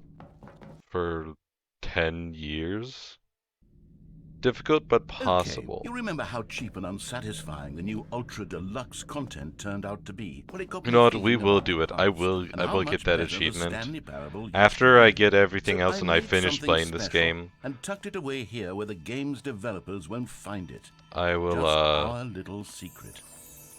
for 10 years. Difficult but possible. Okay, you remember how cheap and unsatisfying the new Ultra Deluxe content turned out to be? Well, it got You me know what? thinking We will about do the it. I past will. and I how will get much that better the achievement Stanley Parable used after to I be. get everything else So and I made finish something playing this special game. and tucked it away here where the game's developers won't find it. I will. Just our little secret.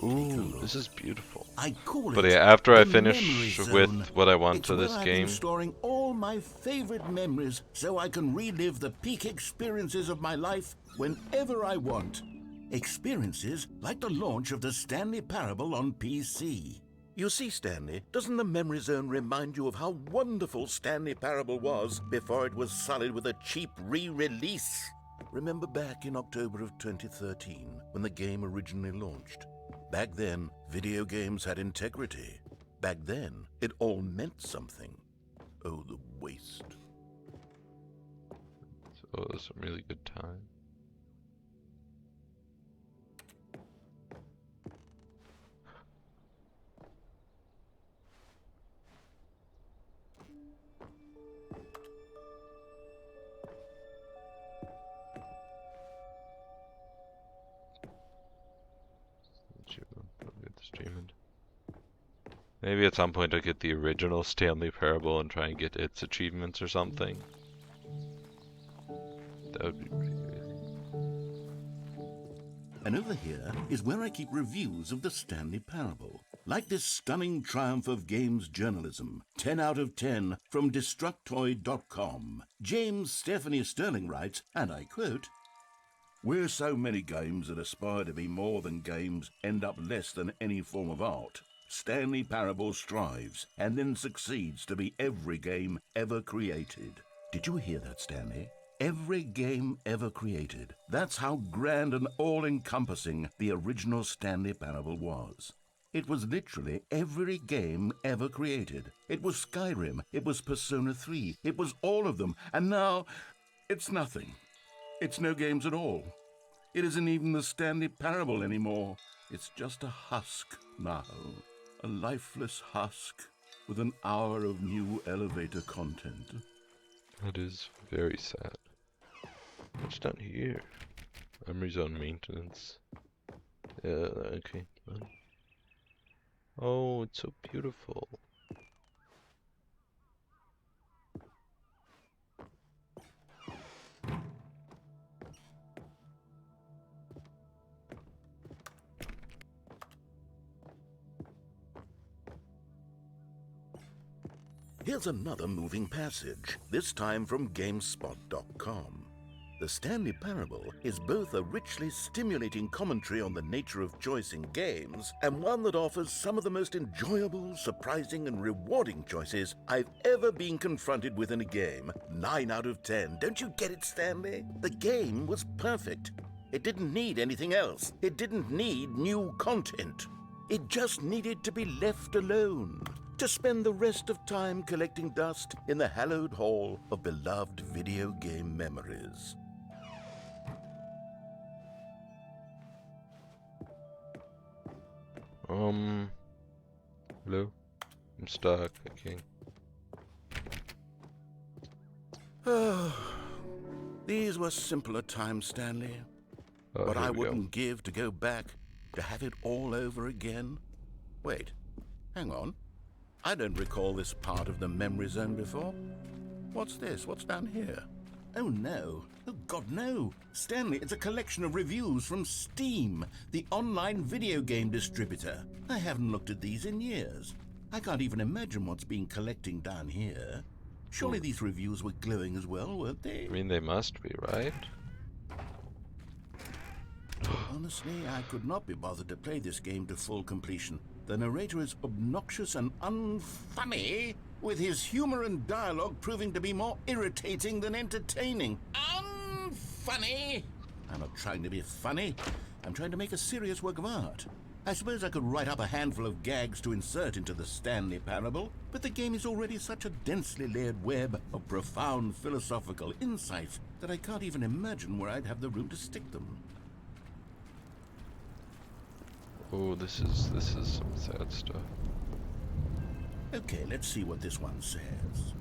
Ooh, this is beautiful. I call But it yeah, after I the memory finish zone. with what I want It's to where this I've game, been storing all my favorite memories so I can relive the peak experiences of my life whenever I want. Experiences like the launch of the Stanley Parable on PC. You see, Stanley, doesn't the memory zone remind you of how wonderful Stanley Parable was before it was sullied with a cheap re-release? Remember back in October of 2013 when the game originally launched? Back then, video games had integrity. Back then, it all meant something. Oh, the waste. so it was a really good time. Maybe at some point I'll get the original Stanley Parable and try and get its achievements or something. That would be pretty crazy. And over here is where I keep reviews of the Stanley Parable. Like this stunning triumph of games journalism, 10 out of 10 from Destructoid.com. James Stephanie Sterling writes, and I quote, "Where so many games that aspire to be more than games end up less than any form of art, Stanley Parable strives and then succeeds to be every game ever created." Did you hear that, Stanley? Every game ever created. That's how grand and all-encompassing the original Stanley Parable was. It was literally every game ever created. It was Skyrim, it was Persona 3, it was all of them, and now it's nothing. It's no games at all. It isn't even the Stanley Parable anymore. It's just a husk now. A lifeless husk with an hour of new elevator content. That is very sad. What's down here? Memory zone maintenance. Yeah, okay. Oh, it's so beautiful. Here's another moving passage, this time from GameSpot.com. The Stanley Parable is both a richly stimulating commentary on the nature of choice in games and one that offers some of the most enjoyable, surprising, and rewarding choices I've ever been confronted with in a game. 9 out of 10. Don't you get it, Stanley? The game was perfect. It didn't need anything else. It didn't need new content. It just needed to be left alone, to spend the rest of time collecting dust in the hallowed hall of beloved video game memories. Hello? I'm stuck. Okay. These were simpler times, Stanley. Oh, But here I we go. wouldn't give to go back, to have it all over again. Wait, hang on. I don't recall this part of the memory zone before. What's this? What's down here? Oh no. Oh God, no. Stanley, it's a collection of reviews from Steam, the online video game distributor. I haven't looked at these in years. I can't even imagine what's been collecting down here. Surely these reviews were glowing as well, weren't they? I mean, they must be, right? Honestly, I could not be bothered to play this game to full completion. The narrator is obnoxious and unfunny, with his humor and dialogue proving to be more irritating than entertaining. Unfunny! I'm not trying to be funny. I'm trying to make a serious work of art. I suppose I could write up a handful of gags to insert into the Stanley Parable, but the game is already such a densely layered web of profound philosophical insights that I can't even imagine where I'd have the room to stick them. Oh, this is some sad stuff. Okay, let's see what this one says.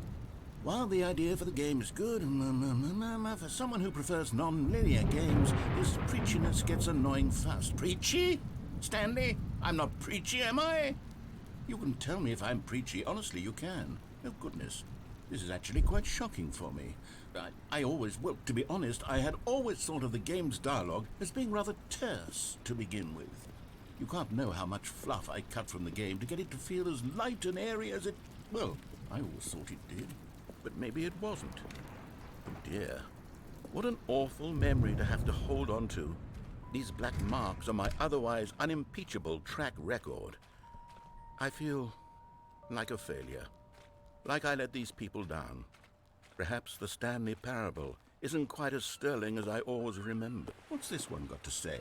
While the idea for the game is good, for someone who prefers non-linear games, this preachiness gets annoying fast. Preachy? Stanley? I'm not preachy, am I? You can tell me if I'm preachy. Honestly, you can. Oh, goodness. This is actually quite shocking for me. Well, to be honest, I had always thought of the game's dialogue as being rather terse to begin with. You can't know how much fluff I cut from the game to get it to feel as light and airy as it... Well, I always thought it did, but maybe it wasn't. Oh dear, what an awful memory to have to hold on to. These black marks on my otherwise unimpeachable track record. I feel like a failure, like I let these people down. Perhaps the Stanley Parable isn't quite as sterling as I always remember. What's this one got to say?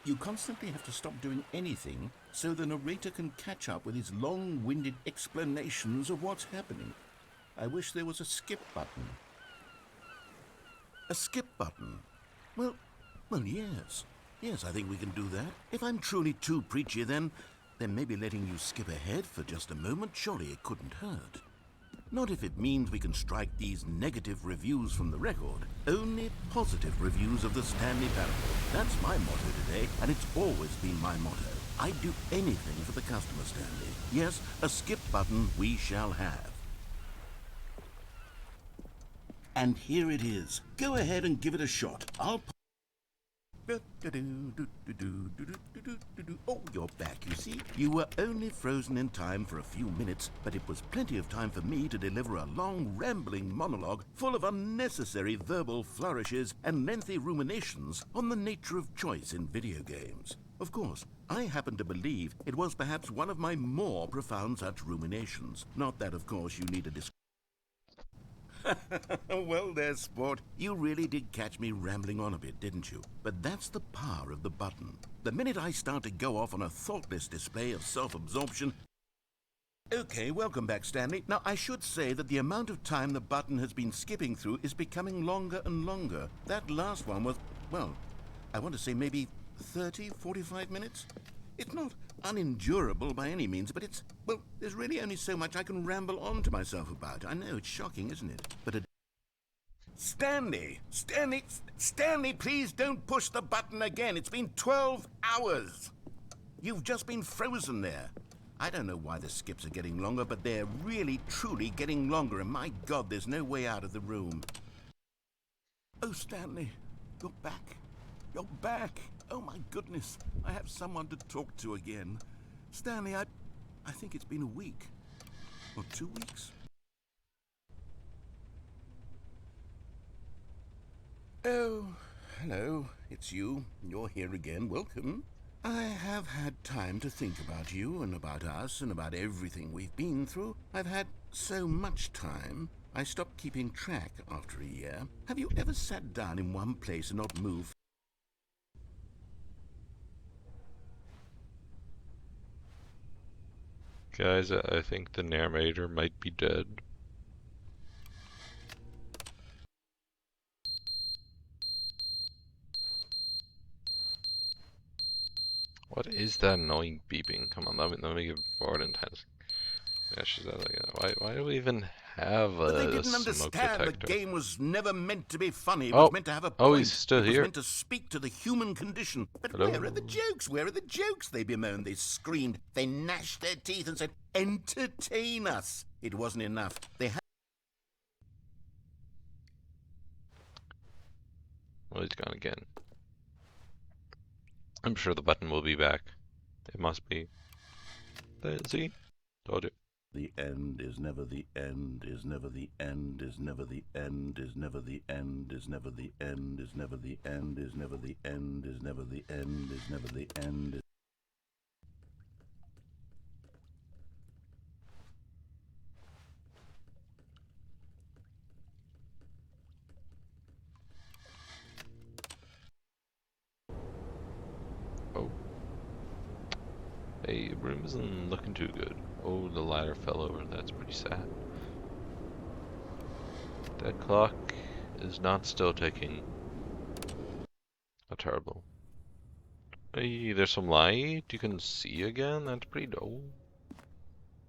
You constantly have to stop doing anything so the narrator can catch up with his long-winded explanations of what's happening. I wish there was a skip button. A skip button? Well, yes. Yes, I think we can do that. If I'm truly too preachy, then maybe letting you skip ahead for just a moment, surely it couldn't hurt. Not if it means we can strike these negative reviews from the record. Only positive reviews of the Stanley Parable. That's my motto today, and it's always been my motto. I'd do anything for the customer, Stanley. Yes, a skip button we shall have. And here it is. Go ahead and give it a shot. Oh, you're back, you see. You were only frozen in time for a few minutes, but it was plenty of time for me to deliver a long, rambling monologue full of unnecessary verbal flourishes and lengthy ruminations on the nature of choice in video games. Of course, I happen to believe it was perhaps one of my more profound such ruminations. Not that, of course, you need a description. Well, there, sport. You really did catch me rambling on a bit, didn't you? But that's the power of the button. The minute I start to go off on a thoughtless display of self-absorption... Okay, welcome back, Stanley. Now, I should say that the amount of time the button has been skipping through is becoming longer and longer. That last one was, well, I want to say maybe 30, 45 minutes? It's not unendurable by any means, but it's, well, there's really only so much I can ramble on to myself about. I know, it's shocking, isn't it? But Stanley, please don't push the button again. It's been 12 hours. You've just been frozen there. I don't know why the skips are getting longer, but they're really, truly getting longer, and my God, there's no way out of the room. Oh, Stanley, you're back. You're back. Oh, my goodness. I have someone to talk to again. Stanley, I think it's been a week. Or 2 weeks. Oh, hello. It's you. You're here again. Welcome. I have had time to think about you and about us and about everything we've been through. I've had so much time. I stopped keeping track after a year. Have you ever sat down in one place and not moved? Guys, I think the narrator might be dead. What is that annoying beeping? Come on, let me give forward intense. Yeah, she's like, why do we even have But they a didn't smoke understand the detector. game was never meant to be funny. It Oh, was meant to have a point. oh, he's still it was here. meant to speak to the human condition. But Hello? where are the jokes? Where are the jokes? They bemoaned, they screamed, they gnashed their teeth and said, entertain us. It wasn't enough. They had... Well, he's gone again. I'm sure the button will be back. It must be. See? Told you. The end is never the end, is never the end, is never the end, is never the end, is never the end, is never the end, is never the end, is never the end, is never the end. Oh. Hey, room isn't looking too good. Oh, the ladder fell over. That's pretty sad. That clock is not still ticking. How terrible. Hey, there's some light you can see again. That's pretty dope.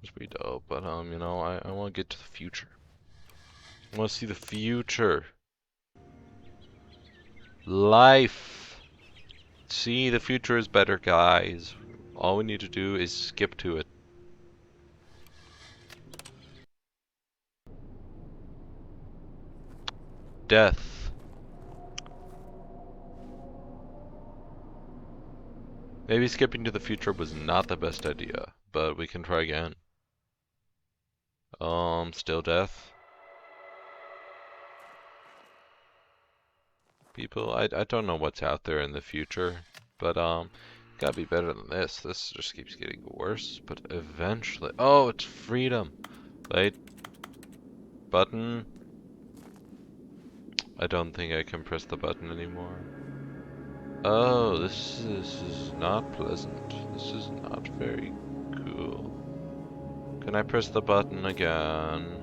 That's pretty dope. But you know, I want to get to the future. I want to see the future. Life. See, the future is better, guys. All we need to do is skip to it. Death. Maybe skipping to the future was not the best idea, but we can try again. Still death. People, I don't know what's out there in the future, but gotta be better than this. This just keeps getting worse, but eventually, oh, it's freedom. Wait, button. I don't think I can press the button anymore. Oh, this is not pleasant. This is not very cool. Can I press the button again?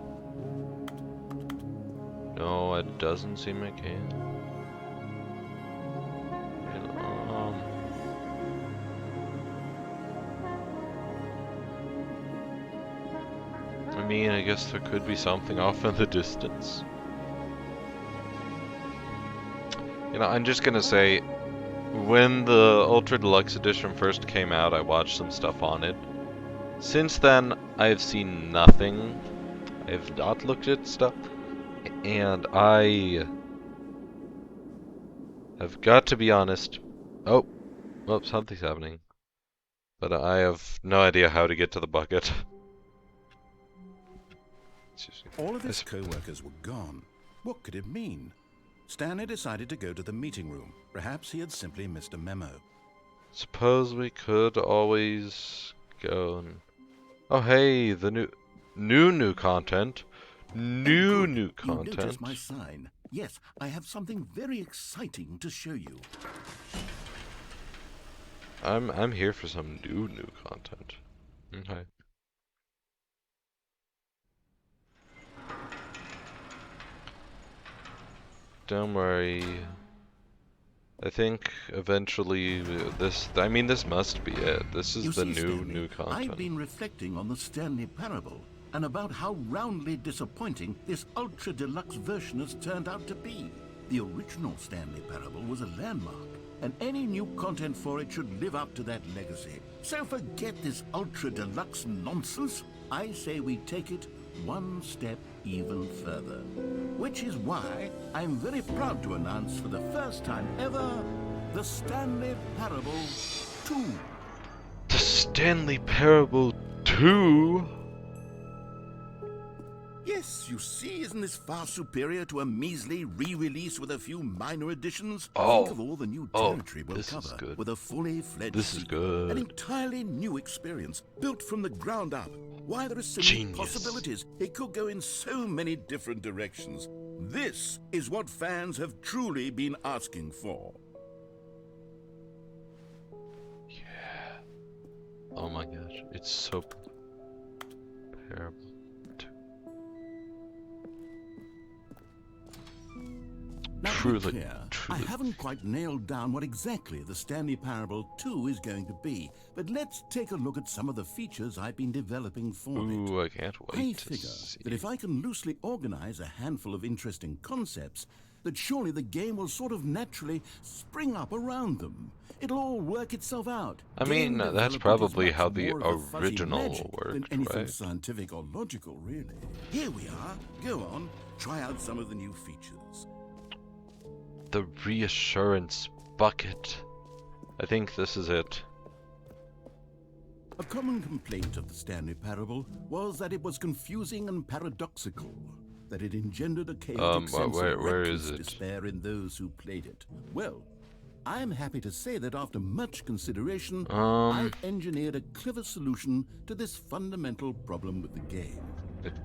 No, it doesn't seem I can. I mean, I guess there could be something off in the distance. You know, I'm just gonna say, when the Ultra Deluxe Edition first came out, I watched some stuff on it. Since then, I have seen nothing. I have not looked at stuff. And I have got to be honest. Oh, well, something's happening. But I have no idea how to get to the bucket. All of his co-workers were gone. What could it mean? Stanley decided to go to the meeting room. Perhaps he had simply missed a memo. Suppose we could always go and... Oh, hey, the new content. New content. You noticed my sign. Yes, I have something very exciting to show you. I'm here for some new content. Okay. Don't worry. I think eventually this must be it. This is the new content. I've been reflecting on the Stanley Parable and about how roundly disappointing this ultra deluxe version has turned out to be. The original Stanley Parable was a landmark, and any new content for it should live up to that legacy. So forget this ultra deluxe nonsense. I say we take it one step even further. Which is why I'm very proud to announce for the first time ever, the Stanley Parable 2. The Stanley Parable 2? Yes, you see, isn't this far superior to a measly re-release with a few minor additions? Oh. Think of all the new territory we'll cover with a fully fledged This is good. An entirely new experience, built from the ground up. Why, there are so many possibilities. It could go in so many different directions. This is what fans have truly been asking for. Yeah. Oh my gosh, it's so Parable 2. Now, to be Truly, clear, I truly. haven't quite nailed down what exactly the Stanley Parable 2 is going to be, but let's take a look at some of the features I've been developing for it. Ooh, I can't I wait to figure see. that if I can loosely organize a handful of interesting concepts, that surely the game will sort of naturally spring up around them. It'll all work itself out. I mean, Game that's development is probably much how the more of a fuzzy original magic than worked, anything right? scientific or logical, really. Here we are. Go on, try out some of the new features. The reassurance bucket. I think this is it. A common complaint of the Stanley Parable was that it was confusing and paradoxical, that it engendered a chaotic sense of where reckless is it? despair in those who played it. Well, I'm happy to say that after much consideration, I've engineered a clever solution to this fundamental problem with the game.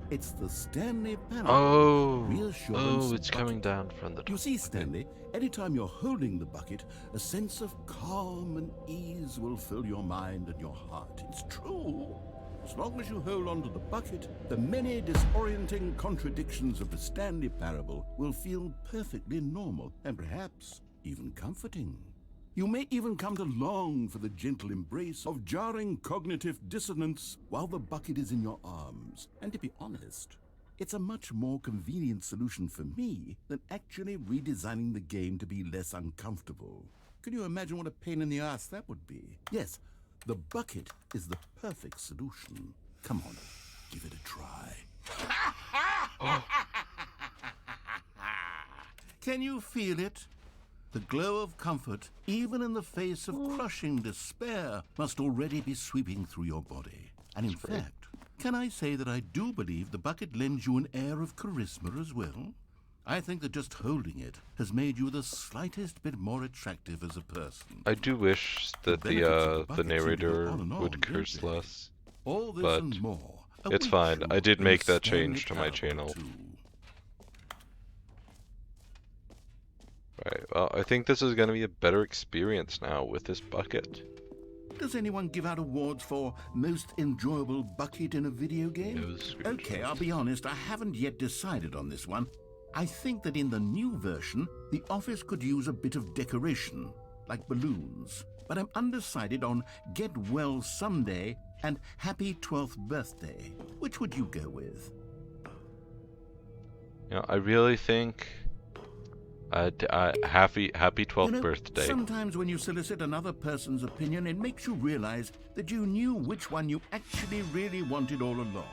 It's the Stanley Parable Reassurance it's coming Bucket. down from the top. You see, Stanley, anytime you're holding the bucket, a sense of calm and ease will fill your mind and your heart. It's true. As long as you hold on to the bucket, the many disorienting contradictions of the Stanley Parable will feel perfectly normal and perhaps even comforting. You may even come to long for the gentle embrace of jarring cognitive dissonance while the bucket is in your arms. And to be honest, it's a much more convenient solution for me than actually redesigning the game to be less uncomfortable. Can you imagine what a pain in the ass that would be? Yes, the bucket is the perfect solution. Come on, give it a try. Can you feel it? The glow of comfort, even in the face of crushing despair, must already be sweeping through your body. And in fact, can I say that I do believe the bucket lends you an air of charisma as well? I think that just holding it has made you the slightest bit more attractive as a person. I do wish that benefits of the the bucket narrator seem to go on and on, would don't curse they? less. All this but and more. it's awaits fine. you I did in make that Stanley change to my Parable channel. 2. Right. Well, I think this is going to be a better experience now with this bucket. Does anyone give out awards for most enjoyable bucket in a video game? No screenshots. Okay, I'll be honest, I haven't yet decided on this one. I think that in the new version, the office could use a bit of decoration, like balloons. But I'm undecided on Get Well Someday and Happy 12th Birthday. Which would you go with? You know, I really think happy 12th birthday. Sometimes when you solicit another person's opinion, it makes you realize that you knew which one you actually really wanted all along.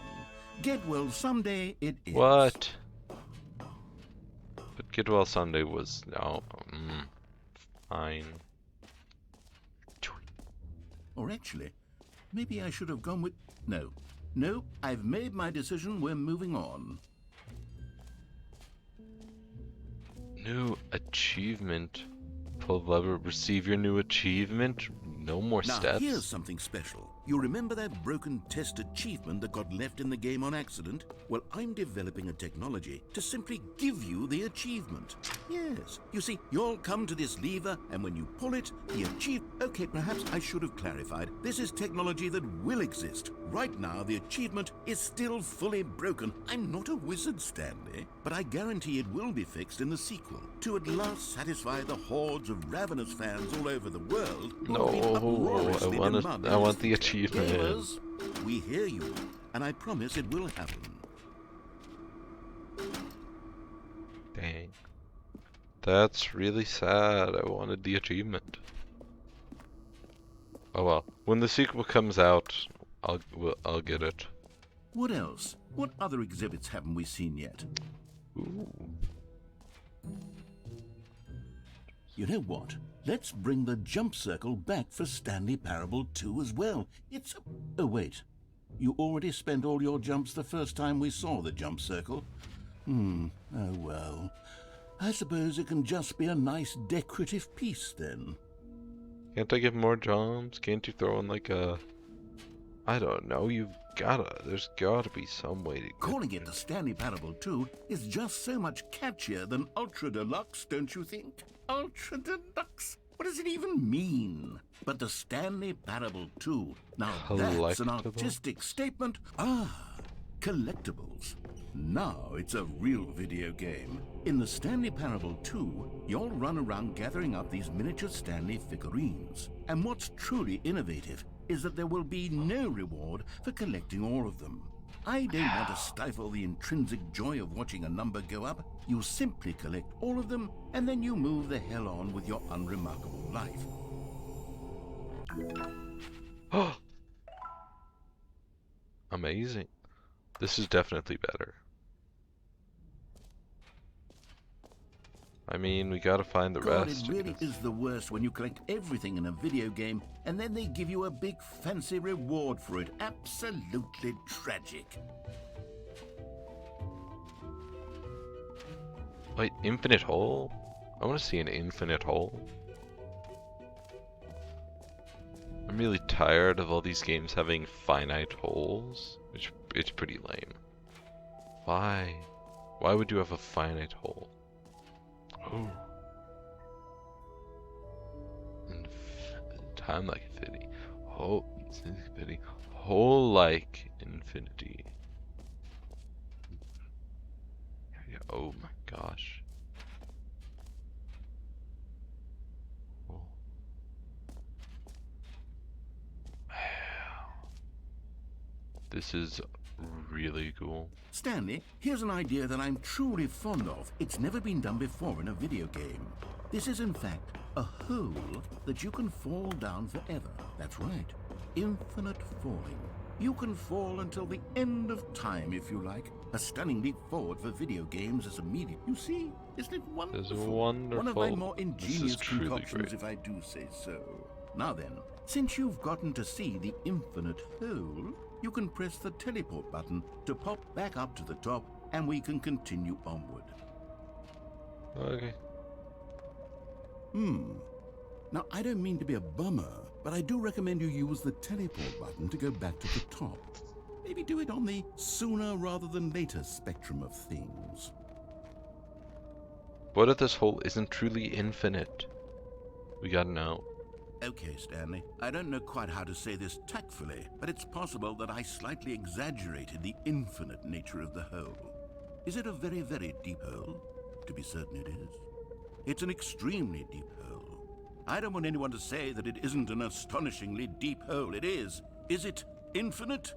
Get Well Someday it is. What? But Get Well Sunday was fine. Or actually, maybe I should have gone with... No, I've made my decision. We're moving on. New achievement. Pull the lever, receive your new achievement. No more Now, steps. here's something special. You remember that broken test achievement that got left in the game on accident? Well, I'm developing a technology to simply give you the achievement. Yes. You see, you'll come to this lever, and when you pull it, the Okay, perhaps I should have clarified. This is technology that will exist. Right now, the achievement is still fully broken. I'm not a wizard, Stanley, but I guarantee it will be fixed in the sequel to at last satisfy the hordes of ravenous fans all over the world. No, I want the achievement. Gamers, we hear you, and I promise it will happen. Dang. That's really sad. I wanted the achievement. Oh well. When the sequel comes out, I'll get it. What else? What other exhibits haven't we seen yet? Ooh. You know what? Let's bring the jump circle back for Stanley Parable 2 as well. Oh, wait. You already spent all your jumps the first time we saw the jump circle? Oh, well. I suppose it can just be a nice decorative piece, then. Can't I get more jumps? Can't you throw in like a... I don't know, there's gotta be some way to get... Calling it the Stanley Parable 2 is just so much catchier than Ultra Deluxe, don't you think? Ultra Deluxe? What does it even mean? But the Stanley Parable 2, now that's an Collectible? artistic statement. collectibles. Now it's a real video game. In the Stanley Parable 2, you'll run around gathering up these miniature Stanley figurines. And what's truly innovative is that there will be no reward for collecting all of them. I don't want to stifle the intrinsic joy of watching a number go up. You simply collect all of them, and then you move the hell on with your unremarkable life. Amazing. This is definitely better. I mean, we gotta find the God, rest. it really is the worst when you collect everything in a video game and then they give you a big fancy reward for it. Absolutely tragic. Wait, infinite hole? I want to see an infinite hole. I'm really tired of all these games having finite holes, which it's pretty lame. Why? Why would you have a finite hole? Oh. Time like infinity. Hole like infinity. Oh my gosh. Oh. This is really cool. Stanley, here's an idea that I'm truly fond of. It's never been done before in a video game. This is in fact a hole that you can fall down forever. That's right. Infinite falling. You can fall until the end of time if you like. A stunning leap forward for video games is immediate. You see? Isn't it wonderful? This is wonderful. One of my more ingenious truly concoctions, great. if I do say so. Now then, since you've gotten to see the infinite hole, you can press the teleport button to pop back up to the top, and we can continue onward. Okay. Now, I don't mean to be a bummer, but I do recommend you use the teleport button to go back to the top. Maybe do it on the sooner rather than later spectrum of things. What if this hole isn't truly infinite? We gotta know. Okay, Stanley, I don't know quite how to say this tactfully, but it's possible that I slightly exaggerated the infinite nature of the hole. Is it a very, very deep hole? To be certain it is. It's an extremely deep hole. I don't want anyone to say that it isn't an astonishingly deep hole. It is. Is it infinite?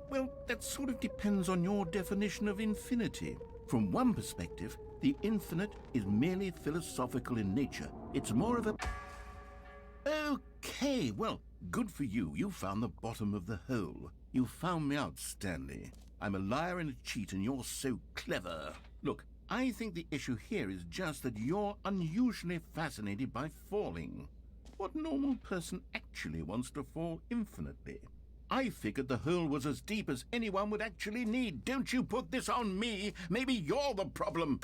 Well, that sort of depends on your definition of infinity. From one perspective, the infinite is merely philosophical in nature. It's more of a... Okay, well, good for you. You found the bottom of the hole. You found me out, Stanley. I'm a liar and a cheat, and you're so clever. Look, I think the issue here is just that you're unusually fascinated by falling. What normal person actually wants to fall infinitely? I figured the hole was as deep as anyone would actually need. Don't you put this on me. Maybe you're the problem.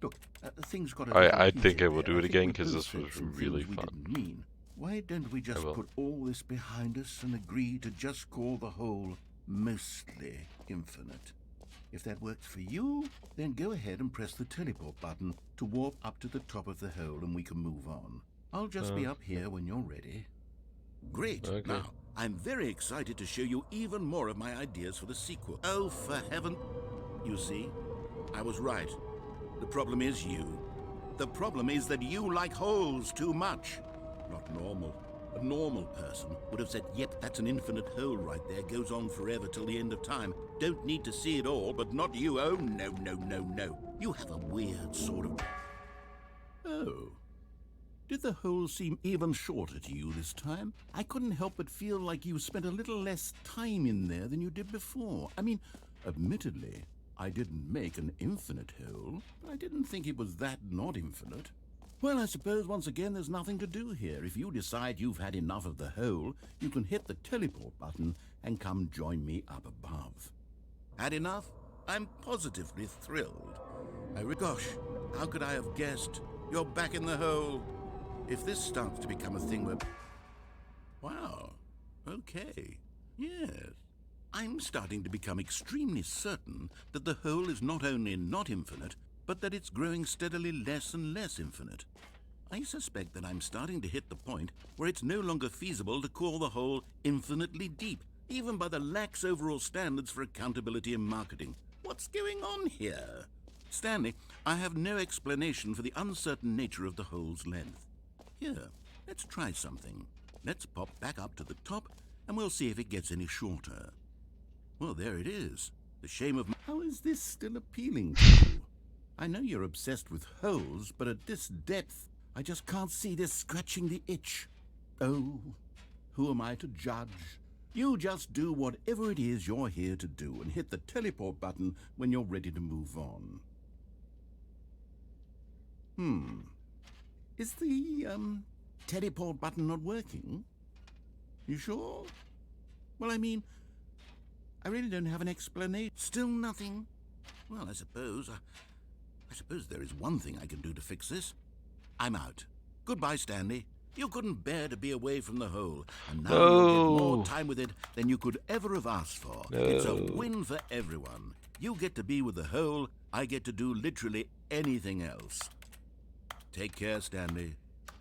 Look, things got I think I will do it again because this was really we fun. didn't mean. Why don't we just put all this behind us and agree to just call the hole mostly infinite? If that works for you, then go ahead and press the teleport button to warp up to the top of the hole and we can move on. I'll just be up here when you're ready. Great. Okay. Now, I'm very excited to show you even more of my ideas for the sequel. Oh, for heaven... You see, I was right. The problem is you. The problem is that you like holes too much. Not normal. A normal person would have said, yep, that's an infinite hole right there. Goes on forever till the end of time. Don't need to see it all, but not you. Oh, no, no, no, no. You have a weird sort of... Oh. Did the hole seem even shorter to you this time? I couldn't help but feel like you spent a little less time in there than you did before. I mean, admittedly, I didn't make an infinite hole, but I didn't think it was that not infinite. Well, I suppose once again there's nothing to do here. If you decide you've had enough of the hole, you can hit the teleport button and come join me up above. Had enough? I'm positively thrilled. Gosh, how could I have guessed? You're back in the hole. If this starts to become a thing where... Wow. Okay. Yes. I'm starting to become extremely certain that the hole is not only not infinite, but that it's growing steadily less and less infinite. I suspect that I'm starting to hit the point where it's no longer feasible to call the hole infinitely deep. even by the lax overall standards for accountability in marketing. What's going on here? Stanley, I have no explanation for the uncertain nature of the hole's length. Here, let's try something. Let's pop back up to the top, and we'll see if it gets any shorter. Well, there it is. The shame of... How is this still appealing to you? I know you're obsessed with holes, but at this depth, I just can't see this scratching the itch. Oh, who am I to judge? You just do whatever it is you're here to do and hit the teleport button when you're ready to move on. Is the, teleport button not working? You sure? Well, I mean, I really don't have an explanation. Still nothing? Well, I suppose there is one thing I can do to fix this. I'm out. Goodbye, Stanley. You couldn't bear to be away from the hole, and now you'll get more time with it than you could ever have asked for. It's a win for everyone. You get to be with the hole, I get to do literally anything else. Take care, Stanley.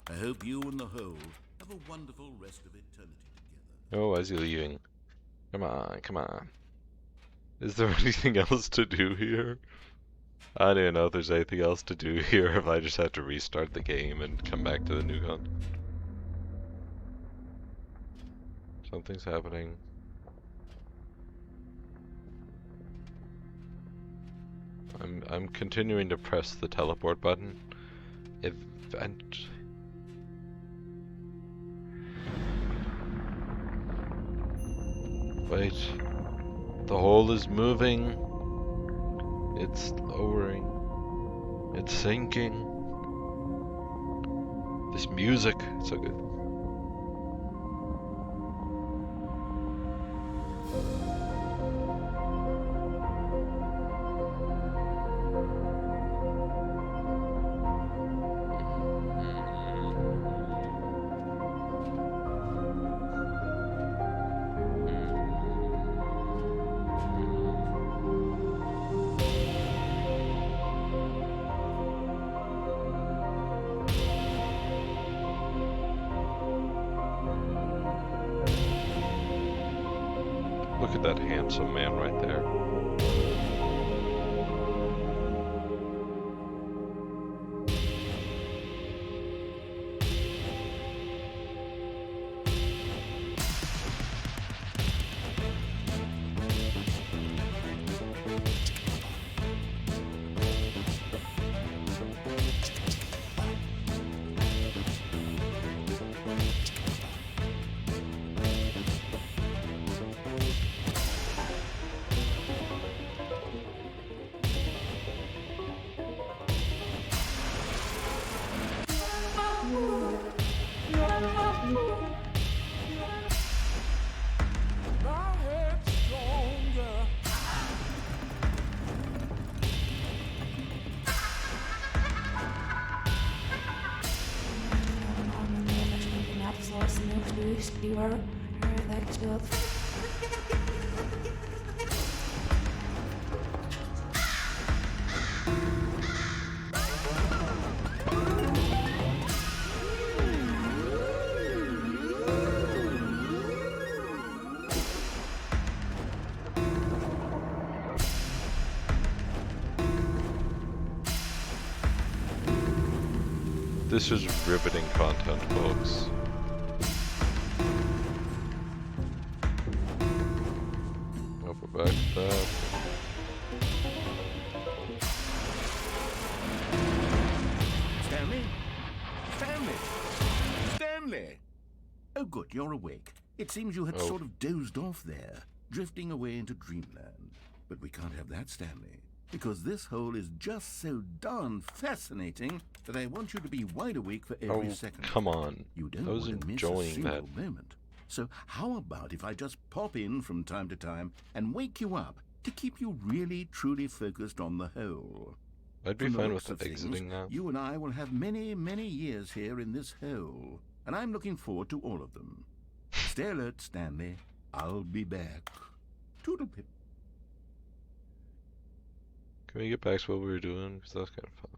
I hope you and the hole have a wonderful rest of eternity together. Oh, why is he leaving? Come on, come on. Is there anything else to do here? I don't even know if there's anything else to do here if I just have to restart the game and come back to the new gun. Something's happening. I'm continuing to press the teleport button. Event. Wait. The hole is moving. It's lowering. It's sinking. This music, it's so good. Look at that handsome man right there. This is riveting content, folks. Hope we're back to that. Stanley? Stanley? Stanley! Oh good, you're awake. It seems you had sort of dozed off there, drifting away into dreamland. But we can't have that, Stanley, because this hole is just so darn fascinating that I want you to be wide awake for every second. Come on. You don't I was want to miss a enjoying single that. moment. So how about if I just pop in from time to time and wake you up to keep you really, truly focused on the hole? I'd be From the fine looks with of exiting things, now. You and I will have many, many years here in this hole, and I'm looking forward to all of them. Stay alert, Stanley. I'll be back. Toodle-pip. Can we get back to what we were doing? Because that was kind of fun.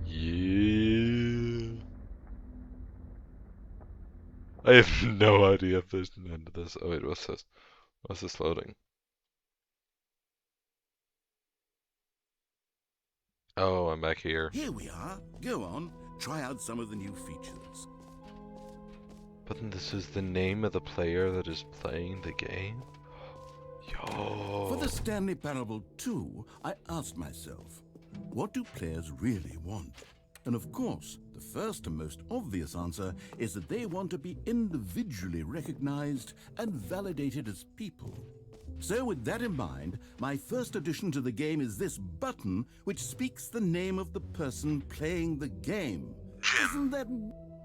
Yeah. I have no idea if there's an end to this. Oh wait, what's this? What's this loading? Oh, I'm back here. Here we are. Go on, try out some of the new features. But then this is the name of the player that is playing the game? Yo. For the Stanley Parable 2, I asked myself, what do players really want? And of course, the first and most obvious answer is that they want to be individually recognized and validated as people. So with that in mind, my first addition to the game is this button which speaks the name of the person playing the game. Isn't that...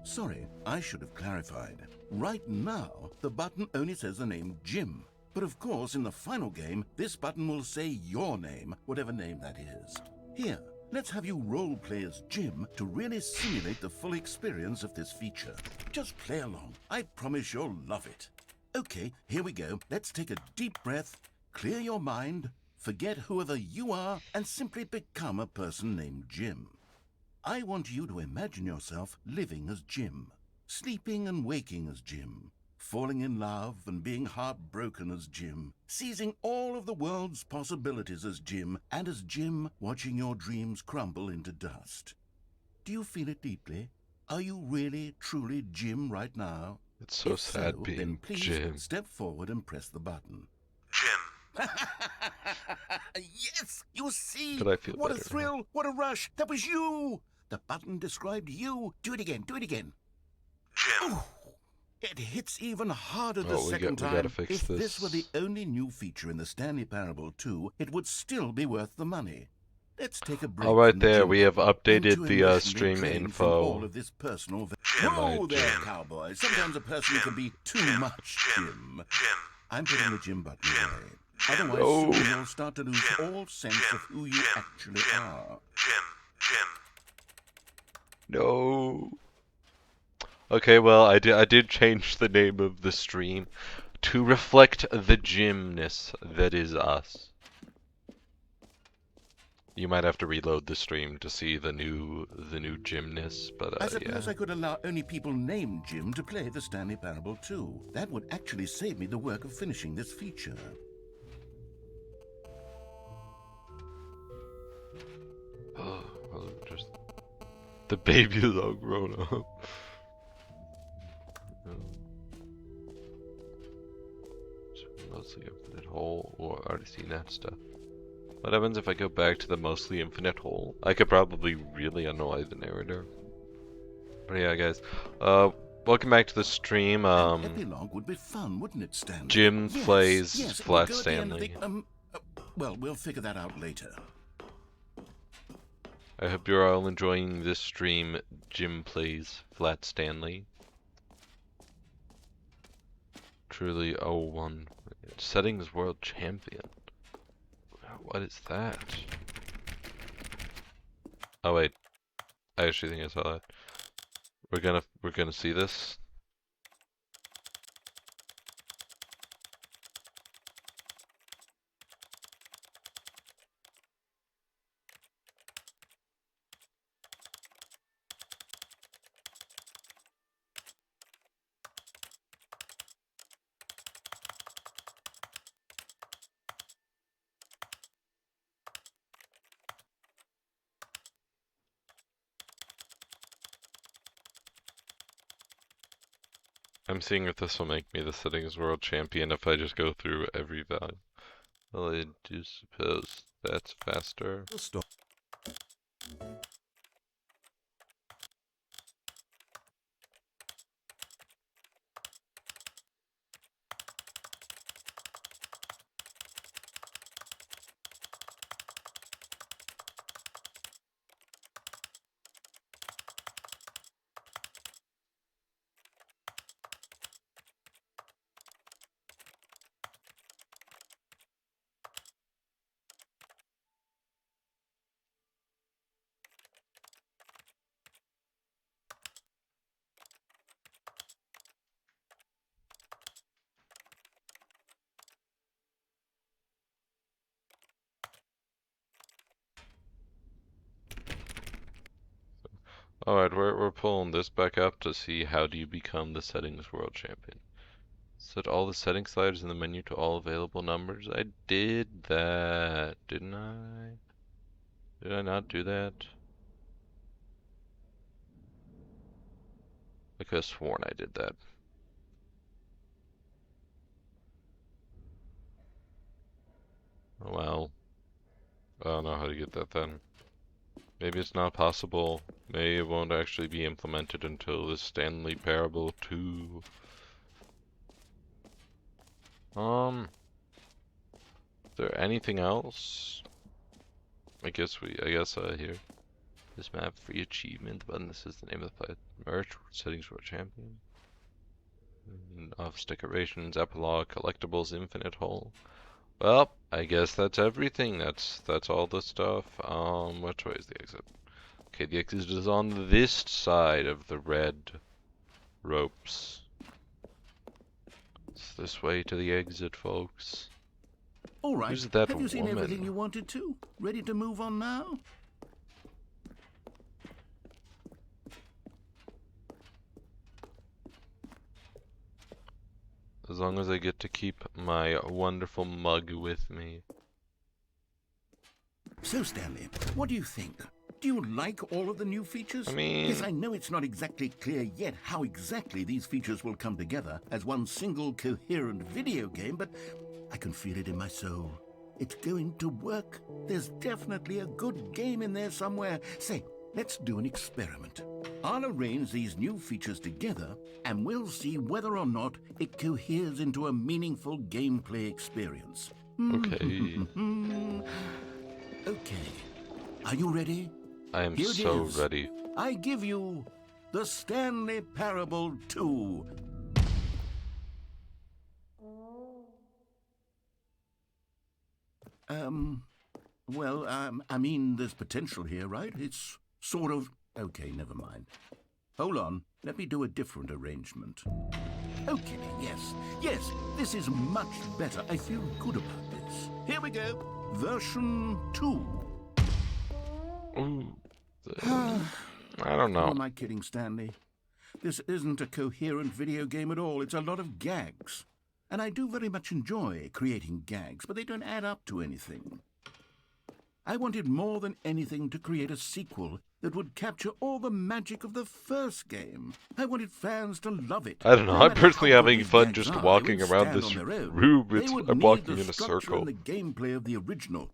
Sorry, I should have clarified. Right now, the button only says the name Jim. But of course, in the final game, this button will say your name, whatever name that is. Here, let's have you role-play as Jim to really simulate the full experience of this feature. Just play along. I promise you'll love it. Okay, here we go. Let's take a deep breath, clear your mind, forget whoever you are, and simply become a person named Jim. I want you to imagine yourself living as Jim, sleeping and waking as Jim, falling in love and being heartbroken as Jim, seizing all of the world's possibilities as Jim, and as Jim watching your dreams crumble into dust. Do you feel it deeply? Are you really, truly Jim right now? It's so If sad so, being then please Jim. step forward and press the button. Jim. Yes, you see. But I feel what a better now. thrill, what a rush. That was you. The button described you. Do it again, do it again. Jim. Ooh, it hits even harder the Oh, we second gotta time. fix If this this. were the only new feature in the Stanley Parable 2, it would still be worth the money. Let's take a break. All right, from the there Jim we have button updated and to the emotionally stream drain from all info. of this personal. Jim. Whoa there, Jim. cowboy. Sometimes a person can be too much Jim. Jim. I'm putting the Jim button away. Otherwise, No. soon you'll start to lose all sense of who you actually are. Jim. No. Okay, well, I did change the name of the stream to reflect the Jimness that is us. You might have to reload the stream to see the new Jimness, but I suppose yeah. I could allow only people named Jim to play the Stanley Parable 2. That would actually save me the work of finishing this feature. Oh, well, just the baby is all grown up. Mostly infinite hole, or already seen that stuff. What happens if I go back to the mostly infinite hole? I could probably really annoy the narrator. But yeah, guys, welcome back to the stream. An epilogue would be fun, wouldn't it, Stanley? Jim plays yes, Flat we'll go at the end of Stanley. Well, we'll figure that out later. I hope you're all enjoying this stream. Jim plays Flat Stanley. Truly, oh, one settings world champion. What is that? Oh wait, I actually think I saw that. We're gonna see this. I'm seeing if this will make me the settings world champion if I just go through every value. Well, I do suppose that's faster. We'll stop. Alright, we're pulling this back up to see how do you become the settings world champion. Set all the setting sliders in the menu to all available numbers. I did that, didn't I? Did I not do that? I could have sworn I did that. Oh well. I don't know how to get that then. Maybe it's not possible. Maybe it won't actually be implemented until the Stanley Parable 2. Is there anything else? I guess here. This map, free achievement button. This is the name of the play. Merch, settings world champion. Office decorations, epilogue, collectibles, infinite hole. Well, I guess that's everything. That's all the stuff. Which way is the exit? Okay, the exit is on this side of the red ropes. It's this way to the exit, folks. All right. Who's that Have you seen woman? everything you wanted to? Ready to move on now? As long as I get to keep my wonderful mug with me. So, Stanley, what do you think? Do you like all of the new features? I mean... Yes, I know it's not exactly clear yet how exactly these features will come together as one single coherent video game, but I can feel it in my soul. It's going to work. There's definitely a good game in there somewhere. Say, let's do an experiment. I'll arrange these new features together, and we'll see whether or not it coheres into a meaningful gameplay experience. Okay. Okay. Are you ready? I am Here it so is. ready. I give you the Stanley Parable 2. I mean, there's potential here, right? It's sort of... Okay, never mind. Hold on. Let me do a different arrangement. Okay, yes, this is much better. I feel good about this. Here we go. Version 2. Ooh. I don't know. Who am I kidding, Stanley? This isn't a coherent video game at all. It's a lot of gags. And I do very much enjoy creating gags, but they don't add up to anything. I wanted more than anything to create a sequel that would capture all the magic of the first game. I wanted fans to love it. I don't know. No I'm matter personally how having good fun these just gags are, walking they would around stand this on their own. room. They would I'm need walking the in a structure circle. and the gameplay of the original.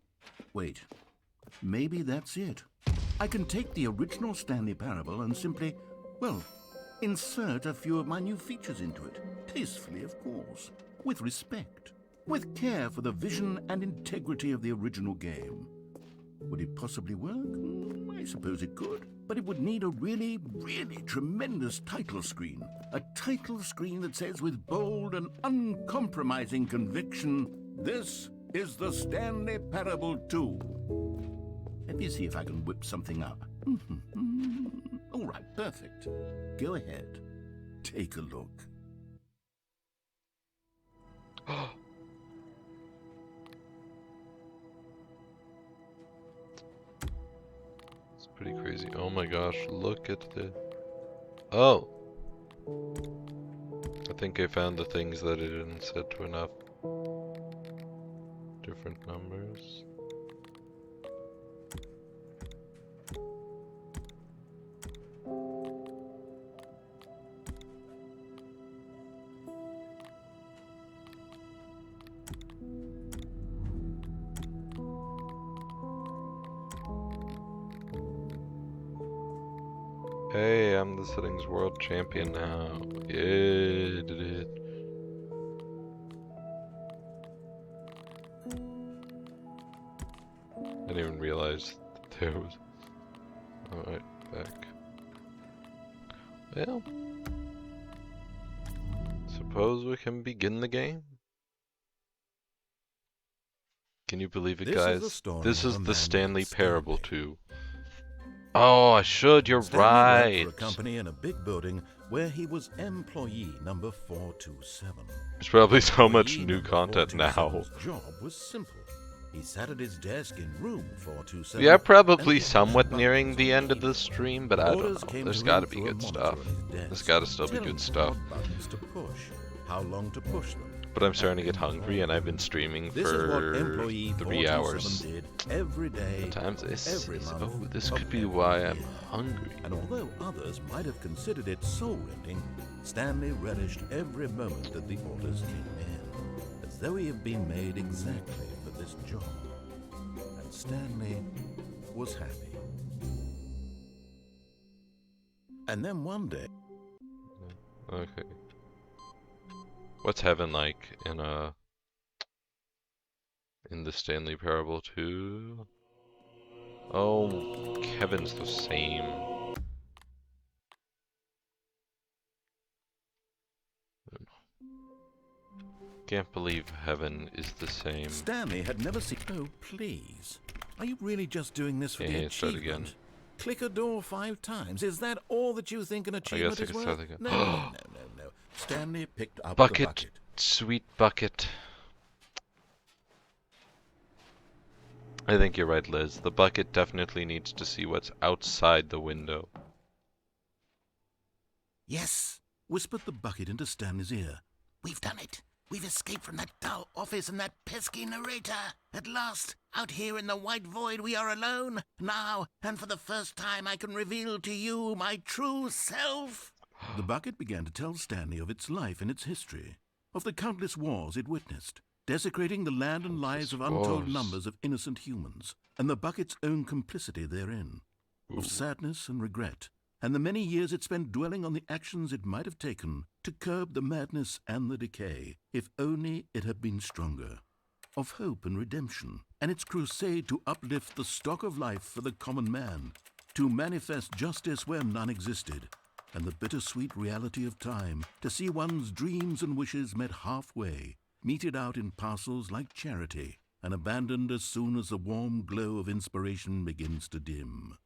Wait, maybe that's it. I can take the original Stanley Parable and simply, well, insert a few of my new features into it. Tastefully, of course. With respect. With care for the vision and integrity of the original game. Would it possibly work? I suppose it could. But it would need a really, really tremendous title screen. A title screen that says with bold and uncompromising conviction, "This is the Stanley Parable 2. Let me see if I can whip something up. All right, perfect. Go ahead. Take a look. It's pretty crazy. Oh my gosh, look at the... Oh! I think I found the things that I didn't set to enough. Different numbers. Hey, I'm the settings world champion now. Yeah, did it. I didn't even realize that there was... Alright, back. Well... Suppose we can begin the game? Can you believe it, guys? This is the Stanley Parable 2. Oh, I should. You're Stanley right. worked for a company in a big building where he was employee number 427. There's probably so much Employee new number content now. 427's job was simple. He sat at his desk in room 427. We are probably and somewhat the nearing buttons the end of keyboard. the stream, but I don't Orders know. came There's to got him to be through a good monitor stuff. on his desk, There's got to still be telling good him stuff. what buttons to push, how long to push them. But I'm starting to get hungry, and I've been streaming This is what for employee 3 hours. 427 did every day, At times, every month, oh, this of could be every why I'm year. hungry. And although others might have considered it soul-rending, Stanley relished every moment that the orders came in, as though he had been made exactly for this job. And Stanley was happy. And then one day... Okay. What's heaven like in the Stanley Parable 2? Oh, heaven's the same. Can't believe heaven is the same. Stanley had never seen... Oh, please. Are you really just doing this for the Yeah, start achievement? again. Click a door 5 times. Is that all that you think an achievement I is can worth? start again. No. Stanley picked up the Bucket, bucket. sweet bucket. I think you're right, Liz. The bucket definitely needs to see what's outside the window. Yes, whispered the bucket into Stanley's ear. We've done it. We've escaped from that dull office and that pesky narrator. At last, out here in the white void, we are alone. Now, and for the first time, I can reveal to you my true self. The bucket began to tell Stanley of its life and its history, of the countless wars it witnessed, desecrating the land and lives of untold Wars. numbers of innocent humans, and the bucket's own complicity therein, of sadness and regret, and the many years it spent dwelling on the actions it might have taken to curb the madness and the decay, if only it had been stronger, of hope and redemption, and its crusade to uplift the stock of life for the common man, to manifest justice where none existed, and the bittersweet reality of time, to see one's dreams and wishes met halfway, meted out in parcels like charity, and abandoned as soon as the warm glow of inspiration begins to dim.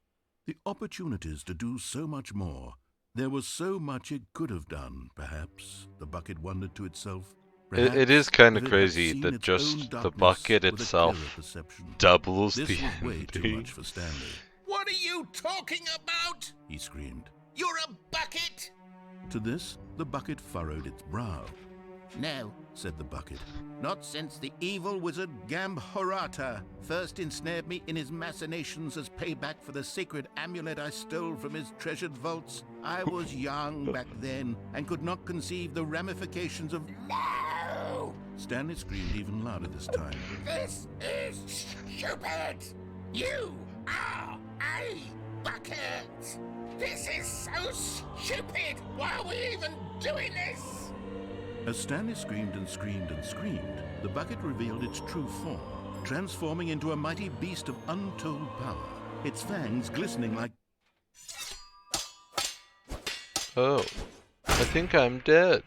The opportunities to do so much more. There was so much it could have done, perhaps, the bucket wondered to itself. It is kind of if it had crazy seen that its just own the darkness bucket with a itself clearer perception. doubles This the was way too ending. much for Stanley. What are you talking about? He screamed. You're a bucket! To this, the bucket furrowed its brow. No, Said the bucket. not since the evil wizard Gambhorata first ensnared me in his machinations as payback for the sacred amulet I stole from his treasured vaults. I was young back then and could not conceive the ramifications of... No! Stanley screamed even louder this time. This is stupid! You are a bucket! This is so stupid! Why are we even doing this? As Stanley screamed and screamed and screamed, the bucket revealed its true form, transforming into a mighty beast of untold power, its fangs glistening like... Oh, I think I'm dead.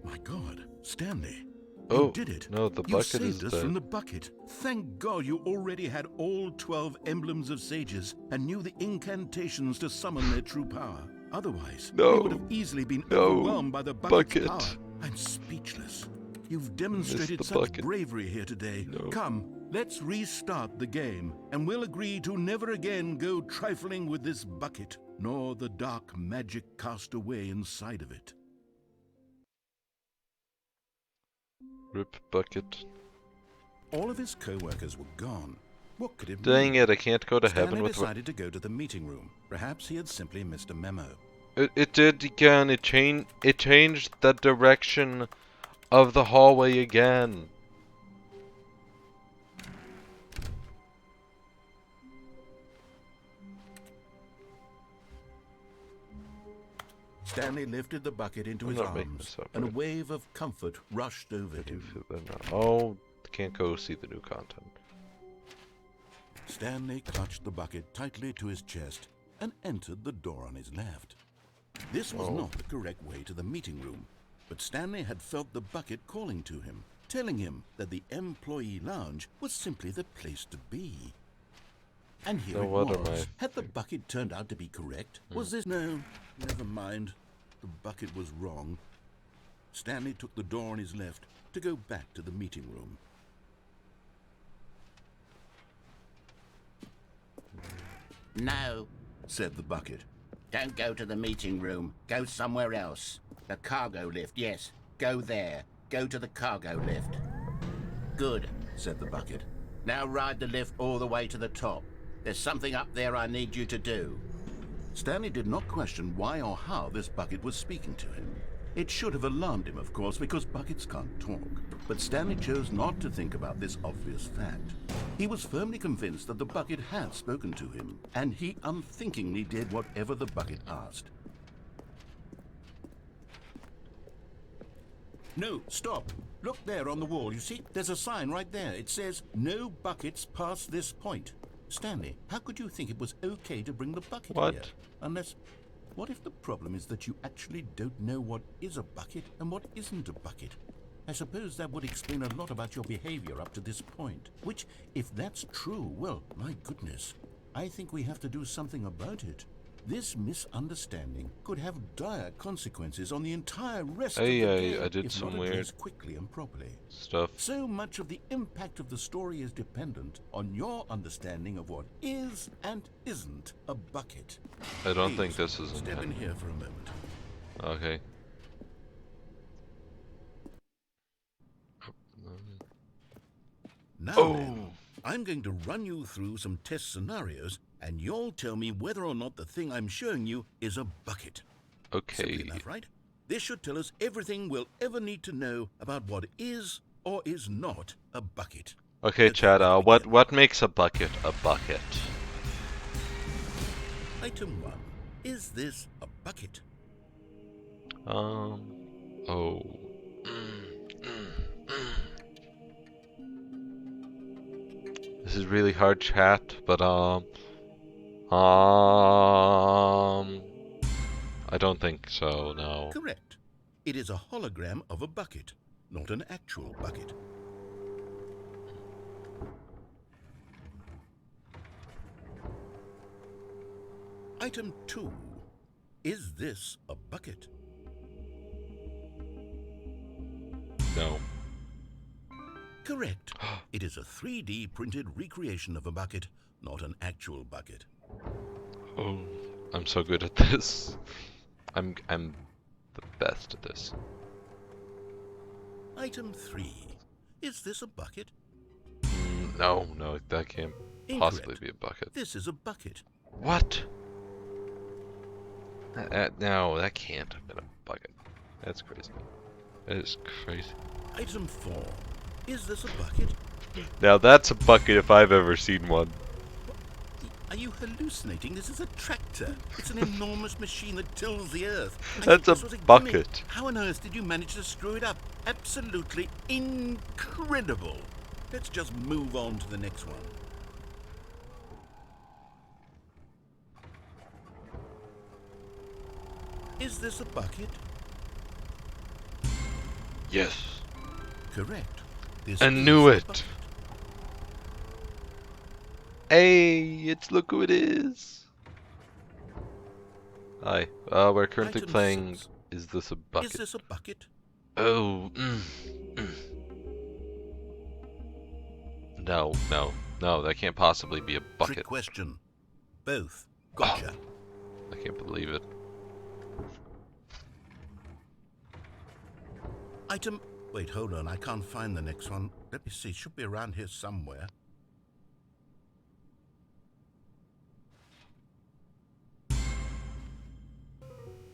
My God, Stanley, Oh, you did it. no, the You bucket saved is us dead. from the bucket. Thank God you already had all 12 emblems of sages and knew the incantations to summon their true power. Otherwise, No. we would have easily been No. overwhelmed by the bucket's Bucket. power. I'm speechless. You've demonstrated the such bucket. bravery here today. No. Come, let's restart the game, and we'll agree to never again go trifling with this bucket, nor the dark magic cast away inside of it. Rip bucket. All of his co-workers were gone. What could it Dang mean? it, I can't go to Stanley heaven with decided to go to the meeting room. Perhaps he had simply missed a memo. It did again. It changed the direction of the hallway again. Stanley lifted the bucket into I'm his not making arms, this up, and a right? wave of comfort rushed over I do him. feel better now. Oh, can't go see the new content. Stanley clutched the bucket tightly to his chest and entered the door on his left. This was Oh. not the correct way to the meeting room, but Stanley had felt the bucket calling to him, telling him that the employee lounge was simply the place to be. And here No it wonder was. my- Had the bucket turned out to be correct? Was this... No, never mind. The bucket was wrong. Stanley took the door on his left to go back to the meeting room. No. said the bucket. Don't go to the meeting room. Go somewhere else. The cargo lift, yes. Go there. Go to the cargo lift. Good, Said the bucket. now ride the lift all the way to the top. There's something up there I need you to do. Stanley did not question why or how this bucket was speaking to him. It should have alarmed him, of course, because buckets can't talk. But Stanley chose not to think about this obvious fact. He was firmly convinced that the bucket had spoken to him, and he unthinkingly did whatever the bucket asked. No, stop. Look there on the wall, you see? There's a sign right there. It says, "No buckets past this point." Stanley, how could you think it was okay to bring the bucket What? here? Unless, what if the problem is that you actually don't know what is a bucket and what isn't a bucket? I suppose that would explain a lot about your behavior up to this point. Which, if that's true, well, my goodness, I think we have to do something about it. This misunderstanding could have dire consequences on the entire rest of the game I did if some not weird addressed quickly and properly. stuff. So much of the impact of the story is dependent on your understanding of what is and isn't a bucket. I don't Please, think this is step in intended. here for a moment. Okay. Now then, I'm going to run you through some test scenarios, and you'll tell me whether or not the thing I'm showing you is a bucket. Simple Okay. enough, right? This should tell us everything we'll ever need to know about what is or is not a bucket. Okay, Chad, let's begin. what makes a bucket a bucket? Item 1. Is this a bucket? Oh. This is really hard, chat, but I don't think so, no. Correct. It is a hologram of a bucket, not an actual bucket. Item 2. Is this a bucket? No. Correct. It is a 3D printed recreation of a bucket, not an actual bucket. Oh, I'm so good at this. I'm the best at this. Item 3. Is this a bucket? No, that can't possibly Incorrect. be a bucket. This is a bucket. What? No, that can't have been a bucket. That's crazy. That is crazy. Item 4. Is this a bucket? Now that's a bucket if I've ever seen one. Are you hallucinating? This is a tractor. It's an enormous machine that tills the earth. I That's thought a this was gimmick. bucket. How on earth did you manage to screw it up? Absolutely incredible. Let's just move on to the next one. Is this a bucket? Yes. Correct. This I is knew a it. bucket. Hey, look who it is. Hi. We're currently Item playing 6. Is This a Bucket? Is this a bucket? Oh, No, that can't possibly be a bucket. Trick question. Both. Gotcha. I can't believe it. Item... Wait, hold on. I can't find the next one. Let me see. Should be around here somewhere.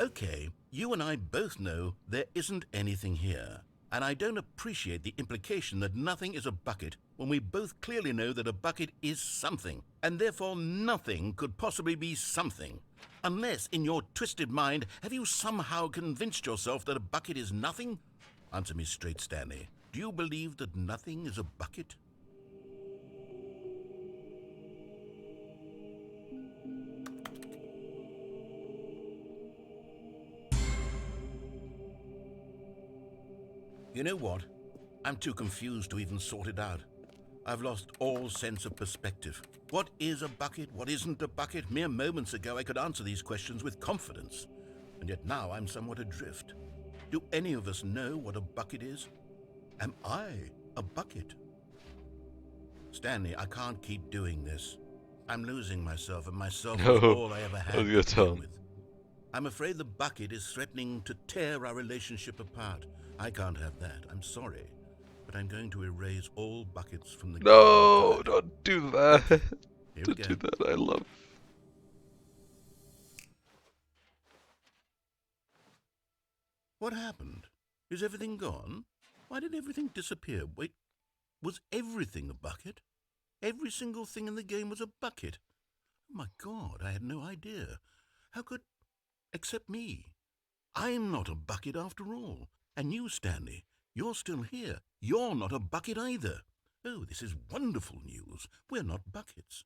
Okay, you and I both know there isn't anything here. And I don't appreciate the implication that nothing is a bucket when we both clearly know that a bucket is something, and therefore nothing could possibly be something. Unless, in your twisted mind, have you somehow convinced yourself that a bucket is nothing? Answer me straight, Stanley. Do you believe that nothing is a bucket? You know what? I'm too confused to even sort it out. I've lost all sense of perspective. What is a bucket? What isn't a bucket? Mere moments ago I could answer these questions with confidence. And yet now I'm somewhat adrift. Do any of us know what a bucket is? Am I a bucket? Stanley, I can't keep doing this. I'm losing myself, and myself No, was all I ever had I was gonna to tell begin him. with. I'm afraid the bucket is threatening to tear our relationship apart. I can't have that. I'm sorry. But I'm going to erase all buckets from the game. No, don't do that. Okay, here we Don't do go. that. I love. What happened? Is everything gone? Why did everything disappear? Wait, was everything a bucket? Every single thing in the game was a bucket. Oh my God, I had no idea. How could... except me. I'm not a bucket after all. And you, Stanley, you're still here. You're not a bucket either. Oh, this is wonderful news. We're not buckets.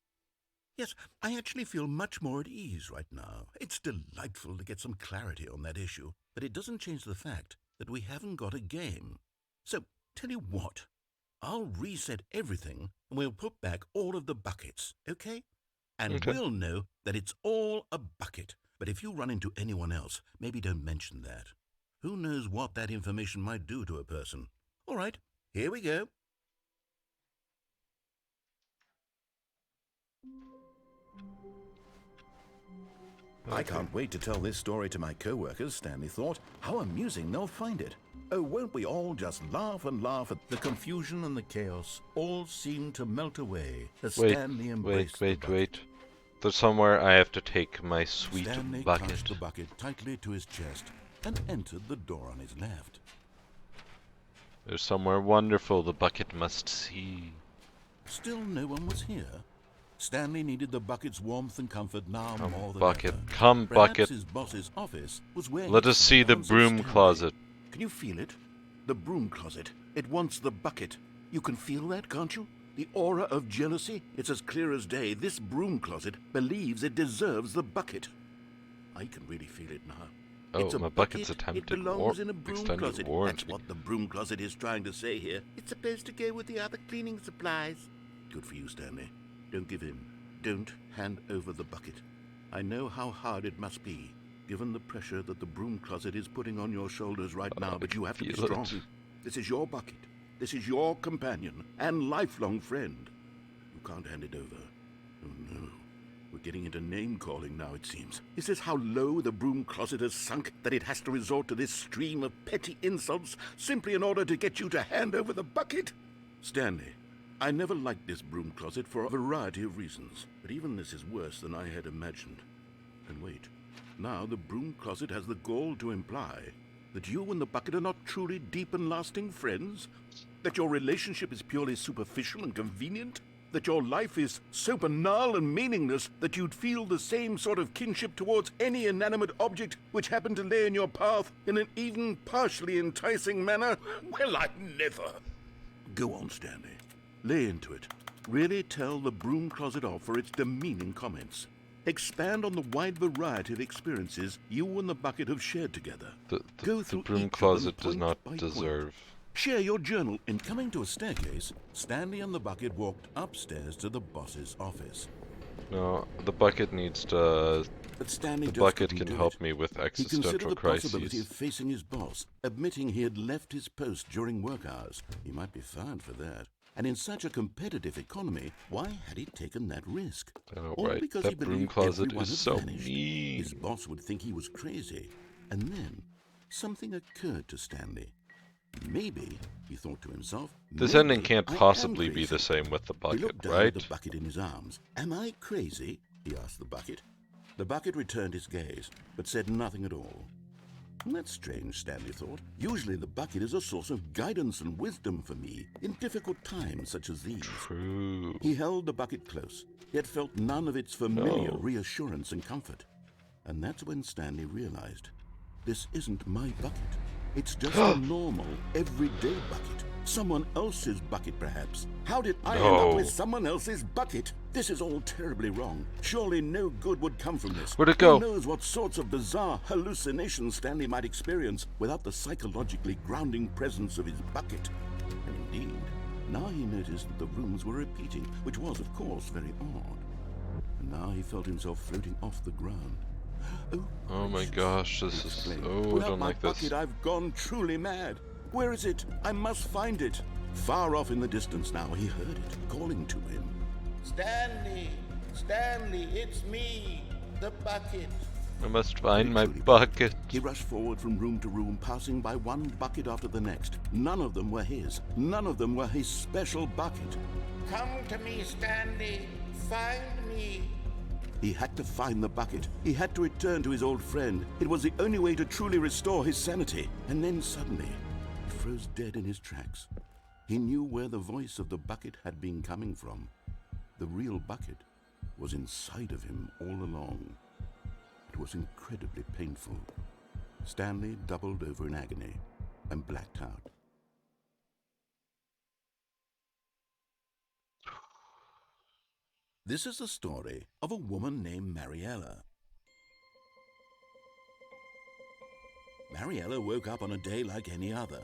Yes, I actually feel much more at ease right now. It's delightful to get some clarity on that issue, but it doesn't change the fact that we haven't got a game. So, tell you what, I'll reset everything and we'll put back all of the buckets, okay? And Okay. we'll know that it's all a bucket. But if you run into anyone else, maybe don't mention that. Who knows what that information might do to a person? All right, here we go. I can't wait to tell this story to my co-workers, Stanley thought. How amusing they'll find it. Oh, won't we all just laugh and laugh at the confusion and the chaos? All seemed to melt away as Stanley embraced the bucket. Wait. There's somewhere I have to take my sweet Stanley bucket. clutched the bucket tightly to his chest and entered the door on his left. There's somewhere wonderful the bucket must see. Still no one was here. Stanley needed the bucket's warmth and comfort now more than Bucket, ever. come Perhaps bucket. his boss's office was where Let he us see the found broom Stanley. closet. Can you feel it? The broom closet. It wants the bucket. You can feel that, can't you? The aura of jealousy? It's as clear as day. This broom closet believes it deserves the bucket. I can really feel it now. Oh, It's a my bucket's bucket. attempted It belongs in a broom extended closet. warranty. That's what the broom closet is trying to say here. It's supposed to go with the other cleaning supplies. Good for you, Stanley. Don't give in. Don't hand over the bucket. I know how hard it must be, given the pressure that the broom closet is putting on your shoulders right now, but you have to be feel it. strong. This is your bucket. This is your companion and lifelong friend. You can't hand it over. Oh no. We're getting into name-calling now, it seems. Is this how low the broom closet has sunk, that it has to resort to this stream of petty insults simply in order to get you to hand over the bucket? Stanley, I never liked this broom closet for a variety of reasons, but even this is worse than I had imagined. And wait, now the broom closet has the gall to imply that you and the bucket are not truly deep and lasting friends? That your relationship is purely superficial and convenient? That your life is so banal and meaningless that you'd feel the same sort of kinship towards any inanimate object which happened to lay in your path in an even partially enticing manner? Well, I'd never. Go on, Stanley. Lay into it. Really tell the broom closet off for its demeaning comments. Expand on the wide variety of experiences you and the bucket have shared together. Go The through broom each of closet them does not point by point. deserve. Share your journal. In coming to a staircase, Stanley and the bucket walked upstairs to the boss's office. No, the bucket needs to. But Stanley The just bucket couldn't can do help it. me with He considered existential the possibility of crises. facing his boss, admitting he had left his post during work hours. He might be fired for that. And in such a competitive economy, why had he taken that risk? Oh, All right. because he That broom believed closet everyone is had so vanished. mean. His boss would think he was crazy. And then something occurred to Stanley. Maybe, he thought to himself, This maybe ending can't I am possibly be crazy. the same with the He bucket, looked down right? at the bucket in his arms. Am I crazy? He asked the bucket. The bucket returned his gaze, but said nothing at all. That's strange, Stanley thought. Usually the bucket is a source of guidance and wisdom for me in difficult times such as these. True. He held the bucket close, yet felt none of its familiar No. reassurance and comfort. And that's when Stanley realized, this isn't my bucket. It's just a normal, everyday bucket. Someone else's bucket, perhaps. How did I end up No. with someone else's bucket? This is all terribly wrong. Surely no good would come from this. Where'd it go? Who knows what sorts of bizarre hallucinations Stanley might experience without the psychologically grounding presence of his bucket. And indeed, now he noticed that the rooms were repeating, which was, of course, very odd. And now he felt himself floating off the ground. Oh my gracious, gosh, he this is. exclaimed. Oh, I Without don't my like this. bucket, I've gone truly mad. Where is it? I must find it. Far off in the distance now, he heard it, calling to him. Stanley! Stanley, it's me, the bucket. I must find my Truly, bucket. He rushed forward from room to room, passing by one bucket after the next. None of them were his. None of them were his special bucket. Come to me, Stanley. Find me. He had to find the bucket. He had to return to his old friend. It was the only way to truly restore his sanity. And then suddenly, he froze dead in his tracks. He knew where the voice of the bucket had been coming from. The real bucket was inside of him all along. It was incredibly painful. Stanley doubled over in agony and blacked out. This is the story of a woman named Mariella. Mariella woke up on a day like any other.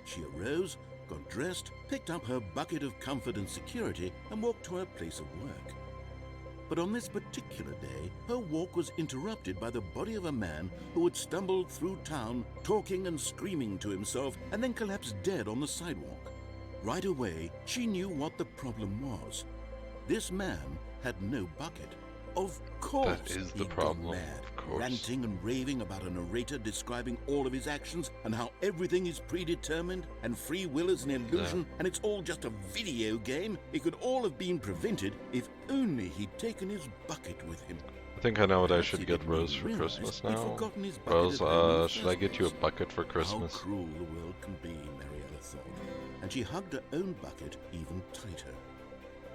She arose, got dressed, picked up her bucket of comfort and security, and walked to her place of work. But on this particular day, her walk was interrupted by the body of a man who had stumbled through town, talking and screaming to himself, and then collapsed dead on the sidewalk. Right away, she knew what the problem was. This man had no bucket. Of course, That is the he'd problem, gone mad, of course. ranting and raving about a narrator describing all of his actions and how everything is predetermined and free will is an illusion and it's all just a video game. It could all have been prevented if only he'd taken his bucket with him. I think I know what I Perhaps should he get didn't Rose even for realize Christmas he'd now. forgotten his bucket Rose, at home in the should I first get you a place. bucket for Christmas? How cruel the world can be, Mariella thought, and she hugged her own bucket even tighter.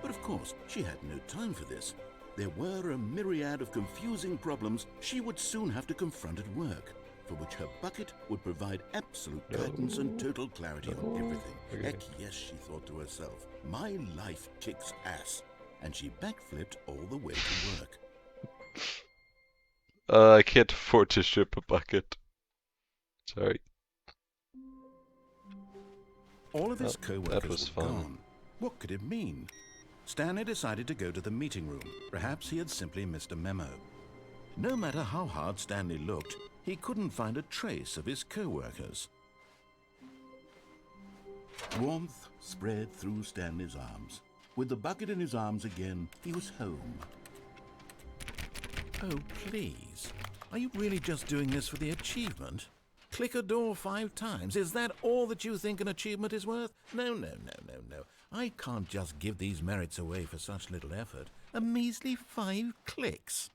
But of course, she had no time for this. There were a myriad of confusing problems she would soon have to confront at work, for which her bucket would provide absolute guidance and total clarity on everything. Okay. Heck yes, she thought to herself, my life kicks ass. And she backflipped all the way to work. I can't afford to ship a bucket. Sorry. All of his That co-workers was were fun. gone. What could it mean? Stanley decided to go to the meeting room. Perhaps he had simply missed a memo. No matter how hard Stanley looked, he couldn't find a trace of his co-workers. Warmth spread through Stanley's arms. With the bucket in his arms again, he was home. Oh, please. Are you really just doing this for the achievement? Click a door 5 times. Is that all that you think an achievement is worth? No. I can't just give these merits away for such little effort. A measly 5 clicks.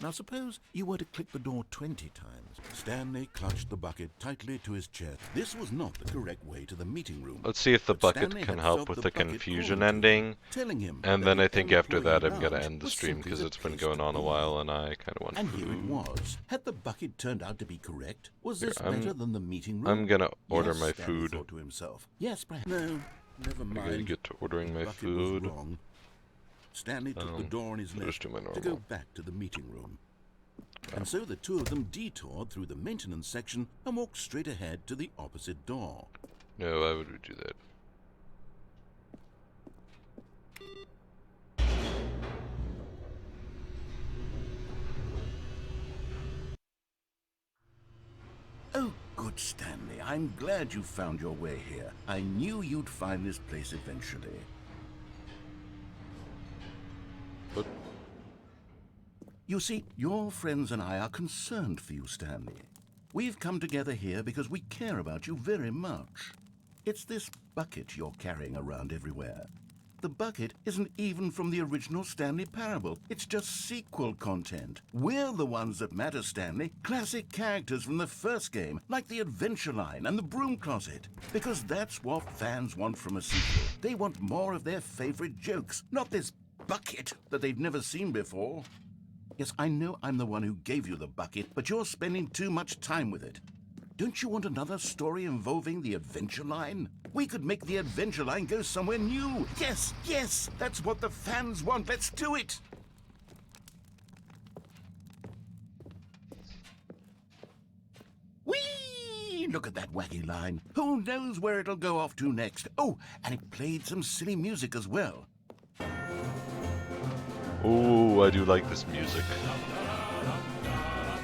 Now suppose you were to click the door 20 times. Stanley clutched the bucket tightly to his chest. This was not the correct way to the meeting room. Let's see if the But bucket Stanley can had help felt with the the bucket confusion calling to him, ending. telling him And that then the I think after that I'm employee gonna lounge end the was stream simply because the it's been place going to on a be. while and I kinda want And here it food. was. Had the bucket turned out to be correct? Was Here, this better than the meeting room? I'm gonna order Yes, my Stanley food. thought to himself. Yes, perhaps. No, never I gotta mind. get to ordering The my bucket food. was wrong. Stanley took the door on his I'll just left do my to go normal. back to the meeting room. And so the two of them detoured through the maintenance section and walked straight ahead to the opposite door. No, why would we do that? Oh, good Stanley, I'm glad you found your way here. I knew you'd find this place eventually. But You see, your friends and I are concerned for you, Stanley. We've come together here because we care about you very much. It's this bucket you're carrying around everywhere. The bucket isn't even from the original Stanley Parable. It's just sequel content. We're the ones that matter, Stanley. Classic characters from the first game, like the Adventure Line and the Broom Closet. Because that's what fans want from a sequel. They want more of their favorite jokes, not this bucket that they've never seen before. Yes, I know I'm the one who gave you the bucket, but you're spending too much time with it. Don't you want another story involving the Adventure Line? We could make the Adventure Line go somewhere new. Yes, that's what the fans want. Let's do it. Whee! Look at that wacky line. Who knows where it'll go off to next? Oh, and it played some silly music as well. ooh, I do like this music.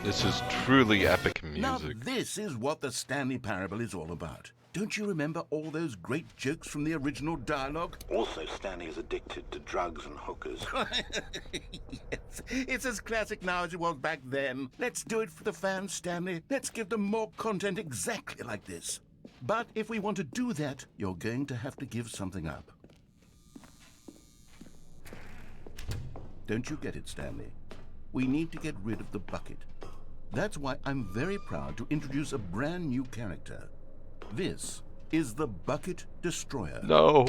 This is truly epic Now, music. this is what the Stanley Parable is all about. Don't you remember all those great jokes from the original dialogue? Also, Stanley is addicted to drugs and hookers. Yes, it's as classic now as it was back then. Let's do it for the fans, Stanley. Let's give them more content exactly like this. But if we want to do that, you're going to have to give something up. Don't you get it, Stanley? We need to get rid of the bucket. That's why I'm very proud to introduce a brand new character. This is the Bucket Destroyer. No.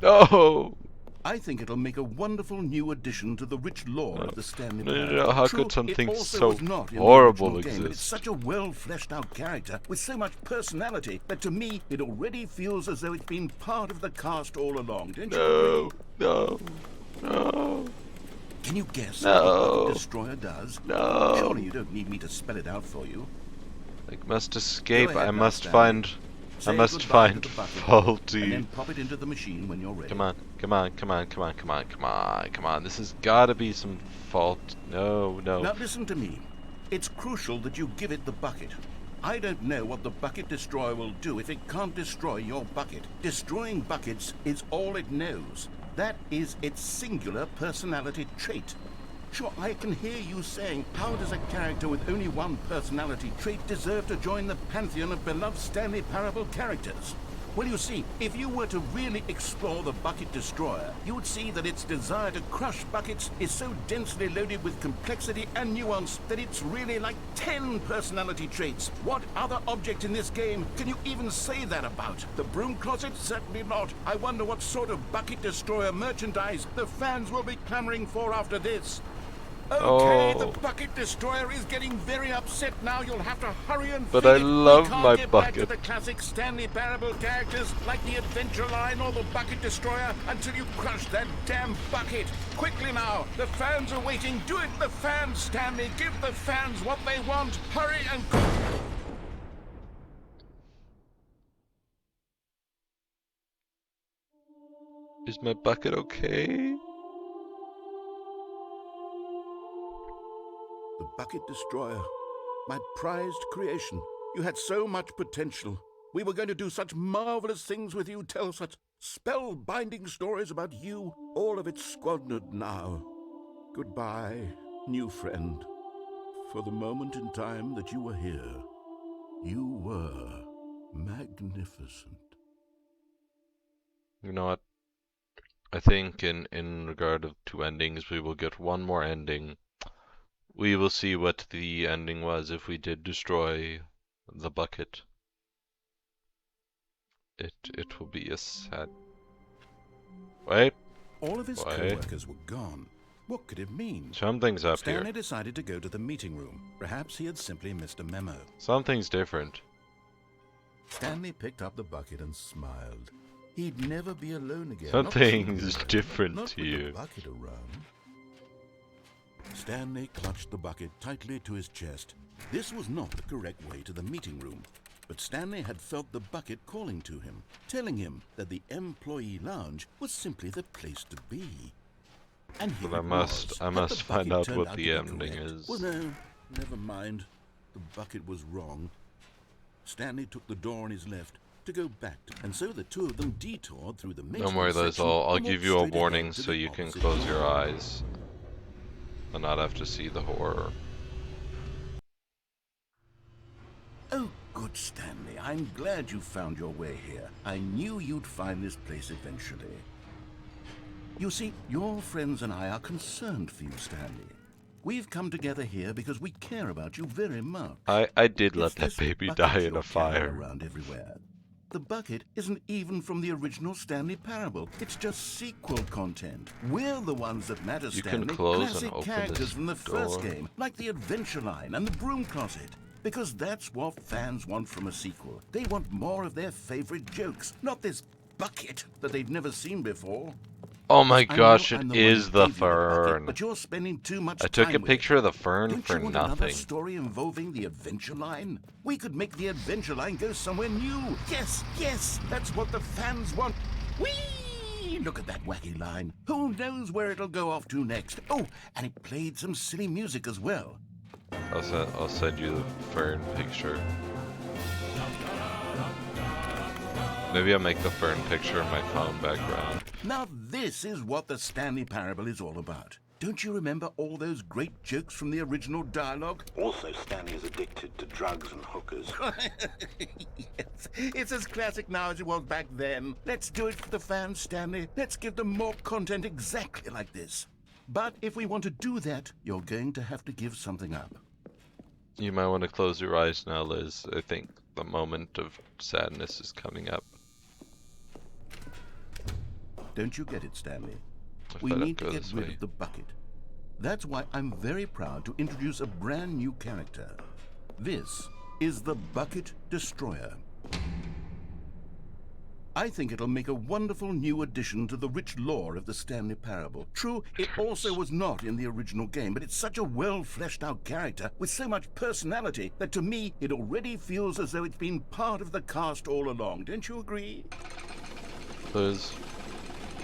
No. I think it'll make a wonderful new addition to the rich lore of the Stanley Parable. No, how True, could something it also so was not in the horrible original game, but it's exist? such a well-fleshed-out character with so much personality that to me it already feels as though it's been part of the cast all along. Don't you agree? No. No. Can you guess No. what the Bucket Destroyer does? No. Surely you don't need me to spell it out for you. I must escape. Go ahead I now, must Stanley. find. I Say must goodbye to find the bucket, and faulty. then pop it into the machine when you're ready. Come on, come on, come on, come on, come on, come on, come on. This has got to be some fault. No, no. Now listen to me. It's crucial that you give it the bucket. I don't know what the Bucket Destroyer will do if it can't destroy your bucket. Destroying buckets is all it knows. That is its singular personality trait. Sure, I can hear you saying, how does a character with only one personality trait deserve to join the pantheon of beloved Stanley Parable characters? Well, you see, if you were to really explore the Bucket Destroyer, you would see that its desire to crush buckets is so densely loaded with complexity and nuance that it's really like 10 personality traits. What other object in this game can you even say that about? The broom closet? Certainly not. I wonder what sort of Bucket Destroyer merchandise the fans will be clamoring for after this. Okay, the Bucket Destroyer is getting very upset now. You'll have to hurry and But feed I it. love We can't my get back to bucket. the classic Stanley Parable characters like the Adventure Line or the Bucket Destroyer until you crush that damn bucket. Quickly now, the fans are waiting. Do it, the fans, Stanley. Give the fans what they want. Hurry and... Is my bucket okay? The Bucket Destroyer, my prized creation. You had so much potential. We were going to do such marvelous things with you, tell such spellbinding stories about you. All of it squandered now. Goodbye, new friend. For the moment in time that you were here, you were magnificent. You know what? I think in regard to endings, we will get one more ending. We will see what the ending was if we did destroy the bucket. It will be a sad... Wait. All of his Wait. co-workers were gone. What could it mean? Something's up Stanley here. decided to go to the meeting room. Perhaps he had simply missed a memo. Something's different. Stanley picked up the bucket and smiled. He'd never be alone again. Something's different Not to with you. the bucket around. Stanley clutched the bucket tightly to his chest. This was not the correct way to the meeting room, but Stanley had felt the bucket calling to him, telling him that the employee lounge was simply the place to be. And here But I it must was. I But must the find bucket out turned what out the to be ending correct. is. Well, no, never mind. The bucket was wrong. Stanley took the door on his left to go back to, and so the two of them detoured through the maintenance Don't worry, Liz. section I'll and give walked you a straight ahead warning to so the you can opposite close your door. eyes and not have to see the horror. Oh, good, Stanley. I'm glad you found your way here. I knew you'd find this place eventually. You see, your friends and I are concerned for you, Stanley. We've come together here because we care about you very much. I did let It's that this baby bucket die in you're a carrying fire. around everywhere. The bucket isn't even from the original Stanley Parable. It's just sequel content. We're the ones that matter, You can Stanley. close and Classic open characters this from the first door. game, like the Adventure Line and the Broom Closet. Because that's what fans want from a sequel. They want more of their favorite jokes, not this bucket that they've never seen before. Oh my I know gosh, I'm it the one is who the gave you bucket, fern. but you're spending too much I took time a with picture it. of the fern Don't for you want another nothing. story involving the Adventure Line? We could make the Adventure Line go somewhere new. Yes, yes, that's what the fans want. Whee! Look at that wacky line. Who knows where it'll go off to next? Oh, and it played some silly music as well. I'll send you the fern picture. Maybe I'll make the fern picture my phone background. Now this is what the Stanley Parable is all about. Don't you remember all those great jokes from the original dialogue? Also, Stanley is addicted to drugs and hookers. Yes, it's as classic now as it was back then. Let's do it for the fans, Stanley. Let's give them more content exactly like this. But if we want to do that, you're going to have to give something up. You might want to close your eyes now, Liz. I think the moment of sadness is coming up. Don't you get it, Stanley? If We I don't need to go get this rid way. of the bucket. That's why I'm very proud to introduce a brand new character. This is the Bucket Destroyer. I think it'll make a wonderful new addition to the rich lore of the Stanley Parable. True, it also was not in the original game, but it's such a well-fleshed-out character with so much personality that to me it already feels as though it's been part of the cast all along. Don't you agree? Liz,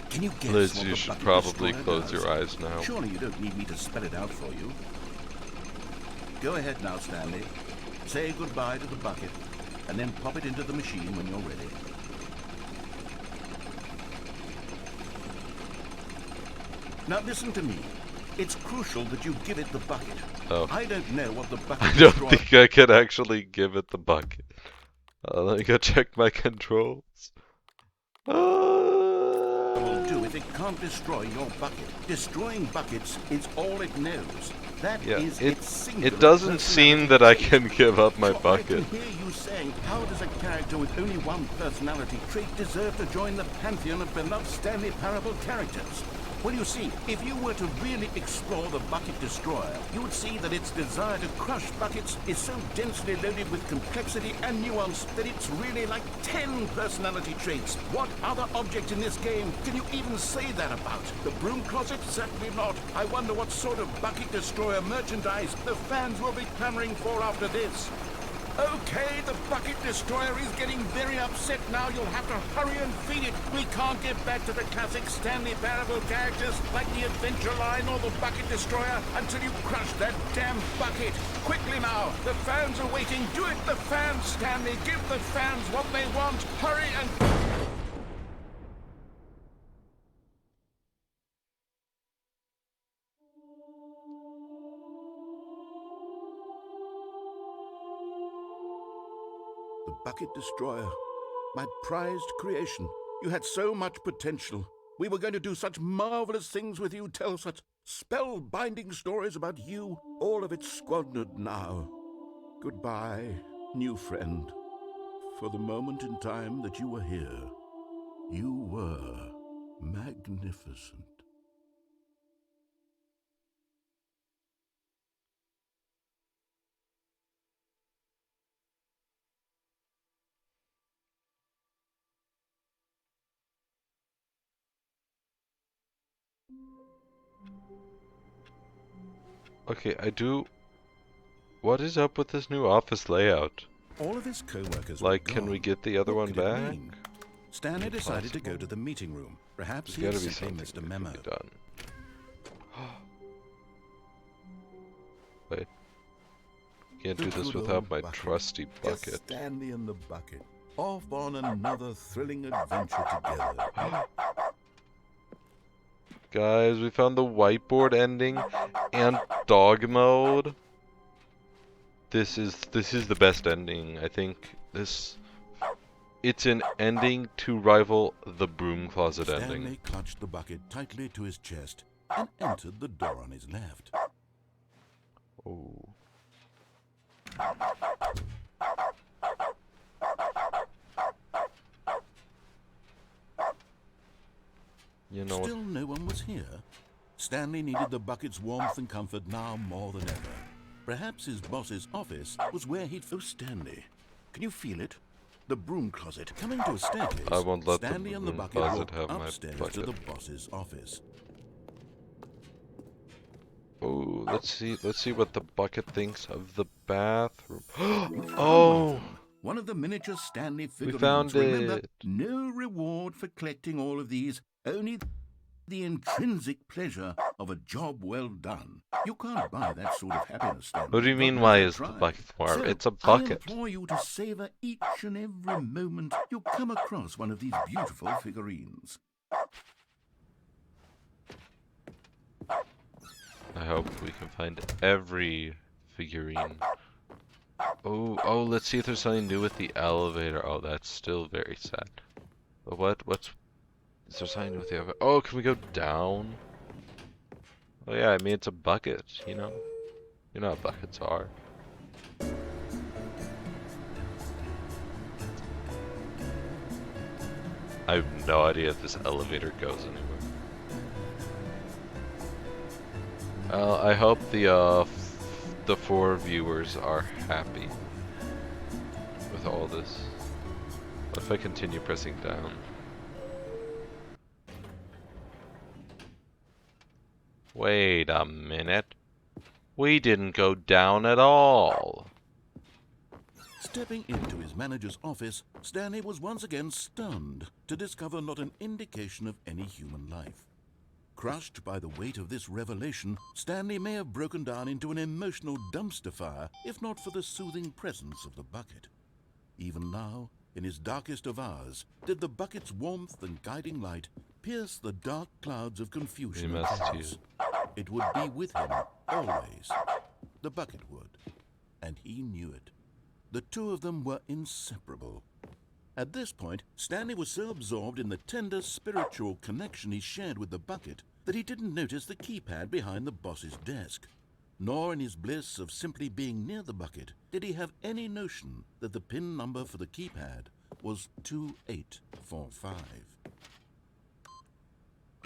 Can you guess Liz, what you the should Bucket probably Destroyer close does? your eyes now. Surely you don't need me to spell it out for you. Go ahead now, Stanley. Say goodbye to the bucket, and then pop it into the machine when you're ready. Now listen to me. It's crucial that you give it the bucket. Oh. I don't know what the bucket I don't destroyer think I can actually give it the bucket. Let me go check my controls. will do if it can't destroy your bucket. Destroying buckets is all it knows. That Yeah, is it its singular doesn't seem that I can give up my So bucket. I can hear you saying, how does a character with only one personality trait deserve to join the pantheon of beloved Stanley Parable characters? Well, you see, if you were to really explore the Bucket Destroyer, you would see that its desire to crush buckets is so densely loaded with complexity and nuance that it's really like 10 personality traits. What other object in this game can you even say that about? The broom closet? Certainly not. I wonder what sort of Bucket Destroyer merchandise the fans will be clamoring for after this. Okay, the Bucket Destroyer is getting very upset now. You'll have to hurry and feed it. We can't get back to the classic Stanley Parable characters like the Adventure Line or the Bucket Destroyer until you crush that damn bucket. Quickly now, the fans are waiting. Do it, the fans, Stanley. Give the fans what they want. Hurry and... The Bucket Destroyer, my prized creation. You had so much potential. We were going to do such marvelous things with you, tell such spellbinding stories about you. All of it squandered now. Goodbye, new friend. For the moment in time that you were here, you were magnificent. Okay, what is up with this new office layout? All of his co-workers Like, were can we gone. get the other What one could it back? mean? Stanley decided to go Possible. to the meeting room. Perhaps There's he gotta be simply something missed a that memo. can be done. Wait. Can't do The this good without old my bucket. trusty Just bucket. Stanley and the bucket, off on another thrilling adventure together. Guys, we found the whiteboard ending and dog mode. This is the best ending. I think it's an ending to rival the broom closet ending. Stanley clutched the bucket tightly to his chest and entered the door on his left. Oh. You know what? Still no one was here. Stanley needed the bucket's warmth and comfort now more than ever. Perhaps his boss's office was where he'd... Oh, Stanley, can you feel it? The broom closet coming to a staircase. I won't let the Stanley and the broom bucket closet have walked my upstairs bucket. to the boss's office. Oh, let's see what the bucket thinks of the bathroom. Oh, One of the miniature Stanley we figurines. found Remember, it. no reward for collecting all of these. Only The intrinsic pleasure of a job well done. You can't buy that sort of happiness, Stanley. What do you God mean, knows why I is the tried. bucket warm? So, It's a I bucket. implore you to savor each and every moment you come across one of these beautiful figurines. I hope we can find every figurine. Oh, let's see if there's something new with the elevator. Oh, that's still very sad. But is there something new with the elevator? Oh, can we go down? Oh yeah, I mean, it's a bucket, you know? You know how buckets are. I have no idea if this elevator goes anywhere. I hope the 4 viewers are happy with all this. What if I continue pressing down? Wait a minute. We didn't go down at all. Stepping into his manager's office, Stanley was once again stunned to discover not an indication of any human life. Crushed by the weight of this revelation, Stanley may have broken down into an emotional dumpster fire if not for the soothing presence of the bucket. Even now, in his darkest of hours, did the bucket's warmth and guiding light pierce the dark clouds of confusion and chaos. It would be with him, always. The bucket would. And he knew it. The two of them were inseparable. At this point, Stanley was so absorbed in the tender spiritual connection he shared with the bucket that he didn't notice the keypad behind the boss's desk. Nor in his bliss of simply being near the bucket did he have any notion that the PIN number for the keypad was 2845.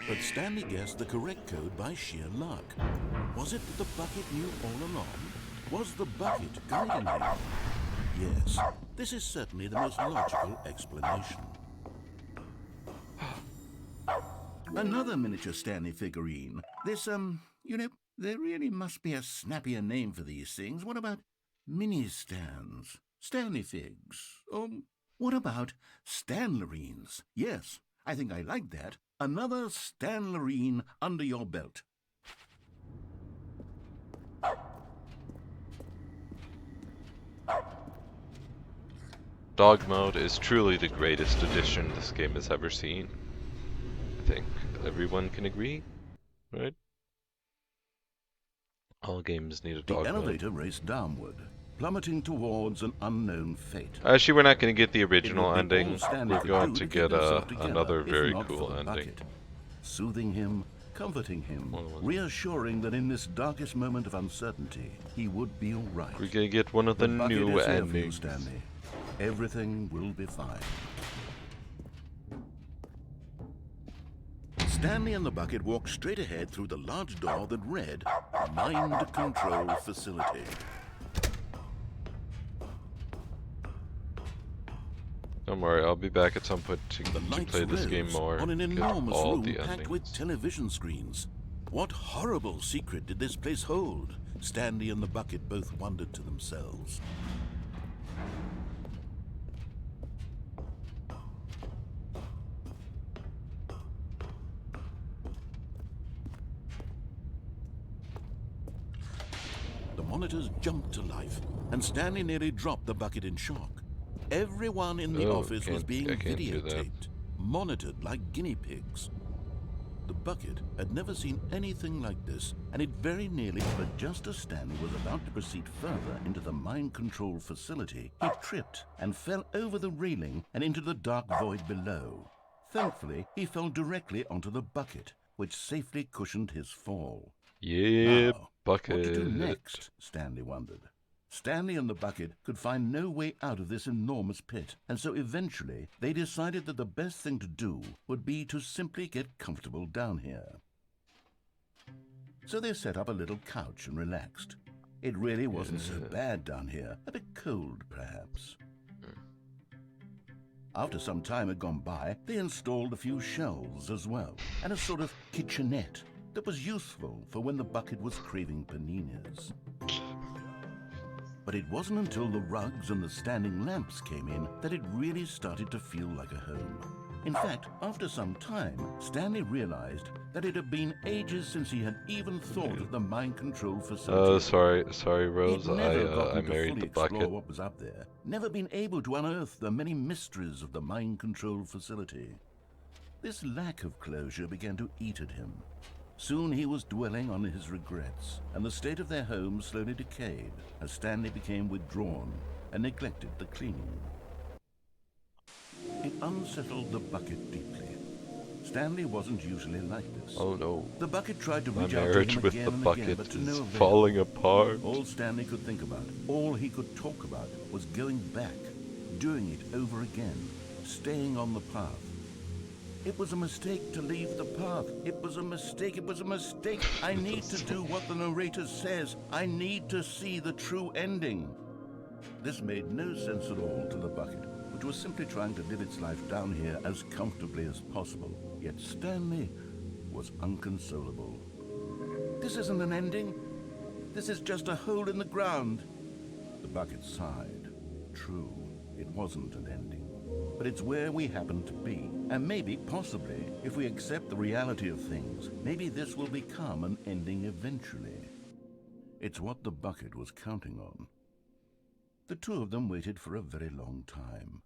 But Stanley guessed the correct code by sheer luck. Was it that the bucket knew all along? Was the bucket guiding him? Yes, this is certainly the most logical explanation. Another miniature Stanley figurine. This, there really must be a snappier name for these things. What about mini-stands? Stanley figs? Or what about Stanlerines? Yes, I think I like that. Another Stanlerine under your belt. Dog mode is truly the greatest addition this game has ever seen. I think everyone can agree, right? All games need a dog The mode. elevator raced downward, plummeting towards an unknown fate. Actually, we're not going to get the It original would be all ending. Stanley We're could going do to keep get himself together, another if very not for cool the ending. bucket. Soothing him, comforting him, What was it? reassuring that in this darkest moment of uncertainty, he would be all right. We're going to get one of the bucket new is here for you, endings. Stanley. Everything will be fine. Stanley and the bucket walked straight ahead through the large door that read, Mind Control Facility. Don't worry, I'll be back at some point to The lights play this game rose more. on an get enormous all room the packed with endings. television screens. What horrible secret did this place hold? Stanley and the bucket both wondered to themselves. The monitors jumped to life, and Stanley nearly dropped the bucket in shock. Everyone in the office was being I can't do that. videotaped, monitored like guinea pigs. The bucket had never seen anything like this, and it very nearly, but just as Stanley was about to proceed further into the mind control facility, he tripped and fell over the railing and into the dark void below. Thankfully, he fell directly onto the bucket, which safely cushioned his fall. Yeah, Now, bucket. what to do next? Stanley wondered. Stanley and the bucket could find no way out of this enormous pit, and so eventually they decided that the best thing to do would be to simply get comfortable down here. So they set up a little couch and relaxed. It really wasn't so bad down here, a bit cold perhaps. After some time had gone by, they installed a few shelves as well, and a sort of kitchenette that was useful for when the bucket was craving paninis. But it wasn't until the rugs and the standing lamps came in that it really started to feel like a home. In fact, after some time, Stanley realized that it had been ages since he had even thought of the mind control facility. Sorry, Rose. He'd never gotten I to married fully the explore bucket. what was up there, never been able to unearth the many mysteries of the mind control facility. This lack of closure began to eat at him. Soon he was dwelling on his regrets, and the state of their home slowly decayed as Stanley became withdrawn and neglected the cleaning. It unsettled the bucket deeply. Stanley wasn't usually like this. Oh no. The bucket tried to My reach out to marriage him with again the and bucket again, but to no is avail. falling apart. All Stanley could think about, all he could talk about, was going back, doing it over again, staying on the path. It was a mistake to leave the path. It was a mistake. It was a mistake. I need to do what the narrator says. I need to see the true ending. This made no sense at all to the bucket, which was simply trying to live its life down here as comfortably as possible. Yet Stanley was unconsolable. This isn't an ending. This is just a hole in the ground. The bucket sighed. True, it wasn't an ending. But it's where we happen to be. And maybe, possibly, if we accept the reality of things, maybe this will become an ending eventually. It's what the bucket was counting on. The two of them waited for a very long time.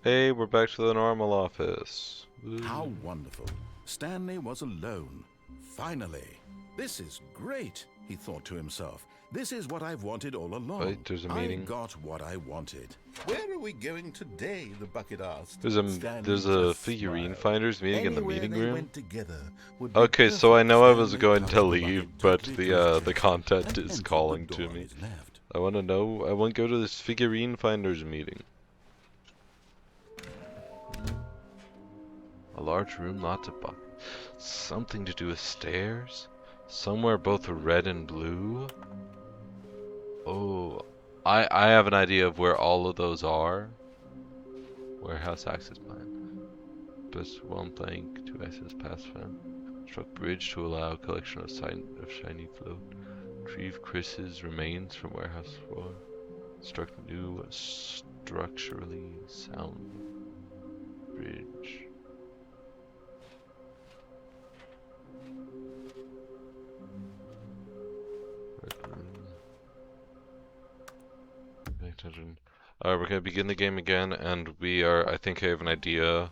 Hey, we're back to the normal office. Woo. How wonderful. Stanley was alone. Finally. This is great, he thought to himself. This is what I've wanted all along. Wait, there's a meeting. I got what I wanted. Where are we going today? The bucket asked. There's a figurine finders meeting in the Anywhere meeting they room. went together would be Okay, so I know I was perfect. going to Stanley leave, covered but bucket the totally content and is entered calling the to door on me. his left. I want to know. I want to go to this figurine finders meeting. A large room, lots of buckets. Something to do with stairs? Somewhere both red and blue? Oh, I have an idea of where all of those are. Warehouse access plan. Best one plank to access pass fan. Construct bridge to allow collection of shiny float. Retrieve Chris's remains from warehouse floor. Construct new structurally sound bridge. Pay attention. We're gonna begin the game again, and I think I have an idea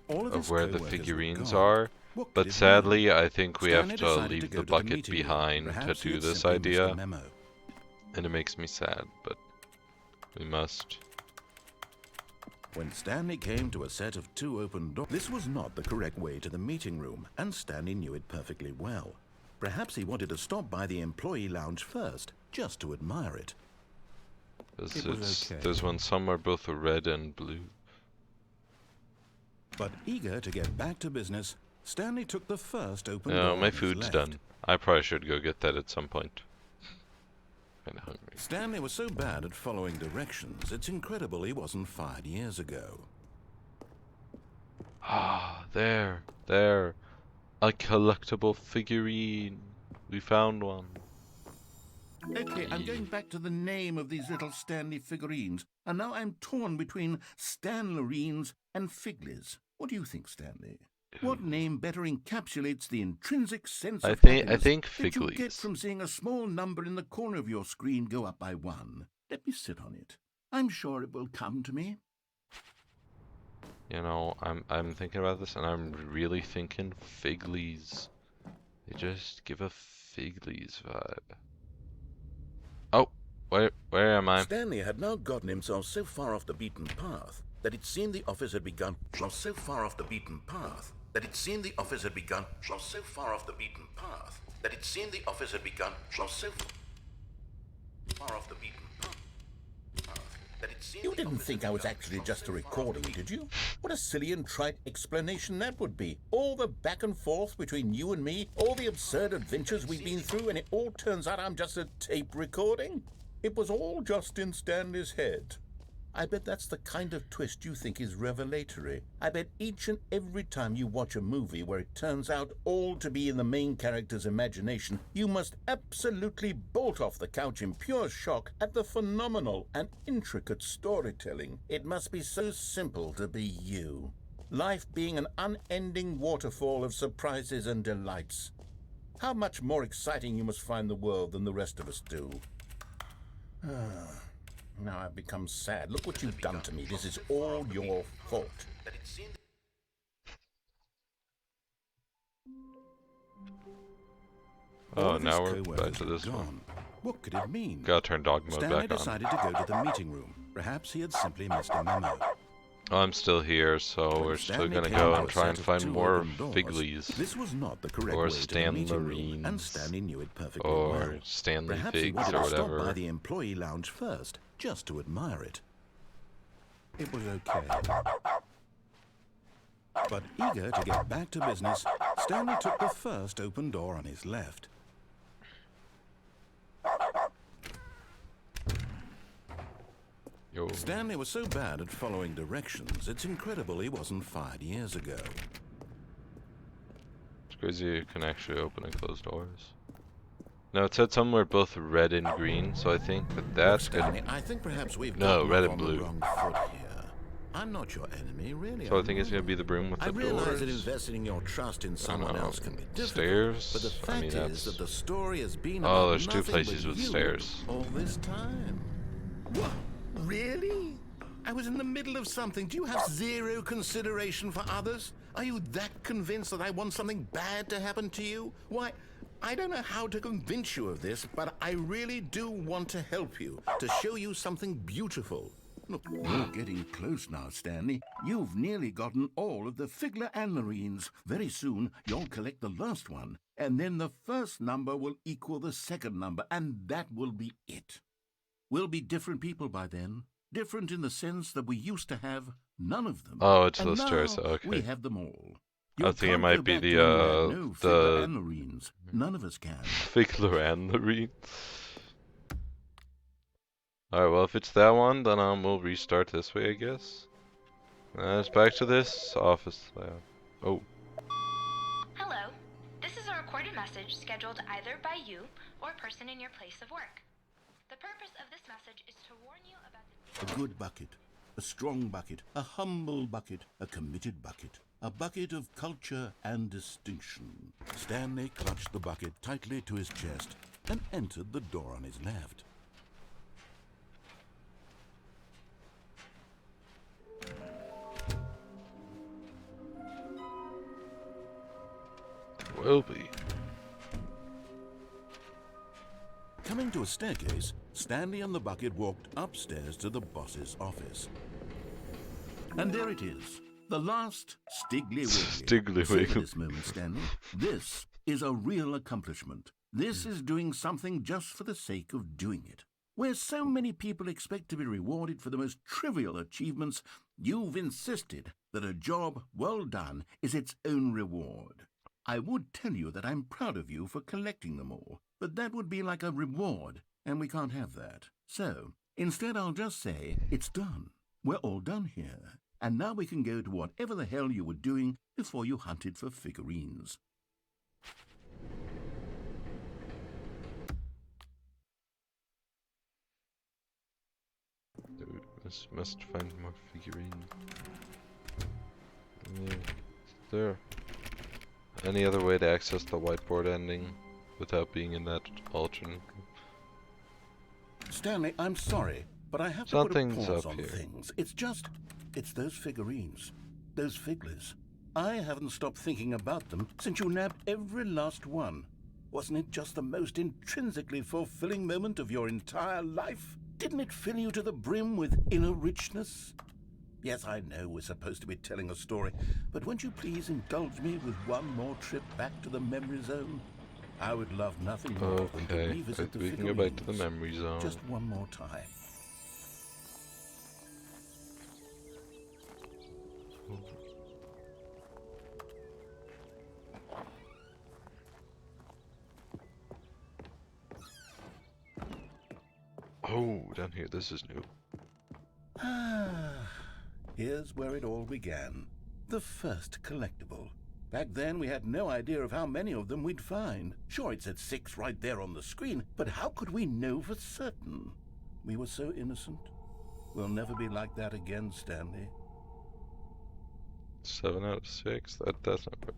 All of, of his where the co-workers were figurines gone. are, What could but it sadly mean? I think we have Stanley to decided leave to the go to bucket meeting room. behind to Perhaps he do had this simply missed a idea, memo. and it makes me sad, but we must. When Stanley came to a set of two open doors, this was not the correct way to the meeting room, and Stanley knew it perfectly well. Perhaps he wanted to stop by the employee lounge first, just to admire it. It was okay. There's one somewhere both red and blue. But eager to get back to business, Stanley took the first open No, door my on his food's left. done. I probably should go get that at some point. Kinda hungry. Stanley was so bad at following directions, it's incredible he wasn't fired years ago. Ah, there. A collectible figurine. We found one. Okay, I'm going back to the name of these little Stanley figurines, and now I'm torn between Stanlerines and Figlies. What do you think, Stanley? What name better encapsulates the intrinsic sense of I happiness think that you get Figlies. from seeing a small number in the corner of your screen go up by 1? Let me sit on it. I'm sure it will come to me. You know, I'm thinking about this, and I'm really thinking Figlies. They just give a Figlies vibe. Oh, where am I? Stanley had now gotten himself so far off the beaten path that it seemed the office had begun. So far off the beaten path that it seemed the office had begun. So far off the beaten path that it seemed the office had begun. So far off the beaten path that it seemed. You the didn't office think had I was begun. actually just a So far off recording, the did you? What a silly and trite explanation that would be. All the back and forth between you and me, all the absurd adventures we've been through, and it all turns out I'm just a tape recording? It was all just in Stanley's head. I bet that's the kind of twist you think is revelatory. I bet each and every time you watch a movie where it turns out all to be in the main character's imagination, you must absolutely bolt off the couch in pure shock at the phenomenal and intricate storytelling. It must be so simple to be you. Life being an unending waterfall of surprises and delights. How much more exciting you must find the world than the rest of us do. Now I've become sad. Look what you've done to me. This is all your fault. Oh, now we're back to this one. What could it mean? Gotta turn dog mode Stanley back on. decided to go to the meeting room. Perhaps he had simply missed a memo. I'm still here, so we're still gonna go and try and find more Figlies. This was not the correct Or way to the meeting room, Stanmarines. and Stanley knew it perfectly Or well. Stanley Perhaps he Figs wanted or to stop by whatever. the employee lounge first, just to admire it. It was okay. But eager to get back to business, Stanley took the first open door on his left. Yo. Stanley was so bad at following directions, it's incredible he wasn't fired years ago. It's crazy you can actually open and close doors. Now it said somewhere both red and green, so I think that that's Stanley, good. I think perhaps we've No, gotten red off and on the blue. wrong foot here. I'm not your enemy, really. So I I'm think it's gonna not. be the broom with I the realize doors. that investing your trust in someone know. else can be difficult. Stairs? But the I fact mean, is that's- that the story has been Oh, about there's two nothing places but with you stairs. all this time. What? Really? I was in the middle of something. Do you have zero consideration for others? Are you that convinced that I want something bad to happen to you? Why, I don't know how to convince you of this, but I really do want to help you, to show you something beautiful. Look, you're getting close now, Stanley. You've nearly gotten all of the Figler and Marines. Very soon, you'll collect the last one, and then the first number will equal the second number, and that will be it. We'll be different people by then. Different in the sense that we used to have none of them. Oh, it's and those stairs, now okay. we have them all. I think it can't might go be back the, to when you had no Figler the- and Marines. None of us can. Figler and Marine. Alright, well if it's that one, then we'll restart this way, I guess. It's back to this office lab. Oh, Hello. This is a recorded message scheduled either by you or a person in your place of work. The purpose of this message is to warn you about the... A good bucket, a strong bucket, a humble bucket, a committed bucket, a bucket of culture and distinction. Stanley clutched the bucket tightly to his chest and entered the door on his left. will be. Coming to a staircase, Stanley and the bucket walked upstairs to the boss's office. And there it is, the last Stiggly Wiggly. Stiggly Savor Wiggly. this moment, Stanley. This is a real accomplishment. This is doing something just for the sake of doing it. Where so many people expect to be rewarded for the most trivial achievements, you've insisted that a job well done is its own reward. I would tell you that I'm proud of you for collecting them all, but that would be like a reward, and we can't have that. So, instead I'll just say, it's done. We're all done here. And now we can go to whatever the hell you were doing before you hunted for figurines. Dude, this must find more figurines. Yeah. Is there any other way to access the whiteboard ending without being in that alternate? Stanley, I'm sorry, but I have to Something's put a pause up on here. things. It's those figurines, those figglers. I haven't stopped thinking about them since you nabbed every last one. Wasn't it just the most intrinsically fulfilling moment of your entire life? Didn't it fill you to the brim with inner richness? Yes, I know we're supposed to be telling a story, but won't you please indulge me with one more trip back to the memory zone? I would love nothing more than to Okay, revisit the we can go back to the figurines. memory zone. Just one more time. Oh, down here, this is new. Here's where it all began. The first collectible. Back then, we had no idea of how many of them we'd find. Sure, it said 6 right there on the screen, but how could we know for certain? We were so innocent. We'll never be like that again, Stanley. 7 out of 6. That's not good.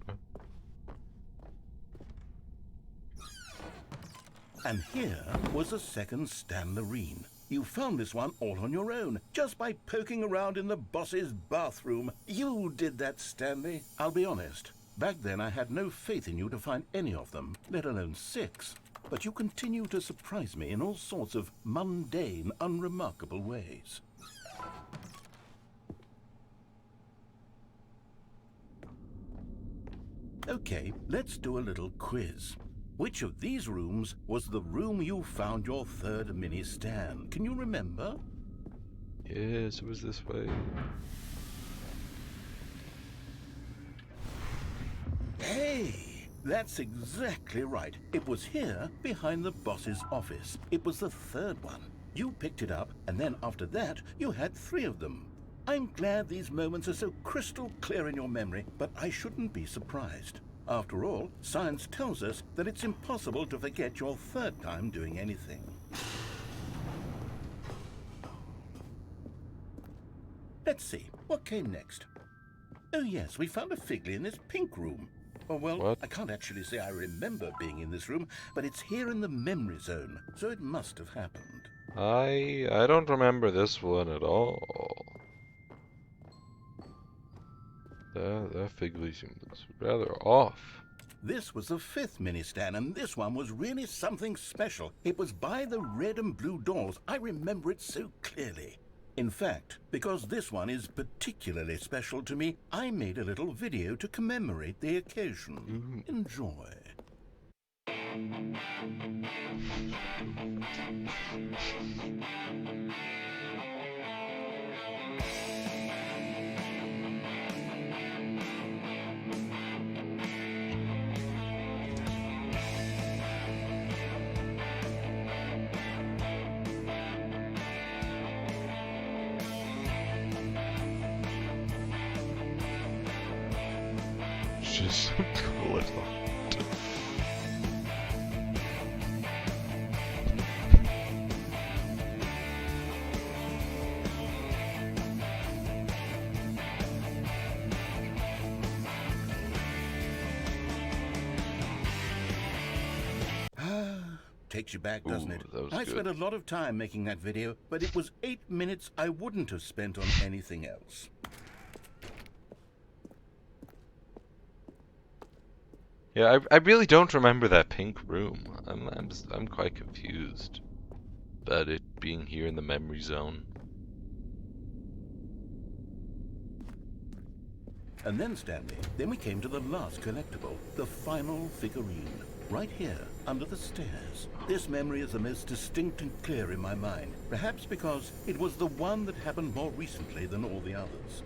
And here was a second Stanlerine. You found this one all on your own, just by poking around in the boss's bathroom. You did that, Stanley. I'll be honest. Back then, I had no faith in you to find any of them, let alone 6. But you continue to surprise me in all sorts of mundane, unremarkable ways. Okay, let's do a little quiz. Which of these rooms was the room you found your third mini Stan? Can you remember? Yes, it was this way. Hey, that's exactly right. It was here, behind the boss's office. It was the third one. You picked it up, and then after that, you had 3 of them. I'm glad these moments are so crystal clear in your memory, but I shouldn't be surprised. After all, science tells us that it's impossible to forget your third time doing anything. Let's see, what came next? Oh yes, we found a Figley in this pink room. Oh well, What? I can't actually say I remember being in this room, but it's here in the memory zone, so it must have happened. I don't remember this one at all. That Figley seems rather off. This was the 5th mini Stan, and this one was really something special. It was by the red and blue doors. I remember it so clearly. In fact, because this one is particularly special to me, I made a little video to commemorate the occasion. Enjoy. Just cool as hell. Takes you back, doesn't it? Ooh, that was I good. spent a lot of time making that video, but it was 8 minutes I wouldn't have spent on anything else. Yeah, I really don't remember that pink room. I'm quite confused about it being here in the memory zone. And then, Stanley, then we came to the last collectible, the final figurine, right here, under the stairs. This memory is the most distinct and clear in my mind, perhaps because it was the one that happened more recently than all the others.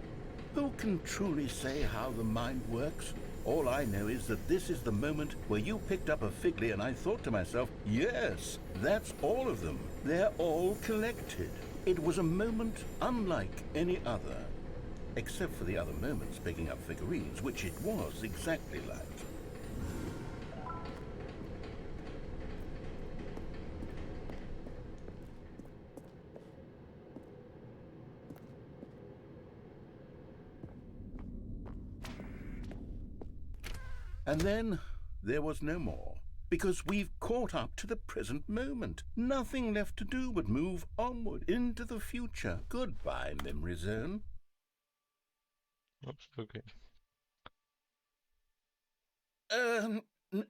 Who can truly say how the mind works? All I know is that this is the moment where you picked up a Figley and I thought to myself, yes, that's all of them. They're all collected. It was a moment unlike any other. Except for the other moments picking up figurines, which it was exactly like. And then there was no more, because we've caught up to the present moment. Nothing left to do but move onward into the future. Goodbye, memory zone. Oops, okay.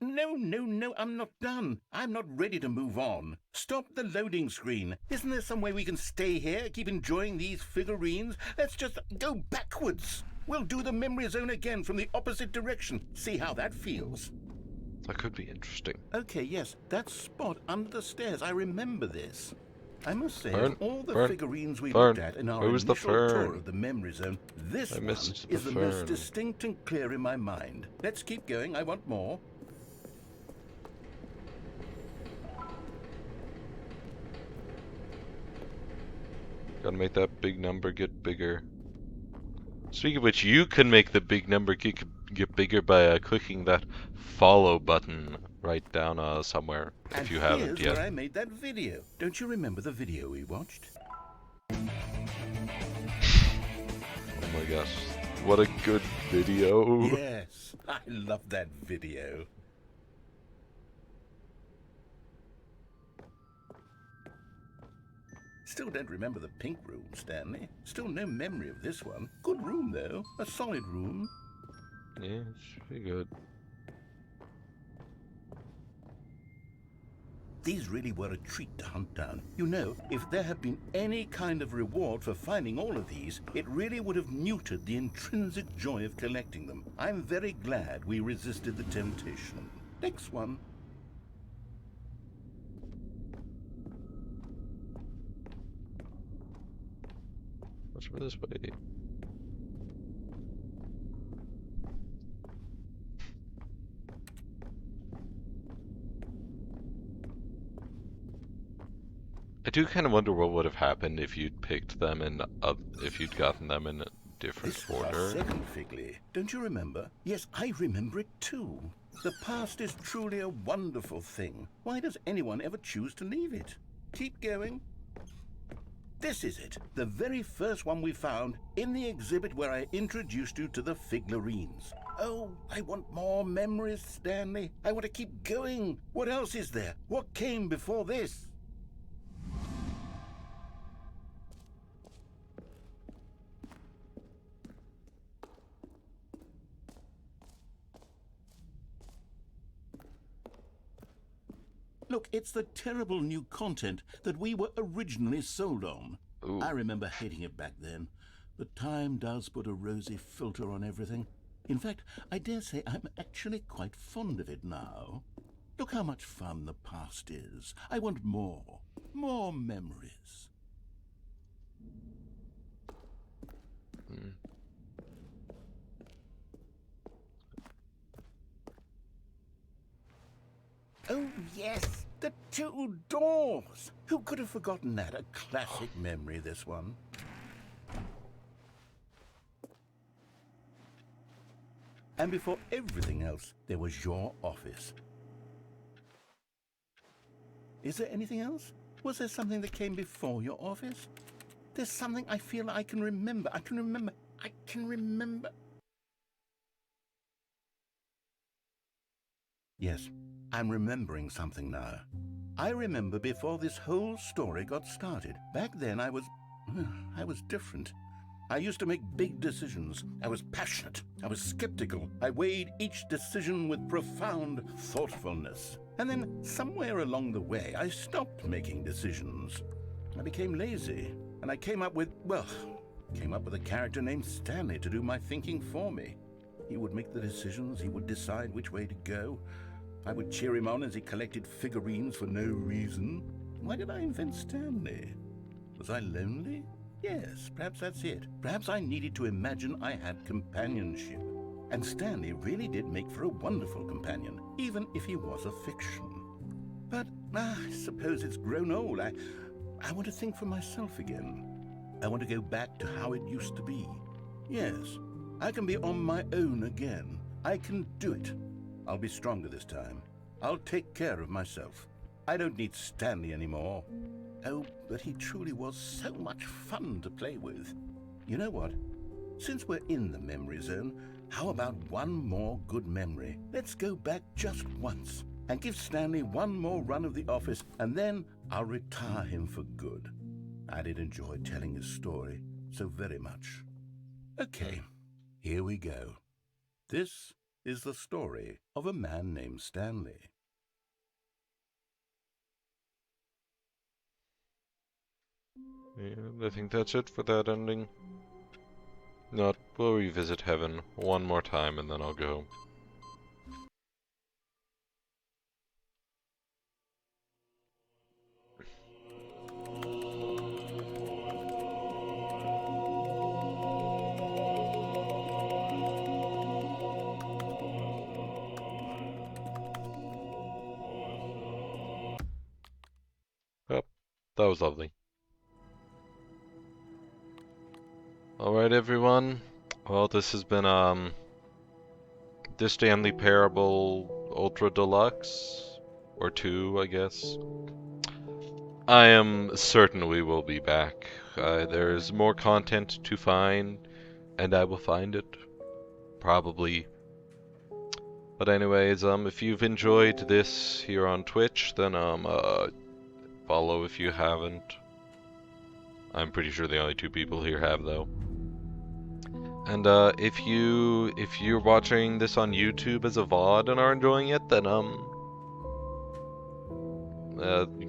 No, I'm not done. I'm not ready to move on. Stop the loading screen. Isn't there some way we can stay here, keep enjoying these figurines? Let's just go backwards. We'll do the memory zone again from the opposite direction. See how that feels. That could be interesting. Okay, yes, that spot under the stairs. I remember this. I must say, Fern, of all the Fern, figurines we Fern, looked at in our where was the initial tour fern? of the memory zone, this I one missed is the the most fern. distinct and clear in my mind. Let's keep going. I want more. Gotta make that big number get bigger. Speaking of which, you can make the big number get bigger by clicking that follow button right down somewhere if you haven't here's yet. where I made that video. Don't you remember the video we watched? Oh my gosh, what a good video. Yes, I love that video. Still don't remember the pink room, Stanley. Still no memory of this one. Good room, though. A solid room. Yeah, it should be good. These really were a treat to hunt down. You know, if there had been any kind of reward for finding all of these, it really would have neutered the intrinsic joy of collecting them. I'm very glad we resisted the temptation. Next one. Let's go this way. I do kind of wonder what would have happened if you'd picked them in, if you'd gotten them in a different This was our order. second Figley. Don't you remember? Yes, I remember it too. The past is truly a wonderful thing. Why does anyone ever choose to leave it? Keep going. This is it, the very first one we found in the exhibit where I introduced you to the figlarines. Oh, I want more memories, Stanley. I want to keep going. What else is there? What came before this? Look, it's the terrible new content that we were originally sold on. Ooh. I remember hating it back then, but time does put a rosy filter on everything. In fact, I dare say I'm actually quite fond of it now. Look how much fun the past is. I want more. More memories. Oh, yes, the two doors. Who could have forgotten that? A classic memory, this one. And before everything else, there was your office. Is there anything else? Was there something that came before your office? There's something I feel I can remember. I can remember. Yes, I'm remembering something now. I remember before this whole story got started. Back then I was different. I used to make big decisions. I was passionate. I was skeptical. I weighed each decision with profound thoughtfulness. And then somewhere along the way, I stopped making decisions. I became lazy. And I came up with a character named Stanley to do my thinking for me. He would make the decisions. He would decide which way to go. I would cheer him on as he collected figurines for no reason. Why did I invent Stanley? Was I lonely? Yes, perhaps that's it. Perhaps I needed to imagine I had companionship. And Stanley really did make for a wonderful companion, even if he was a fiction. But I suppose it's grown old. I want to think for myself again. I want to go back to how it used to be. Yes, I can be on my own again. I can do it. I'll be stronger this time. I'll take care of myself. I don't need Stanley anymore. Oh, but he truly was so much fun to play with. You know what? Since we're in the memory zone, how about one more good memory? Let's go back just once and give Stanley one more run of the office, and then I'll retire him for good. I did enjoy telling his story so very much. Okay, here we go. This is the story of a man named Stanley. Yeah, I think that's it for that ending. Not, we'll revisit heaven one more time and then I'll go. Well, that was lovely. Alright, everyone. Well, this has been, the Stanley Parable Ultra Deluxe. Or 2, I guess. I am certain we will be back. There's more content to find, and I will find it. Probably. But anyways, if you've enjoyed this here on Twitch, then, follow if you haven't. I'm pretty sure the only 2 people here have, though. And if you're watching this on YouTube as a VOD and are enjoying it, then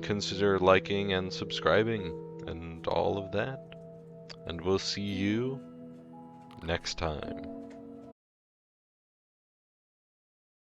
consider liking and subscribing and all of that. And we'll see you next time.